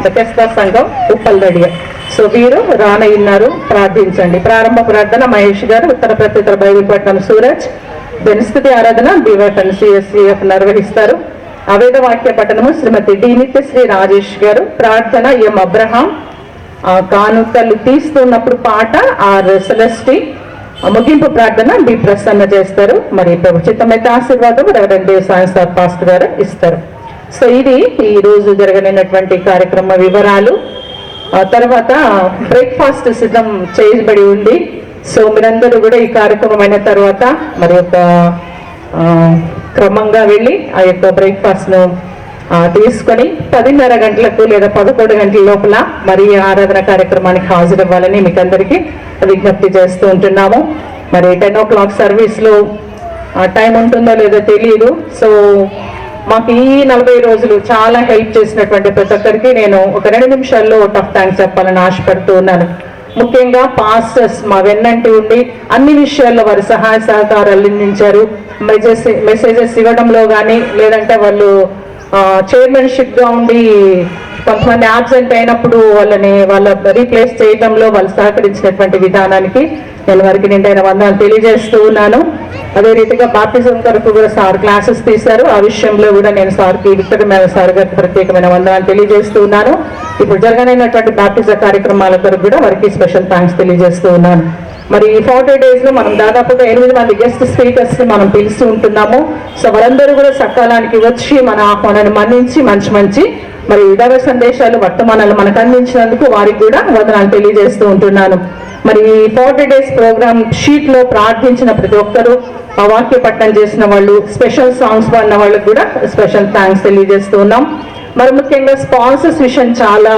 Bethesda సంఘం ఉప్పల్దడియ. సో వీరు రానయ్యున్నారు, ప్రార్థించండి. ప్రారంభ ప్రార్థన మహేష్ గారు, ఉత్తర ప్రత్యుత్తర బైబిల్ పట్టణం సూరజ్. స్థుతి ఆరాధన BY CSCF నిర్వహిస్తారు. అవేద వాక్య పట్టణము శ్రీమతి డి నిత్యశ్రీ రాజేష్ గారు. ప్రార్థన ఎం అబ్రహాం. కానుకలు తీస్తున్నప్పుడు పాట ఆర్ సెలెస్టి. ముగింపు ప్రార్థన బి ప్రసన్న చేస్తారు. మరి ప్రభుచితమైతే ఆశీర్వాదం రెవరెండ్ దేవసాయి సార్ పాస్టర్ గారు ఇస్తారు. సో ఇది ఈ రోజు జరగనున్నటువంటి కార్యక్రమ వివరాలు. తర్వాత బ్రేక్ఫాస్ట్ సిద్ధం చేయబడి ఉంది. సో మీరందరూ కూడా ఈ కార్యక్రమం అయిన తర్వాత మరి యొక్క క్రమంగా వెళ్ళి ఆ యొక్క బ్రేక్ఫాస్ట్ ను తీసుకొని 10:30 గంటలకు లేదా 11 గంటల లోపల మరి ఆరాధన కార్యక్రమానికి హాజరవ్వాలని మీకు అందరికీ విజ్ఞప్తి చేస్తూ ఉంటున్నాము. మరి 10 o'clock సర్వీస్ లో టైం ఉంటుందో లేదో తెలియదు. సో మాకు ఈ 40 రోజులు చాలా హెల్ప్ చేసినటువంటి ప్రతి ఒక్కరికి నేను ఒక 2 నిమిషాల్లో ఆఫ్ థ్యాంక్స్ చెప్పాలని ఆశపడుతూ ఉన్నాను. ముఖ్యంగా పాస్టర్స్ మా వెన్నంటి ఉండి అన్ని విషయాల్లో వారి సహాయ సహకారాలు అందించారు. మెసేజెస్ ఇవ్వడంలో కానీ, లేదంటే వాళ్ళు చైర్మన్షిప్ గా ఉండి కొంతమంది ఆబ్సెంట్ అయినప్పుడు వాళ్ళ రీప్లేస్ చేయడంలో వాళ్ళు సహకరించినటువంటి విధానానికి నేను వారికి నిండైన వందనాలు తెలియజేస్తూ ఉన్నాను. అదే రీతిగా బాప్టిజం కొరకు కూడా సార్ క్లాసెస్ తీశారు. ఆ విషయంలో కూడా నేను సార్కి విక్టర్మేనల్ సార్ గారికి ప్రత్యేకమైన వందనాలు తెలియజేస్తూ ఉన్నాను. ఇప్పుడు జరగనైనటువంటి బాప్టిజ కార్యక్రమాల కొరకు కూడా వారికి స్పెషల్ థ్యాంక్స్ తెలియజేస్తూ ఉన్నాను. మరి ఈ 40 days లో మనం దాదాపుగా 8 మంది గెస్ట్ స్పీకర్స్ ని మనం పిలుస్తూ ఉంటున్నాము. సో వారందరూ కూడా సకాలానికి వచ్చి మన ఆహ్వానాన్ని మన్నించి మంచి మరి విధవ సందేశాలు వర్తమానాలు మనకు అందించినందుకు వారికి కూడా వందనాలు తెలియజేస్తూ ఉంటున్నాను. మరి 40 days ప్రోగ్రామ్ షీట్ లో ప్రార్థించిన ప్రతి ఒక్కరూ, ఆ వాక్య పట్టణం చేసిన వాళ్ళు, స్పెషల్ సాంగ్స్ పాడిన వాళ్ళకి కూడా స్పెషల్ థ్యాంక్స్ తెలియజేస్తూ ఉన్నాం. మరి ముఖ్యంగా స్పాన్సర్స్ విషయం చాలా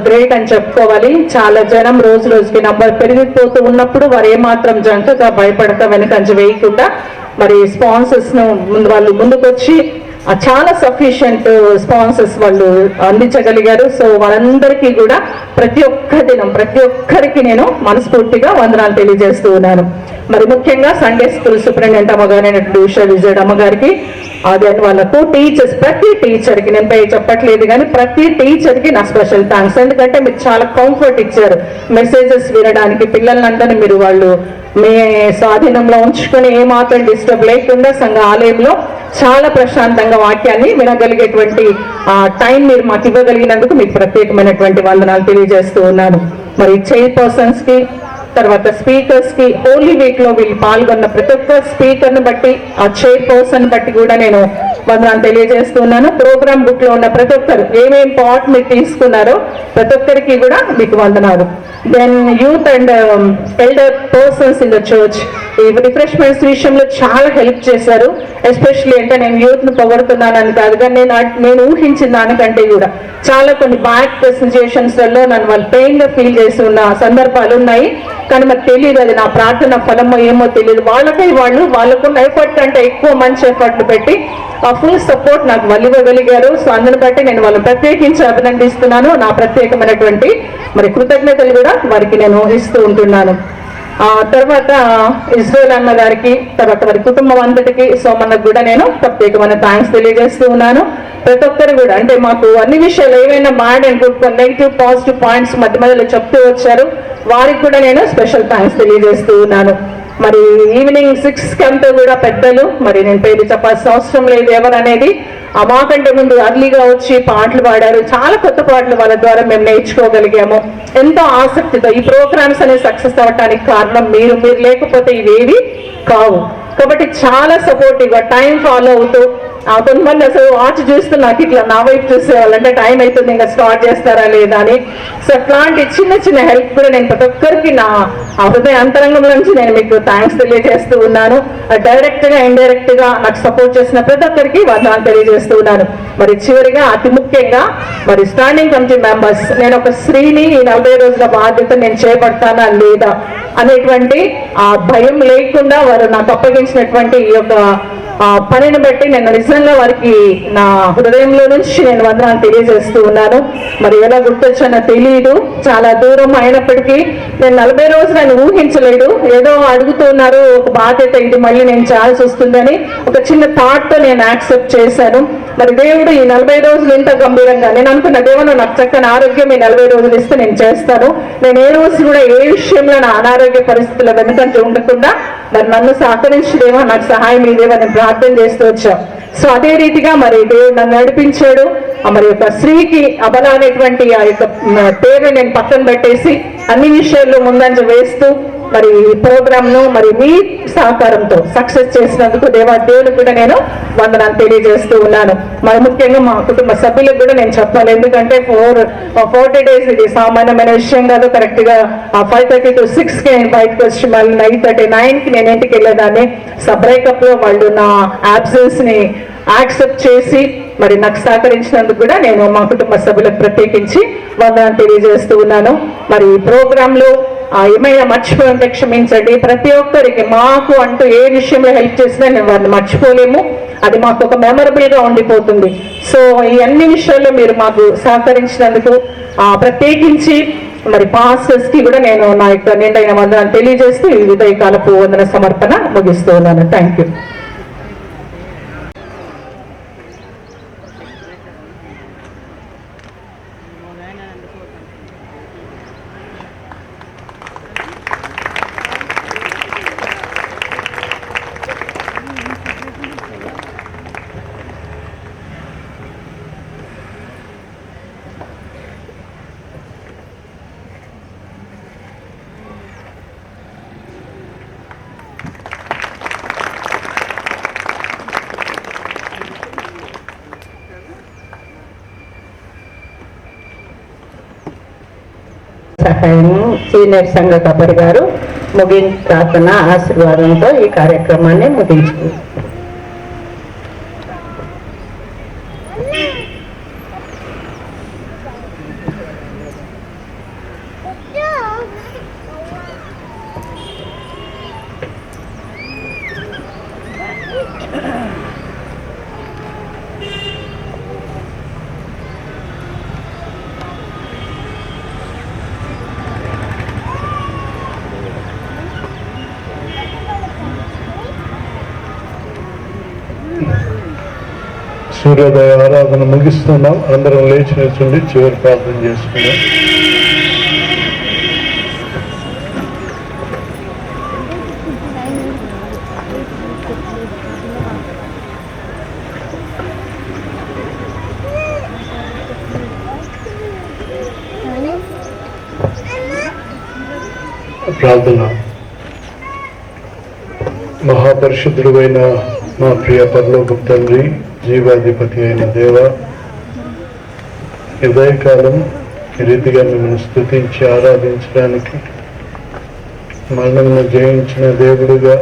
గ్రేట్ అని చెప్పుకోవాలి. చాలా జనం రోజు రోజుకి నంబర్ పెరిగిపోతూ ఉన్నప్పుడు వారు ఏమాత్రం జంకగా భయపడక వెనకంజ వేయకుండా మరి స్పాన్సర్స్ ను వాళ్ళు ముందుకొచ్చి చాలా సఫిషియంట్ స్పాన్సర్స్ వాళ్ళు అందించగలిగారు. సో వాళ్ళందరికీ కూడా ప్రతి ఒక్కరికి నేను మనస్ఫూర్తిగా వందనాలు తెలియజేస్తూ ఉన్నాను. మరి ముఖ్యంగా సండే స్కూల్ సూపరింటెండెంట్ అమ్మగారైనటువంటి ఉషా విజయ్ అమ్మగారికి, దెన్ వాళ్ళకు టీచర్స్, ప్రతి టీచర్కి నేను పేరు చెప్పట్లేదు కానీ ప్రతి టీచర్కి నా స్పెషల్ థ్యాంక్స్. ఎందుకంటే మీరు చాలా కంఫర్ట్ ఇచ్చారు మెసేజెస్ వినడానికి. పిల్లలందరినీ మీరు వాళ్ళు మీ స్వాధీనంలో ఉంచుకొని ఏమాత్రం డిస్టర్బ్ లేకుండా సంఘ ఆలయంలో చాలా ప్రశాంతంగా వాక్యాన్ని వినగలిగేటువంటి టైం మీరు మాకు ఇవ్వగలిగినందుకు మీకు ప్రత్యేకమైనటువంటి వందనాలు తెలియజేస్తూ ఉన్నాను. మరి చైర్పర్సన్స్ కి, తర్వాత స్పీకర్స్ కి, హోలీ వీక్ లో వీళ్ళు పాల్గొన్న ప్రతి ఒక్క స్పీకర్ ని బట్టి, ఆ చైర్పర్సన్ బట్టి కూడా నేను వందనాలు తెలియజేస్తున్నాను. ప్రోగ్రామ్ బుక్ లో ఉన్న ప్రతి ఒక్కరు ఏమేం పార్ట్ మీరు తీసుకున్నారో ప్రతి ఒక్కరికి కూడా మీకు వందనాలు. Then youth and elder persons in the church ఈ రిఫ్రెష్మెంట్స్ విషయంలో చాలా హెల్ప్ చేశారు. ఎస్పెషల్లీ అంటే నేను యూత్ ను పొగడుతున్నానని కాదు, కానీ నేను ఊహించిన దానికంటే కూడా చాలా కొన్ని బ్యాక్ సిచ్యుయేషన్స్ లలో నన్ను వాళ్ళు పెయిన్ గా ఫీల్ చేసి ఉన్న సందర్భాలు ఉన్నాయి. కానీ మరి తెలియదు అది నా ప్రార్థన ఫలమో ఏమో తెలియదు. వాళ్ళకై వాళ్ళకున్న ఎఫర్ట్ కంటే ఎక్కువ మంచి ఎఫర్ట్లు పెట్టి ఆ ఫుల్ సపోర్ట్ నాకు వాళ్ళు ఇవ్వగలిగారు. సో అందుని బట్టి నేను వాళ్ళని ప్రత్యేకించి అభినందిస్తున్నాను. నా ప్రత్యేకమైనటువంటి మరి కృతజ్ఞతలు కూడా వారికి నేను ఇస్తూ ఉంటున్నాను. తర్వాత ఇజ్రాయెల్ అన్న గారికి, తర్వాత వారి కుటుంబం అంతటికి, సోమన్నకు కూడా నేను ప్రత్యేకమైన థ్యాంక్స్ తెలియజేస్తూ ఉన్నాను. ప్రతి ఒక్కరు కూడా అంటే మాకు అన్ని విషయాలు ఏవైనా bad and good, negative positive points మధ్య మధ్యలో చెప్తూ వచ్చారు. వారికి కూడా నేను స్పెషల్ థ్యాంక్స్ తెలియజేస్తూ ఉన్నాను. మరి ఈవినింగ్ 6 అంతా కూడా పెద్దలు, మరి నేను పేరు చెప్పాల్సిన అవసరం లేదు ఎవరు అనేది, మాకంటే ముందు అర్లీగా వచ్చి పాటలు పాడారు. చాలా కొత్త పాటలు వాళ్ళ ద్వారా మేము నేర్చుకోగలిగాము. ఎంతో ఆసక్తితో ఈ ప్రోగ్రామ్స్ అనేది సక్సెస్ అవ్వడానికి కారణం మీరు లేకపోతే ఇవేవి కావు. కాబట్టి చాలా సపోర్టివ్ గా టైం ఫాలో అవుతూ, కొంతమంది అసలు వాచ్ చూస్తూ నాకు ఇట్లా నా వైపు చూసేవాళ్ళు, అంటే టైం అవుతుంది ఇంకా స్టార్ట్ చేస్తారా లేదా అని. సో అట్లాంటి చిన్న చిన్న హెల్ప్ కూడా నేను ప్రతి ఒక్కరికి నా హృదయ అంతరంగం నుంచి నేను మీకు థ్యాంక్స్ తెలియజేస్తూ ఉన్నాను. డైరెక్ట్ గా ఇండైరెక్ట్ గా నాకు సపోర్ట్ చేసిన ప్రతి ఒక్కరికి వందనాలు తెలియజేస్తూ ఉన్నాను. మరి చివరిగా అతి ముఖ్యంగా మరి స్టాండింగ్ కమిటీ మెంబర్స్, నేను ఒక స్త్రీని ఈ 40 రోజుల బాధ్యత నేను చేపడతానా లేదా అనేటువంటి ఆ భయం లేకుండా వారు నాకు అప్పగించినటువంటి ఈ యొక్క పనిని బట్టి నేను నిజంగా వారికి నా హృదయంలో నుంచి నేను వందనాలు తెలియజేస్తూ ఉన్నాను. మరి ఎలా గుర్తొచ్చానో తెలియదు, చాలా దూరం అయినప్పటికీ నేను 40 రోజులు ఆయన ఊహించలేదు. ఏదో అడుగుతున్నారు ఒక బాధ్యత, ఇది మళ్ళీ నేను చేయాల్సి వస్తుందని ఒక చిన్న థాట్ తో నేను యాక్సెప్ట్ చేశాను. మరి దేవుడు ఈ 40 రోజులు ఇంత గంభీరంగా, నేను అనుకున్న దేవుడు నాకు చక్కని ఆరోగ్యం ఈ 40 రోజులు ఇస్తే నేను చేస్తాను. నేను ఏ రోజు కూడా ఏ విషయంలో నా అనారోగ్య పరిస్థితుల వెనుకంటే ఉండకుండా మరి నన్ను సహకరించదేమో, నాకు సహాయం ఇదేమో నేను ప్రార్థన చేస్తూ వచ్చాం. సో అదే రీతిగా మరి దేవుడు నన్ను నడిపించాడు. మరి యొక్క స్త్రీకి అబల అనేటువంటి ఆ యొక్క పేరు నేను పక్కన పెట్టేసి అన్ని విషయాల్లో ముందంజ వేస్తూ మరి ఈ ప్రోగ్రామ్ ను మరి మీ సహకారంతో సక్సెస్ చేసినందుకు దేవునికి కూడా నేను వందనాలు తెలియజేస్తూ ఉన్నాను. మరి ముఖ్యంగా మా కుటుంబ సభ్యులకు కూడా నేను చెప్పాలి, ఎందుకంటే 40 days ఇది సామాన్యమైన విషయం కాదు. కరెక్ట్ గా 5:30 to 6 నేను బయటకు వచ్చి మళ్ళీ 9:39 నేను ఇంటికి వెళ్ళేదాన్ని. బ్రేకప్ లో వాళ్ళు నా అబ్సెన్స్ ని యాక్సెప్ట్ చేసి మరి నాకు సహకరించినందుకు కూడా నేను మా కుటుంబ సభ్యులకు ప్రత్యేకించి వందనాలు తెలియజేస్తూ ఉన్నాను. మరి ఈ ప్రోగ్రామ్ లో ఏమైనా మర్చిపోయింటే క్షమించండి. ప్రతి ఒక్కరికి మాకు అంటూ ఏ విషయంలో హెల్ప్ చేసినా నేను వారిని మర్చిపోలేము. అది మాకు ఒక మెమరబుల్ గా ఉండిపోతుంది. సో ఈ అన్ని విషయాల్లో మీరు మాకు సహకరించినందుకు ప్రత్యేకించి మరి పాస్టర్స్ కి కూడా నేను నా యొక్క నిండైన వందనాలు తెలియజేస్తూ ఈ ఉదయకాలపు వందన సమర్పణ ముగిస్తూ ఉన్నాను. Thank you. సహాయం సీనియర్ సంఘ కబరి గారు ముగింపు ప్రార్థన ఆశీర్వాదంతో ఈ కార్యక్రమాన్ని ముగించుకుంటారు. సూర్యోదయ ఆరాధన ముగిస్తున్నాం. అందరం లేచి నిల్చుండి చివరి ప్రార్థన చేసుకున్నాం. ప్రార్థన. మహాపరిశుద్ధుడైన మా ప్రియ పరలోకపు తండ్రి, జీవాధిపతి అయిన దేవ, ఉదయకాలం ఈ రీతిగా మిమ్మల్ని స్తుతించి ఆరాధించడానికి, మరణమును జయించిన దేవుడుగా,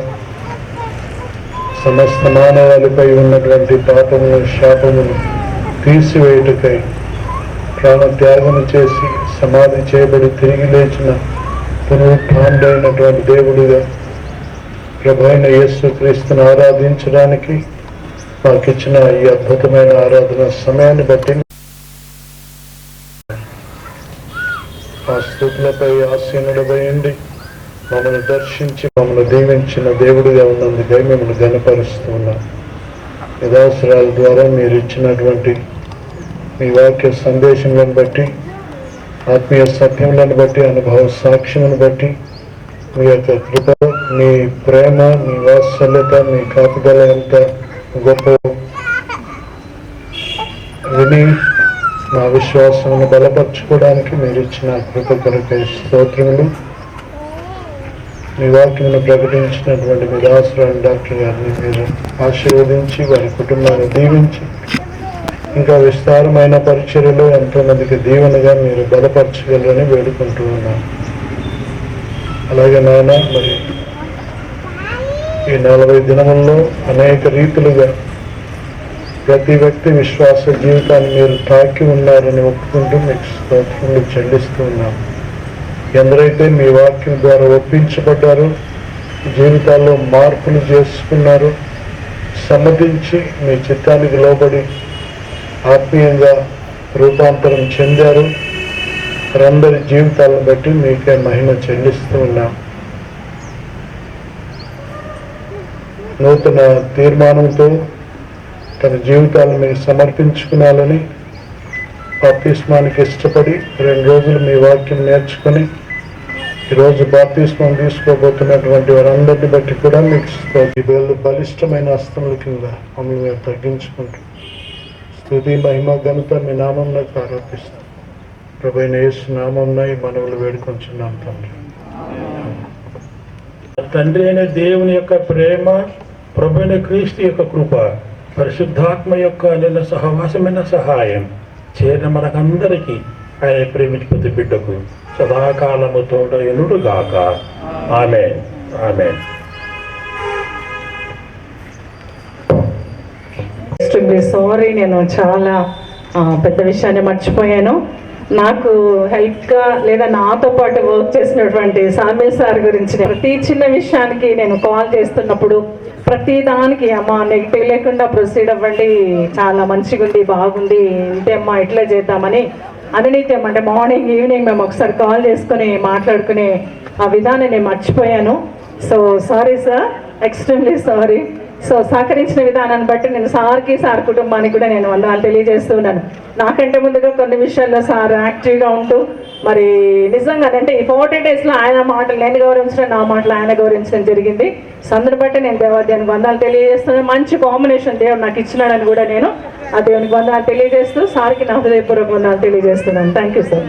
సమస్త మానవాళిపై ఉన్నటువంటి పాపమును శాపమును తీసివేయుటకై ప్రాణత్యాగం చేసి సమాధి చేయబడి తిరిగి లేచిన పునరుత్థానుడైనటువంటి దేవుడిగా ప్రభు అయిన యేసుక్రీస్తును ఆరాధించడానికి మాకిచ్చిన ఈ అద్భుతమైన ఆరాధన సమయాన్ని బట్టి ఆ స్థుతులపై ఆసీనుడమైండి మమ్మల్ని దర్శించి మమ్మల్ని దీవించిన దేవుడిగా ఉన్నందుకై మిమ్మల్ని ఘనపరుస్తూ ఉన్నాం. యథావసరాల ద్వారా మీరు ఇచ్చినటువంటి మీ వాక్య సందేశములను బట్టి, ఆత్మీయ సత్యములను బట్టి, అనుభవ సాక్ష్యములను బట్టి, మీ యొక్క కృప, మీ ప్రేమ, మీ వాత్సల్యత, మీ కాపుదల ఎంత గొప్ప విని మా విశ్వాసమును బలపరచుకోవడానికి మీరు ఇచ్చిన కృప కొరకై స్తోత్రములు. మీ వాక్యమును ప్రకటించినటువంటి మీ దాసురాలు డాక్టర్ గారిని మీరు ఆశీర్వదించి వారి కుటుంబాన్ని దీవించి ఇంకా విస్తారమైన పరిచర్యలో ఎంతో మందికి దీవెనగా మీరు బలపరచగలరని వేడుకుంటూ ఉన్నాను. అలాగే నాయన, మరి ఈ 40 దినముల్లో అనేక రీతులుగా ప్రతి వ్యక్తి విశ్వాస జీవితాన్ని మీరు తాకి ఉన్నారని ఒప్పుకుంటూ మీకు స్తోత్రములు చెల్లిస్తూ ఉన్నాం. ఎందరైతే మీ వాక్యం ద్వారా ఒప్పించబడ్డారో, జీవితాల్లో మార్పులు చేసుకున్నారు, సమ్మతించి మీ చిత్తానికి లోబడి ఆత్మీయంగా రూపాంతరం చెందారు, వారందరి జీవితాలను బట్టి మీకే మహిమ చెల్లిస్తూ ఉన్నాం. నూతన తీర్మానంతో తన జీవితాలను మీరు సమర్పించుకున్నాలని బాప్తిస్మానికి ఇష్టపడి 2 రోజులు మీ వాక్యం నేర్చుకొని ఈరోజు బాప్తిస్మం తీసుకోబోతున్నటువంటి వారందరిని బట్టి కూడా మీకు బలిష్టమైన హస్తముల కింద మమ్మల్ని మేము తగ్గించుకుంటాం. స్తుతి, మహిమ, ఘనత మీ నామంలోకి ఆరోపిస్తాం. ప్రభువైన యేసు నామంలో ఈ మనవులు వేడుకొంచున్నాం తండ్రి. తండ్రి అయిన దేవుని యొక్క ప్రేమ, ప్రభువైన క్రీస్తు యొక్క కృప, పరిశుద్ధాత్మ యొక్క నిన్న సహవాసమైన సహాయం చేరిన మనకందరికీ ఆయన ప్రేమించి ప్రతి బిడ్డకు సదాకాలము తోడయునుడుగాక. ఆమేన్, ఆమేన్. ఎక్స్ట్రీమ్లీ సారీ, నేను చాలా పెద్ద విషయాన్ని మర్చిపోయాను. నాకు హెల్ప్గా లేదా నాతో పాటు వర్క్ చేసినటువంటి సామ్య సార్ గురించి ప్రతి చిన్న విషయానికి నేను కాల్ చేస్తున్నప్పుడు ప్రతి దానికి అమ్మ నెగిటివ్ లేకుండా ప్రొసీడ్ అవ్వండి, చాలా మంచిగా ఉంది, బాగుంది, ఇంతేమ్మా ఇట్లా చేద్దామని అనునిత్యం అంటే మార్నింగ్ ఈవినింగ్ మేము ఒకసారి కాల్ చేసుకుని మాట్లాడుకునే ఆ విధానం నేను మర్చిపోయాను. So sorry sir, extremely sorry. So సహకరించిన విధానాన్ని బట్టి నేను సార్కి, సార్ కుటుంబానికి కూడా నేను వందనాలు తెలియజేస్తున్నాను. నాకంటే ముందుగా కొన్ని విషయాల్లో సార్ యాక్టివ్గా ఉంటూ మరి నిజంగా అంటే ఈ 40 డేస్లో ఆయన మాటలు నేను గౌరవించడం, నా మాటలు ఆయన గౌరవించడం జరిగింది. సో అందుని బట్టి నేను దేవాదేవునికి వందనాలు తెలియజేస్తున్నాను. మంచి కాంబినేషన్ దేవుడు నాకు ఇచ్చినాడని కూడా నేను ఆ దేవునికి వందనాలు తెలియజేస్తూ సార్కి నా హృదయపూర్వక వందనాలు తెలియజేస్తున్నాను. Thank you sir.